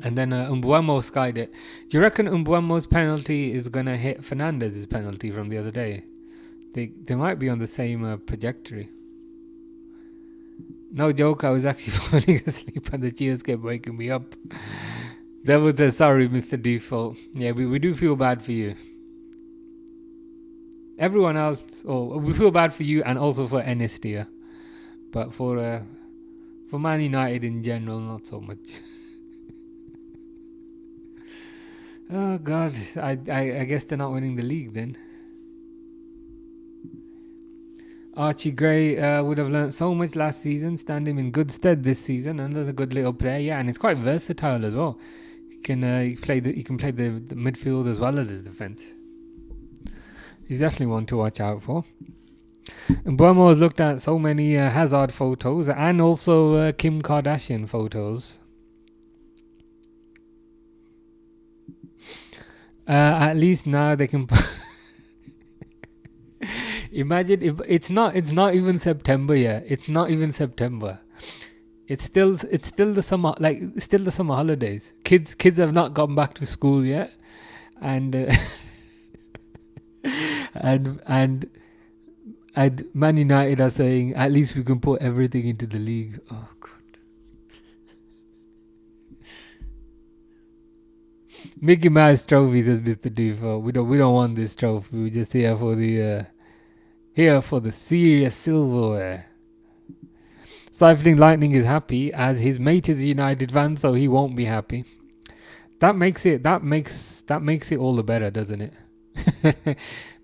And then Mbuemo skied it. Do you reckon Mbuemo's penalty is going to hit Fernandez's penalty from the other day? They might be on the same trajectory. No joke, I was actually falling asleep and the cheers kept waking me up. Devil says, sorry, Mr. Default. Yeah, we do feel bad for you. Everyone else, we feel bad for you and also for Anestia. But for Man United in general, not so much. Oh, God. I guess they're not winning the league then. Archie Gray would have learnt so much last season, stand him in good stead this season. Another good little player, yeah, and it's quite versatile as well. He can play the midfield as well as his defence. He's definitely one to watch out for. And Buemo has looked at so many Hazard photos and also Kim Kardashian photos. At least now they can. Imagine if it's not even September yet. It's not even September. It's still the summer, still the summer holidays. Kids have not gone back to school yet, and And Man United are saying, at least we can put everything into the league. Oh, God. Mickey Mouse trophy, says Mr. Default. We don't want this trophy. We're just here for the serious silverware. Siphoning Lightning is happy as his mate is a United fan, so he won't be happy. That makes it all the better, doesn't it?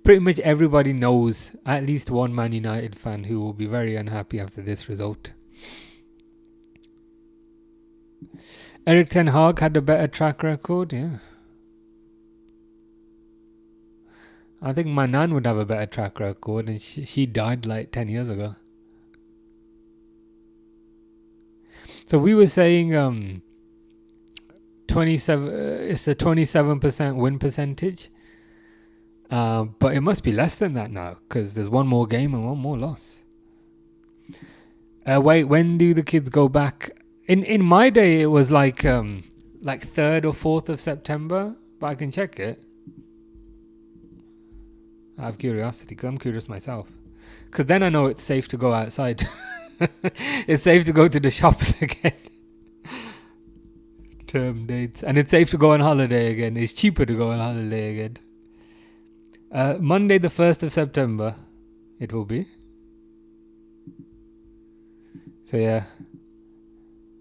Pretty much everybody knows at least one Man United fan who will be very unhappy after this result. Eric Ten Hag had a better track record, yeah. I think my nan would have a better track record, and she died like 10 years ago. So we were saying 27. It's a 27% win percentage, but it must be less than that now because there's one more game and one more loss. Wait, when do the kids go back? In my day, it was like 3rd or 4th of September, but I can check it. I have curiosity because I'm curious myself. Because then I know it's safe to go outside. It's safe to go to the shops again. Term dates. And it's safe to go on holiday again. It's cheaper to go on holiday again. Monday the 1st of September it will be. So yeah.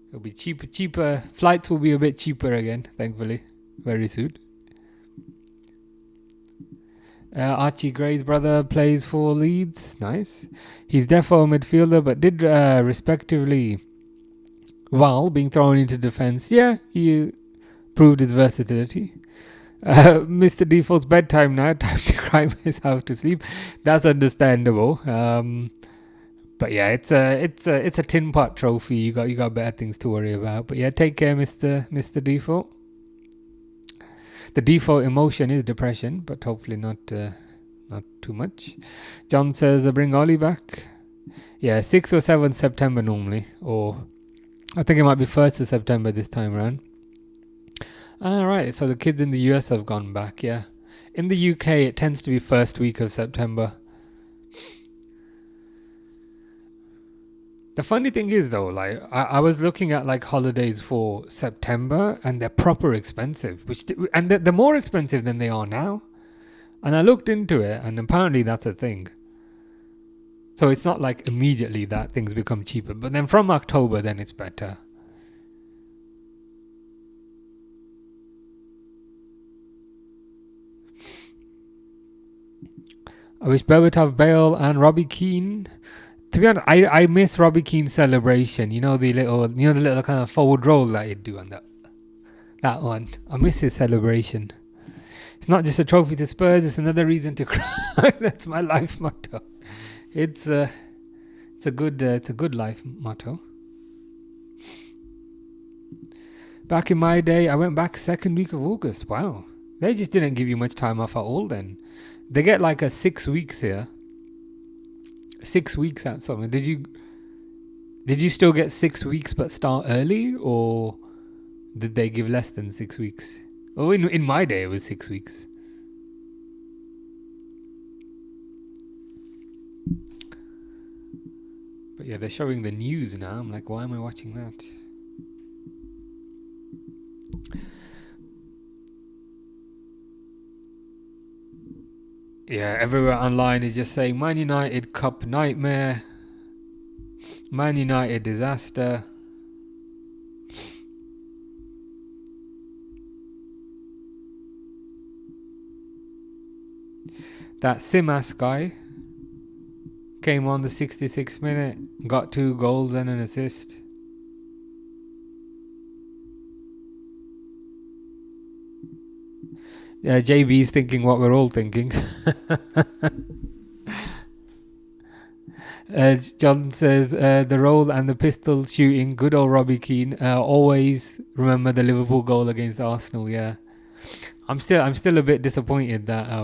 It'll be cheaper. Flights will be a bit cheaper again, thankfully. Very soon. Archie Gray's brother plays for Leeds. Nice. He's defo midfielder, but did respectively while being thrown into defence. Yeah, he proved his versatility. Mr. Default's bedtime now. Time to cry myself to sleep. That's understandable. But yeah, it's a tin pot trophy. You got better things to worry about. But yeah, take care, Mr. Default. The default emotion is depression, but hopefully not too much. John says, bring Ollie back. Yeah, 6th or 7th September normally, or I think it might be 1st of September this time around. Alright, so the kids in the US have gone back, yeah. In the UK, it tends to be first week of September. The funny thing is though, like I was looking at like holidays for September and they're proper expensive, and they're more expensive than they are now. And I looked into it and apparently that's a thing. So it's not like immediately that things become cheaper, but then from October then it's better. I wish Bear would have Bale and Robbie Keane. To be honest, I miss Robbie Keane's celebration. You know the little kind of forward roll that he'd do on that one. I miss his celebration. It's not just a trophy to Spurs; it's another reason to cry. That's my life motto. It's a good life motto. Back in my day, I went back 2nd week of August. Wow, they just didn't give you much time off at all. Then they get like a 6 weeks here. 6 weeks at summer. Did you still get 6 weeks but start early, or did they give less than 6 weeks? Oh, in my day it was 6 weeks. But yeah, they're showing the news now. I'm like, why am I watching that? Yeah, everywhere online is just saying Man United Cup nightmare, Man United disaster. That Simas guy came on the 66th minute, got 2 goals and an assist. JB's thinking what we're all thinking. John says the roll and the pistol shooting, good old Robbie Keane. Always remember the Liverpool goal against Arsenal. Yeah, I'm still a bit disappointed that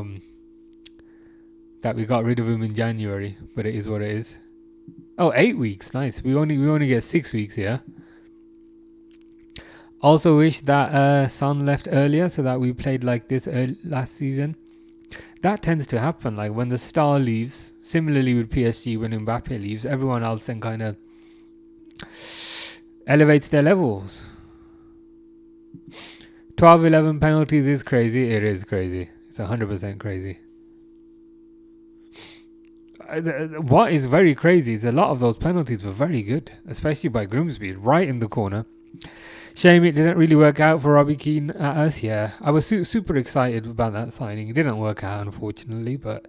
we got rid of him in January, but it is what it is. Oh, 8 weeks, nice. We only get 6 weeks here. Also wish that Son left earlier so that we played like this last season. that tends to happen. Like when the star leaves, similarly with PSG, when Mbappe leaves, everyone else then kind of elevates their levels. 12-11 penalties is crazy. It is crazy. It's 100% crazy. What is very crazy is a lot of those penalties were very good, especially by Grimsby, right in the corner. Shame it didn't really work out for Robbie Keane at us. Yeah, I was super excited about that signing. It didn't work out, unfortunately, but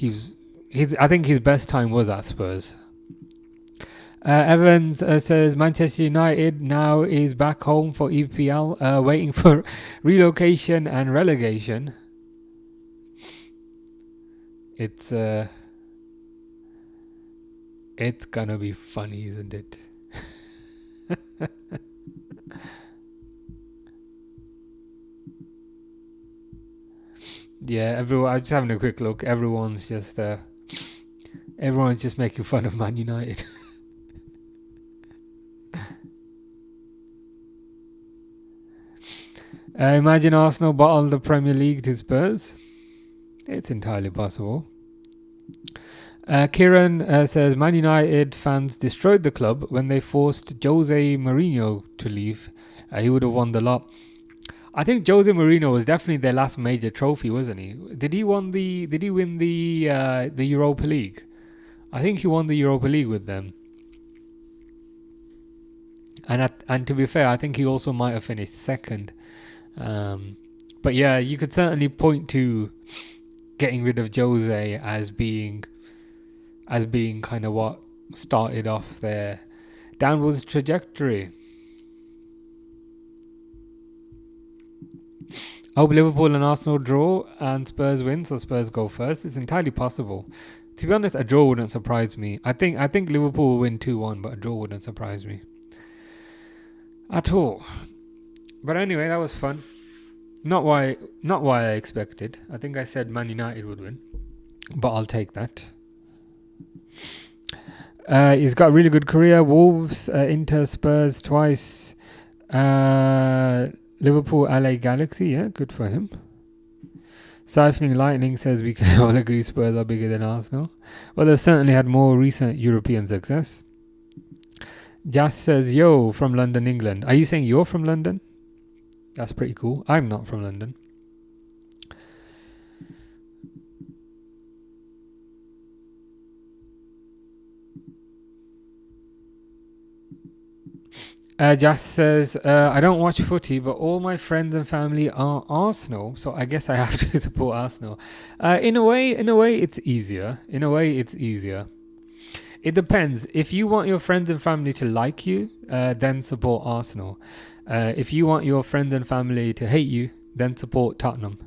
I think his best time was at Spurs. Evans says Manchester United now is back home for EPL, waiting for relocation and relegation. It's gonna be funny, isn't it? Yeah, everyone. I'm just having a quick look. Everyone's just making fun of Man United. Imagine Arsenal bottle the Premier League to Spurs. It's entirely possible. Kieran says Man United fans destroyed the club when they forced Jose Mourinho to leave. He would have won the lot. I think Jose Mourinho was definitely their last major trophy, wasn't he? Did he win the Europa League? I think he won the Europa League with them. And to be fair, I think he also might have finished second. But yeah, you could certainly point to getting rid of Jose as being kind of what started off their downwards trajectory. I hope Liverpool and Arsenal draw and Spurs win, so Spurs go first. It's entirely possible. To be honest, a draw wouldn't surprise me. I think Liverpool will win 2-1, but a draw wouldn't surprise me at all. But anyway, that was fun. Not why I expected. I think I said Man United would win, but I'll take that. He's got a really good career. Wolves, Inter, Spurs twice. Liverpool, LA Galaxy. Yeah, good for him. Siphoning Lightning says we can all agree Spurs are bigger than Arsenal. Well, they've certainly had more recent European success. Jas says, yo, from London, England. Are you saying you're from London? That's pretty cool. I'm not from London. Jas says, I don't watch footy, but all my friends and family are Arsenal, so I guess I have to support Arsenal. In a way, it's easier. It depends. If you want your friends and family to like you, then support Arsenal. If you want your friends and family to hate you, then support Tottenham.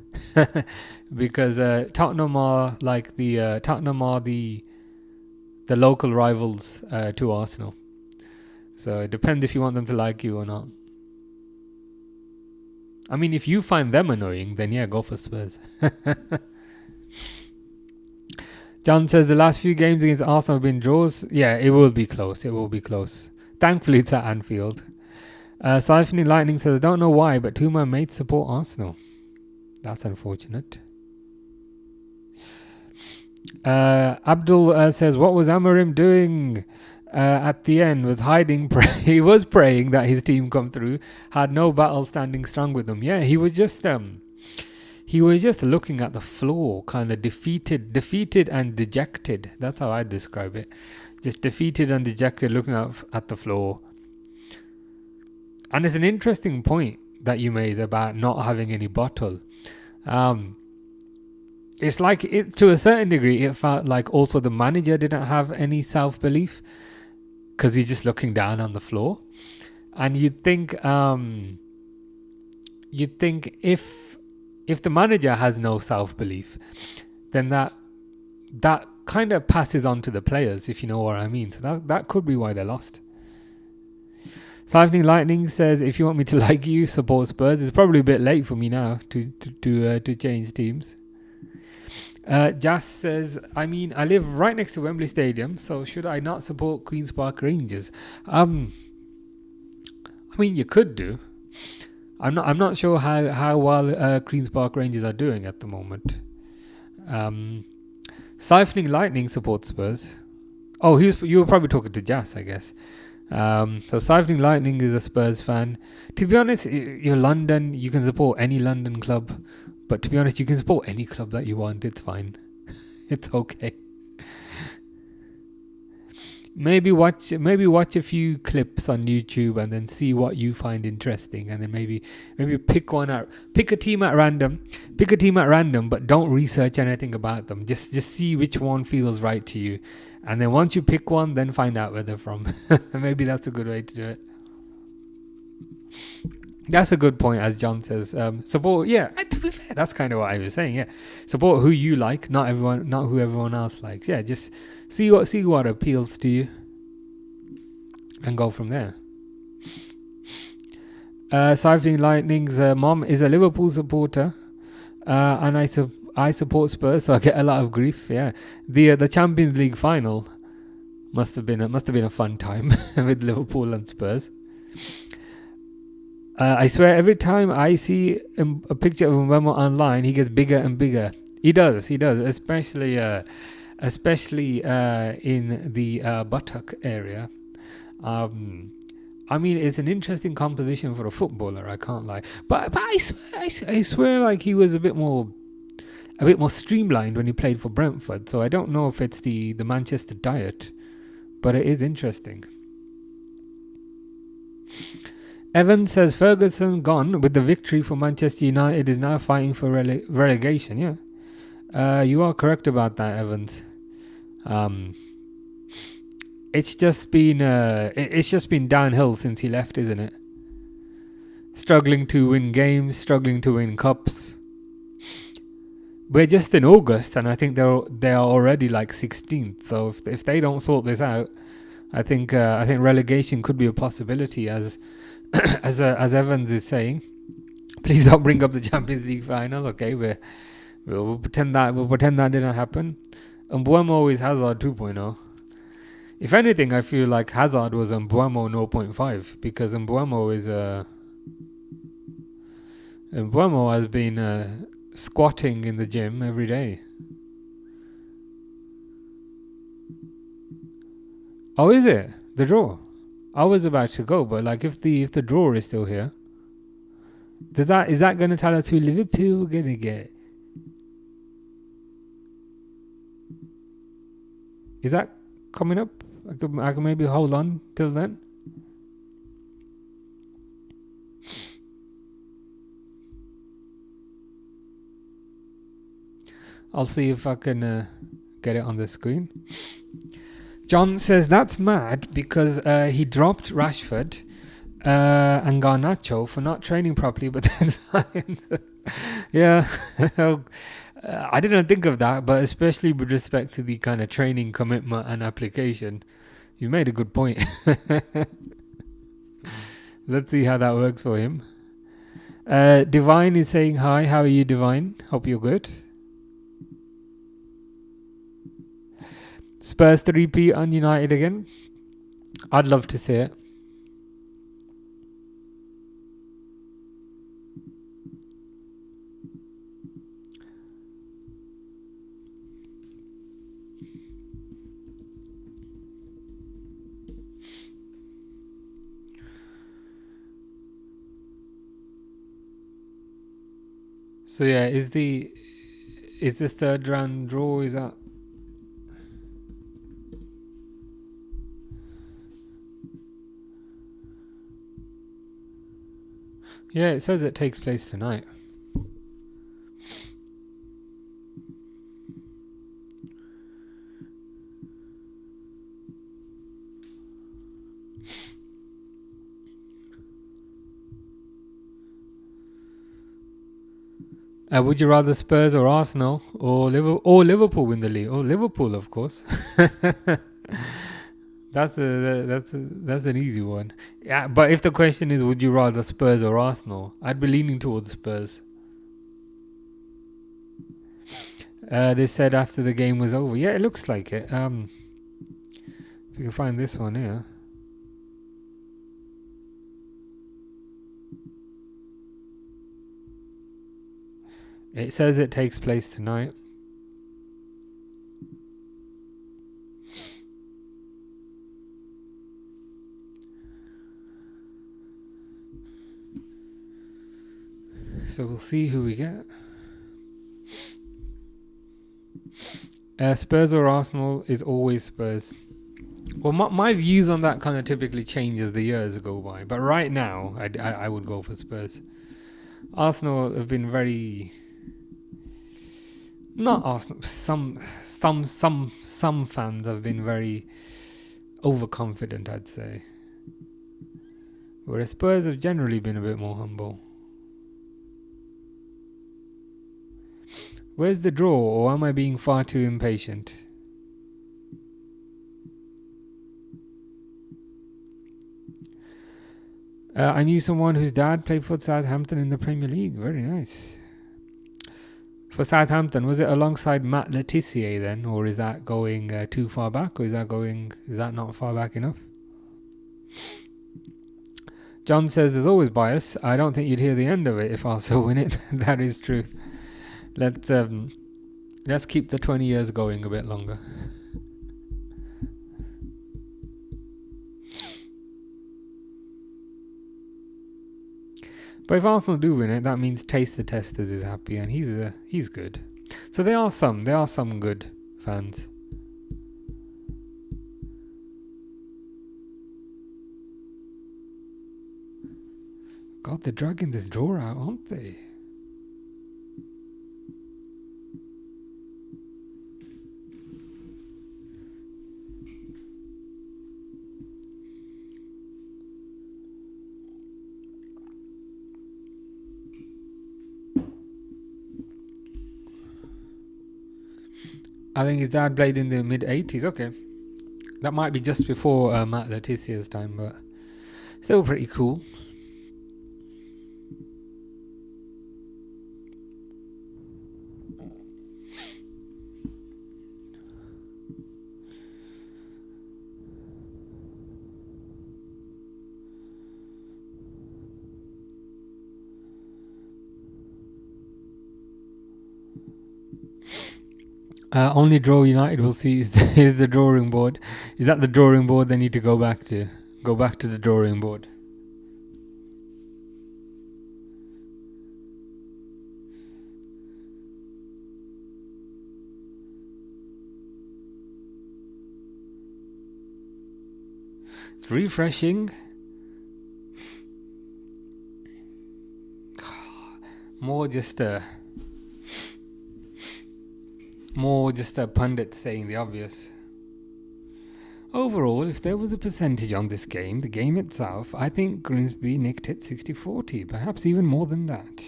Because Tottenham are like the local rivals to Arsenal. So it depends if you want them to like you or not. I mean, if you find them annoying, then yeah, go for Spurs. John says the last few games against Arsenal have been draws. Yeah, it will be close. Thankfully, it's at Anfield. Siphoning Lightning says, I don't know why, but two of my mates support Arsenal. That's unfortunate. Abdul says, what was Amorim doing at the end? Was hiding. He was praying that his team come through. Had no battle standing strong with them. Yeah, he was just looking at the floor, kind of defeated and dejected. That's how I describe it. Just defeated and dejected, looking at the floor. And it's an interesting point that you made about not having any bottle. It's like, to a certain degree, it felt like also the manager didn't have any self-belief because he's just looking down on the floor. And you'd think if the manager has no self-belief, then that kind of passes on to the players, if you know what I mean. So that could be why they lost. Siphoning Lightning says, if you want me to like you, support Spurs. It's probably a bit late for me now to change teams. Jas says, I mean, I live right next to Wembley Stadium, so should I not support Queen's Park Rangers? I mean, you could do. I'm not sure how well Queen's Park Rangers are doing at the moment. Siphoning Lightning supports Spurs. Oh, you were probably talking to Jas, I guess. So Siphoning Lightning is a Spurs fan. To be honest, you're London. You can support any London club. But to be honest, you can support any club that you want. It's fine. It's okay. Maybe watch a few clips on YouTube and then see what you find interesting, and then maybe pick a team at random, but don't research anything about them. Just see which one feels right to you, and then once you pick one, then find out where they're from. Maybe that's a good way to do it. That's a good point, as John says. Support, yeah. To be fair, that's kind of what I was saying. Yeah, support who you like, not who everyone else likes. Yeah, just see what appeals to you, and go from there. Siphoning Lightning's mom is a Liverpool supporter, and I support Spurs, so I get a lot of grief. Yeah, the Champions League final must have been a fun time with Liverpool and Spurs. I swear, every time I see a picture of Mbemo online, he gets bigger and bigger. He does, especially in the buttock area. I mean, it's an interesting composition for a footballer, I can't lie. But I swear, like, he was a bit more streamlined when he played for Brentford. So I don't know if it's the Manchester diet, but it is interesting. Evan says Ferguson gone with the victory for Manchester United is now fighting for relegation. Yeah, you are correct about that, Evans. It's just been downhill since he left, isn't it? Struggling to win games, struggling to win cups. We're just in August, and I think they are already like 16th. So if they don't sort this out, I think relegation could be a possibility, as Evans is saying. Please don't bring up the Champions League final. Okay, we'll pretend that didn't happen. And Mbeumo is Hazard 2.0. If anything, I feel like Hazard was Mbeumo 0.5, because Mbeumo has been squatting in the gym every day. Oh, is it the draw? I was about to go, but like if the draw is still here, is that going to tell us who Liverpool going to get? Is that coming up? I could maybe hold on till then. I'll see if I can get it on the screen. John says that's mad because he dropped Rashford and Garnacho for not training properly, but then signed. Yeah, I didn't think of that, but especially with respect to the kind of training commitment and application, you made a good point. Let's see how that works for him. Divine is saying hi. How are you, Divine? Hope you're good. Spurs 3-peat on United again. I'd love to see it. So yeah, is the third round draw, is that? Yeah, it says it takes place tonight. Would you rather Spurs or Arsenal or Liverpool win the league? Oh, Liverpool, of course. That's an easy one. Yeah, but if the question is, would you rather Spurs or Arsenal? I'd be leaning towards Spurs. They said after the game was over. Yeah, it looks like it. If you can find this one here. It says it takes place tonight. So we'll see who we get. Spurs or Arsenal is always Spurs. Well, my views on that kind of typically change as the years go by. But right now, I would go for Spurs. Arsenal have been very... Not Arsenal. Some fans have been very overconfident, I'd say. Whereas Spurs have generally been a bit more humble. Where's the draw, or am I being far too impatient? I knew someone whose dad played for Southampton in the Premier League. Very nice. For Southampton, was it alongside Matt Letizia then, or is that going too far back, or is that not far back enough? John says there's always bias. I don't think you'd hear the end of it if Arsenal win it. That is true. Let's keep the 20 years going a bit longer. But if Arsenal do win it, that means Taste the Testers is happy, and he's good. So there are some good fans. God, they're dragging this draw out, aren't they? I think his dad played in the mid-80s. Okay. That might be just before Matt Leticia's time, but still pretty cool. Only draw United will see is the drawing board. Is that the drawing board they need to go back to? Go back to the drawing board. It's refreshing. More just a pundit saying the obvious. Overall, if there was a percentage on this game, the game itself, I think Grimsby nicked it 60-40, perhaps even more than that.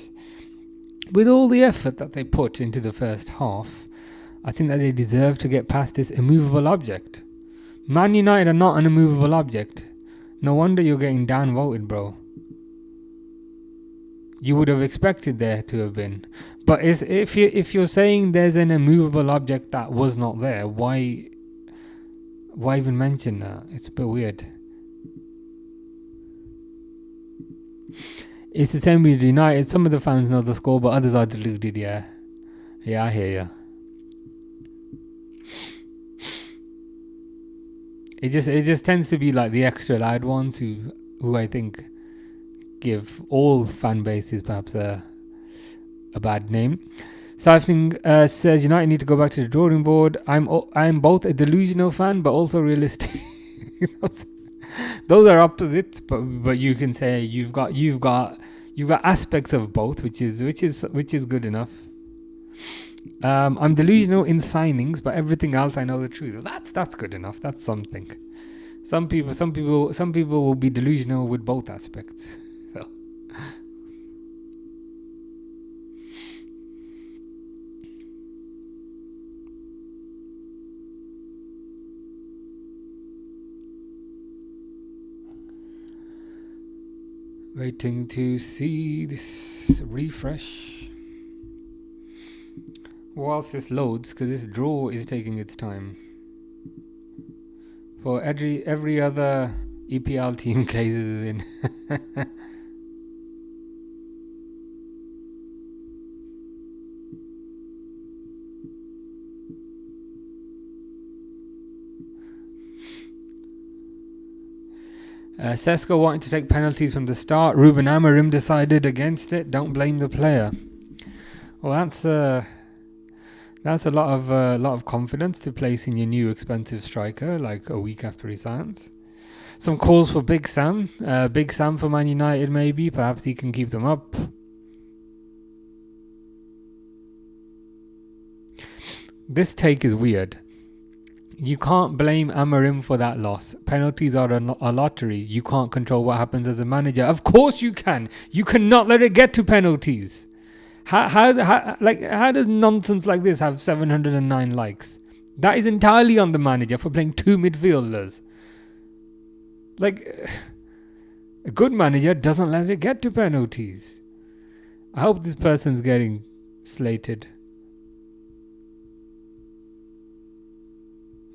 With all the effort that they put into the first half, I think that they deserve to get past this immovable object. Man United are not an immovable object. No wonder you're getting downvoted, bro. You would have expected there to have been. But if you're saying there's an immovable object that was not there, why even mention that? It's a bit weird. It's the same with United. Some of the fans know the score, but others are deluded. Yeah, I hear ya. It just tends to be like the extra loud ones who I think give all fan bases perhaps a bad name. Siphoning says United need to go back to the drawing board. I'm both a delusional fan but also realistic. Those are opposites, but you can say you've got aspects of both, which is good enough. I'm delusional in signings, but everything else I know the truth. That's good enough. That's something. Some people will be delusional with both aspects. So. Waiting to see this refresh. Whilst this loads, because this draw is taking its time. For every other EPL team Glazers is in. Sesko wanted to take penalties from the start. Ruben Amorim decided against it. Don't blame the player. Well, that's a lot of confidence to place in your new expensive striker like a week after he signs. Some calls for Big Sam. Big Sam for Man United maybe. Perhaps he can keep them up. This take is weird. You can't blame Amorim for that loss. Penalties are a lottery. You can't control what happens as a manager. Of course you can. You cannot let it get to penalties. How does nonsense like this have 709 likes? That is entirely on the manager for playing two midfielders. Like, a good manager doesn't let it get to penalties. I hope this person's getting slated.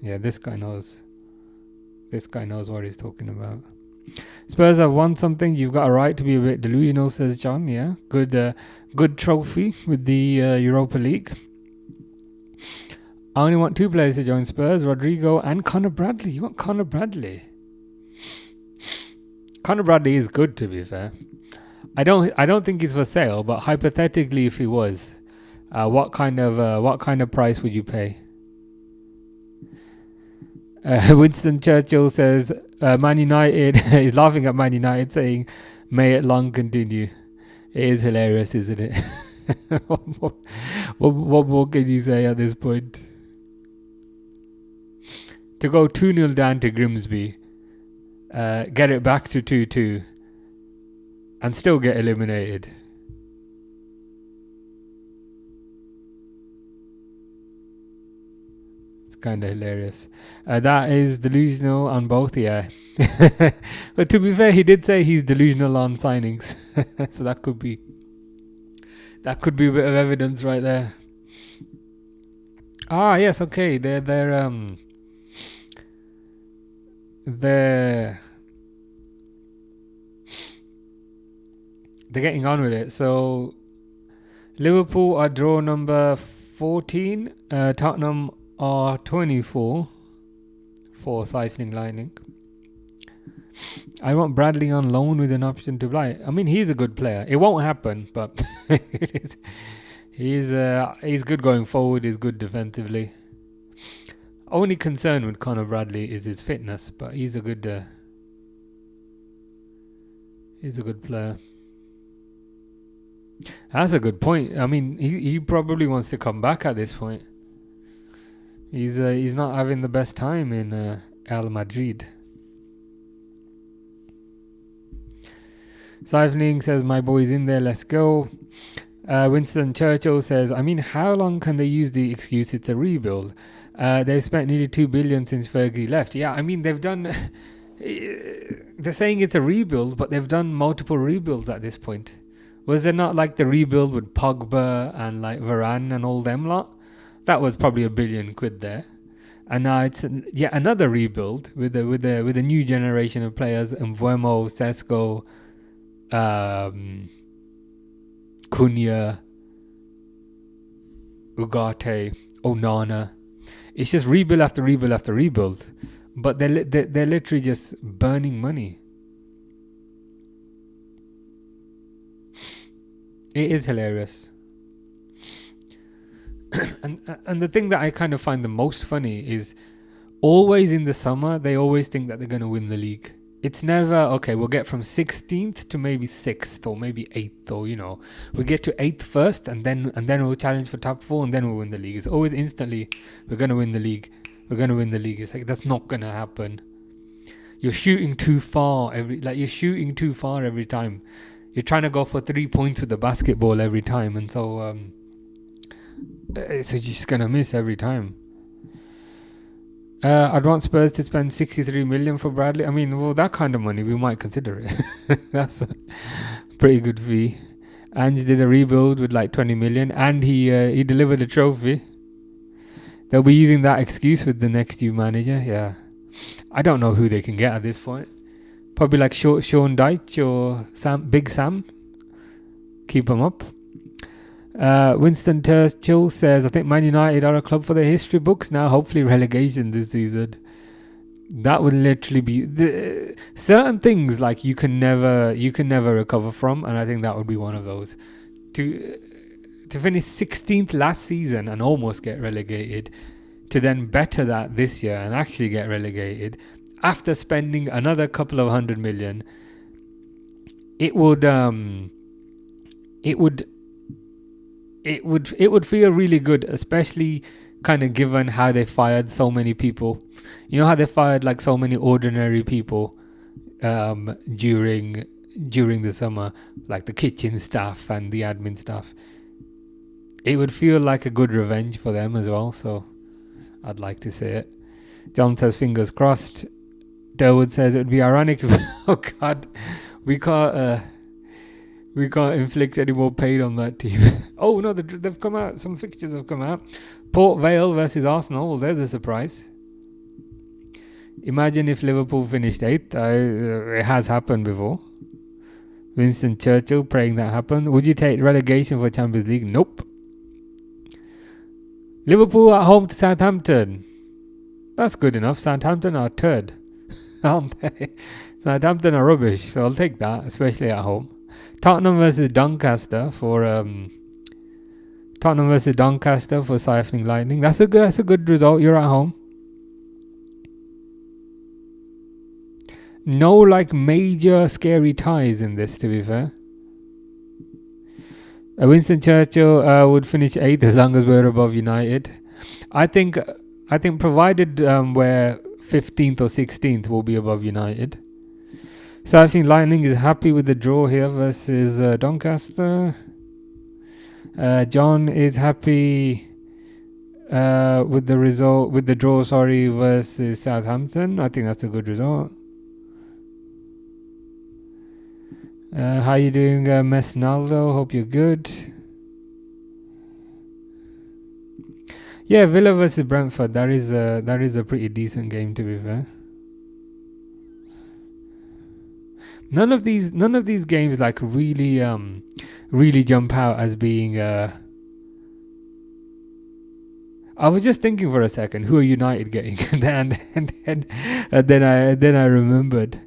Yeah, this guy knows. This guy knows what he's talking about. Spurs have won something. You've got a right to be a bit delusional, says John. Yeah, good trophy with the Europa League. I only want two players to join Spurs: Rodrigo and Conor Bradley. You want Conor Bradley? Conor Bradley is good, to be fair. I don't think he's for sale, but hypothetically, if he was, what kind of price would you pay? Winston Churchill says Man United is laughing at Man United, saying, "May it long continue." It is hilarious, isn't it? what more can you say at this point? To go 2-0 down to Grimsby, get it back to 2-2, and still get eliminated. Kind of hilarious. That is delusional on both, yeah. But to be fair, he did say he's delusional on signings, so that could be a bit of evidence right there. Ah, yes, okay. They're getting on with it. So Liverpool are draw number 14. Tottenham are 24 for Siphoning Lightning. I want Bradley on loan with an option to buy. I mean, he's a good player. It won't happen, but he's good going forward. He's good defensively. Only concern with Conor Bradley is his fitness, but he's a good player. That's a good point. I mean, he probably wants to come back at this point. He's not having the best time in Al Madrid. Siphoning says, my boy's in there, let's go. Winston Churchill says, I mean, how long can they use the excuse it's a rebuild? They've spent nearly 2 billion since Fergie left. Yeah, I mean, they've done... they're saying it's a rebuild, but they've done multiple rebuilds at this point. Was there not like the rebuild with Pogba and like Varane and all them lot? That was probably £1 billion there. And now it's yet another rebuild with a new generation of players: Mbeumo, Sesko, Cunha, Ugarte, Onana. It's just rebuild after rebuild after rebuild, but they're literally just burning money. It is hilarious. and the thing that I kind of find the most funny is always in the summer they always think that they're going to win the league. It's never, okay, we'll get from 16th to maybe 6th or maybe 8th, or, you know, we'll get to 8th first and then we'll challenge for top 4 and then we'll win the league. It's always instantly, we're going to win the league. We're going to win the league. It's like, that's not going to happen. You're shooting too far every time. You're trying to go for 3 points with the basketball every time, and so you're just going to miss every time. I'd want Spurs to spend 63 million for Bradley. I mean, well, that kind of money, we might consider it. That's a pretty good fee. Ange did a rebuild with like 20 million, and he delivered a trophy. They'll be using that excuse with the next new manager. Yeah, I don't know who they can get at this point. Probably like Sean Dyche or Big Sam. Keep them up. Winston Churchill says, I think Man United are a club for their history books now. Hopefully relegation this season. That would literally be certain things like you can never recover from, and I think that would be one of those. To finish 16th last season and almost get relegated, to then better that this year and actually get relegated after spending another couple of 100 million, it would feel really good, especially kind of given how they fired so many people. You know how they fired like so many ordinary people during the summer, like the kitchen staff and the admin staff. It would feel like a good revenge for them as well, so I'd like to see it. John says fingers crossed. Derwood says it would be ironic if oh god, we can't inflict any more pain on that team. Oh no, they've come out. Some fixtures have come out. Port Vale versus Arsenal. Well, there's a surprise. Imagine if Liverpool finished 8th. It has happened before. Winston Churchill praying that happened. Would you take relegation for Champions League? Nope. Liverpool at home to Southampton. That's good enough. Southampton are third, aren't they? Southampton are rubbish, so I'll take that, especially at home. Tottenham versus Doncaster for Siphoning Lightning. That's a good result. You're at home. No like major scary ties in this, to be fair. Winston Churchill would finish 8th as long as we're above United. I think provided we're 15th or 16th, we'll be above United. So I think Lightning is happy with the draw here versus Doncaster. John is happy with the draw versus Southampton. I think that's a good result. How you doing, Mesnaldo? Hope you're good. Yeah, Villa versus Brentford. That is a pretty decent game, to be fair. None of these games like really jump out as being. I was just thinking for a second, who are United getting? and then I remembered.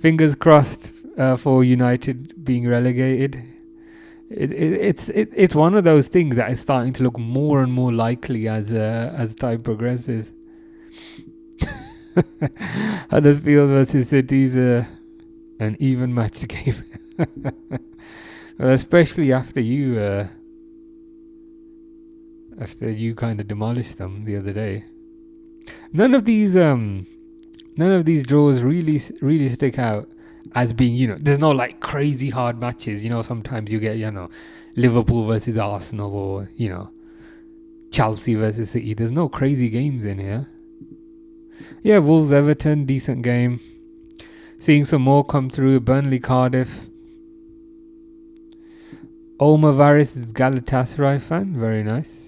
Fingers crossed for United being relegated. It's one of those things that is starting to look more and more likely as time progresses. Huddersfield versus City's an even match game, well, especially after you kind of demolished them the other day. None of these draws really stick out as being, there's no like crazy hard matches. Sometimes you get, Liverpool versus Arsenal or, Chelsea versus City. There's no crazy games in here. Yeah, Wolves Everton, decent game. Seeing some more come through. Burnley Cardiff. Omar Varis is Galatasaray fan. Very nice.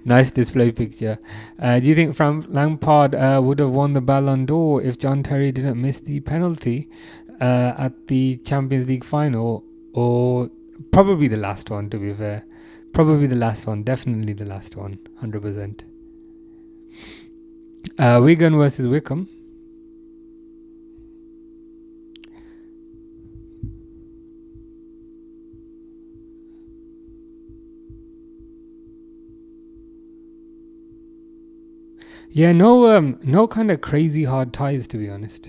nice display picture. Do you think Frank Lampard would have won the Ballon d'Or if John Terry didn't miss the penalty at the Champions League final? Or probably the last one, to be fair. Probably the last one. Definitely the last one. 100%. Wigan versus Wickham. Yeah, no kind of crazy hard ties, to be honest.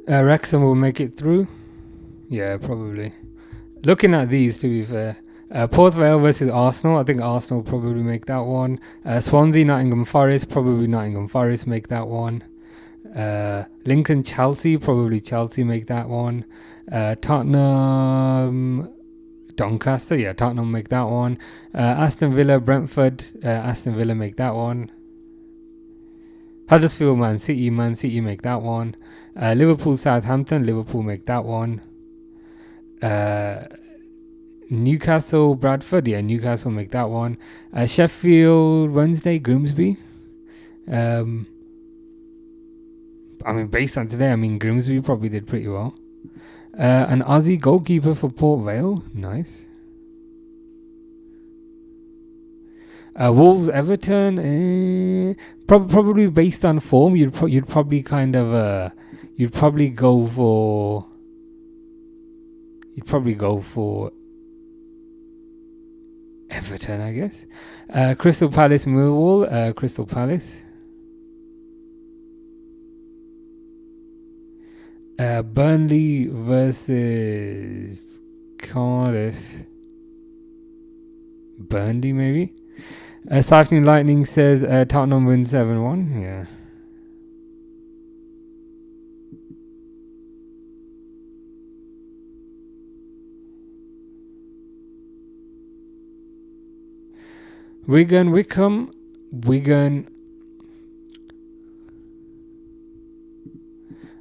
Wrexham will make it through. Yeah, probably. Looking at these, to be fair, Port Vale versus Arsenal. I think Arsenal will probably make that one. Swansea, Nottingham Forest. Probably Nottingham Forest make that one. Lincoln, Chelsea. Probably Chelsea make that one. Tottenham, Doncaster. Yeah, Tottenham make that one. Aston Villa, Brentford. Aston Villa make that one. Huddersfield, Man City make that one. Liverpool, Southampton, Liverpool make that one. Newcastle, Bradford, yeah, Newcastle make that one. Sheffield Wednesday, Grimsby. I mean, based on today, Grimsby probably did pretty well. An Aussie goalkeeper for Port Vale, nice. Wolves, Everton, probably based on form, you'd probably go for Everton, I guess. Crystal Palace, Millwall, Crystal Palace. Burnley versus Cardiff. Burnley, maybe. Siphoning Lightning says Tottenham win 7-1. Yeah. Wigan.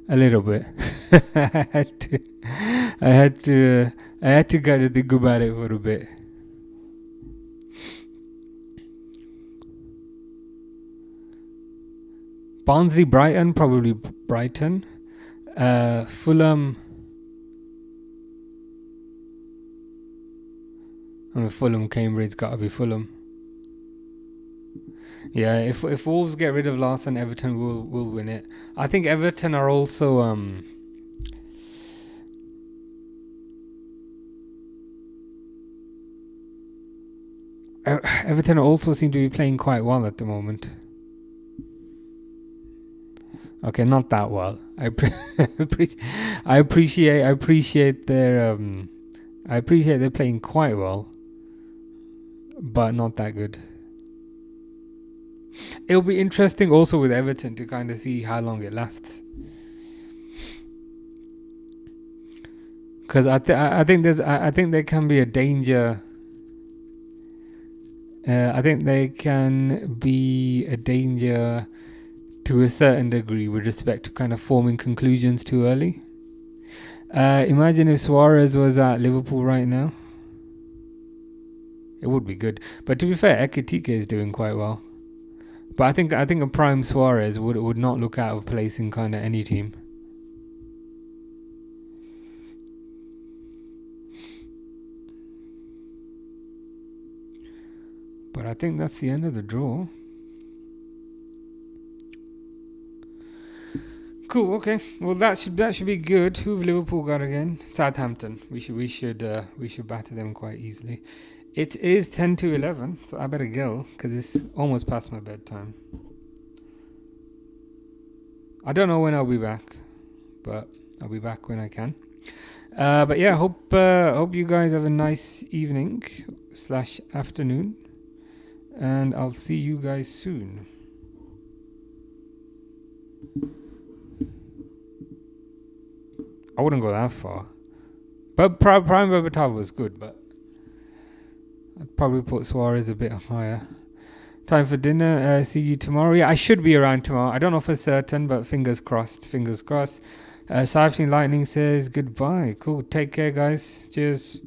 A little bit. I had to kind of think about it for a bit. Barnsley, Brighton, probably Brighton. Fulham. Fulham, Cambridge, gotta be Fulham. Yeah, if Wolves get rid of Larson, Everton will win it. I think Everton are also Everton also seem to be playing quite well at the moment. Okay, not that well. I appreciate their they're playing quite well, but not that good. It'll be interesting also with Everton to kind of see how long it lasts, because I think there can be a danger. I think there can be a danger to a certain degree with respect to kind of forming conclusions too early. Imagine if Suarez was at Liverpool right now. It would be good. But to be fair, Ekitike is doing quite well. But I think a prime Suarez would not look out of place in kind of any team. But I think that's the end of the draw. Cool. Okay. Well, that should be good. Who've Liverpool got again? Southampton. We should batter them quite easily. It is 10 to 11, so I better go because it's almost past my bedtime. I don't know when I'll be back, but I'll be back when I can. But yeah, hope you guys have a nice evening / afternoon, and I'll see you guys soon. I wouldn't go that far, but Prime Berbatov was good, but I'd probably put Suarez a bit higher. Time for dinner. See you tomorrow. Yeah, I should be around tomorrow. I don't know for certain, but fingers crossed. Siphoning Lightning says goodbye. Cool. Take care, guys. Cheers.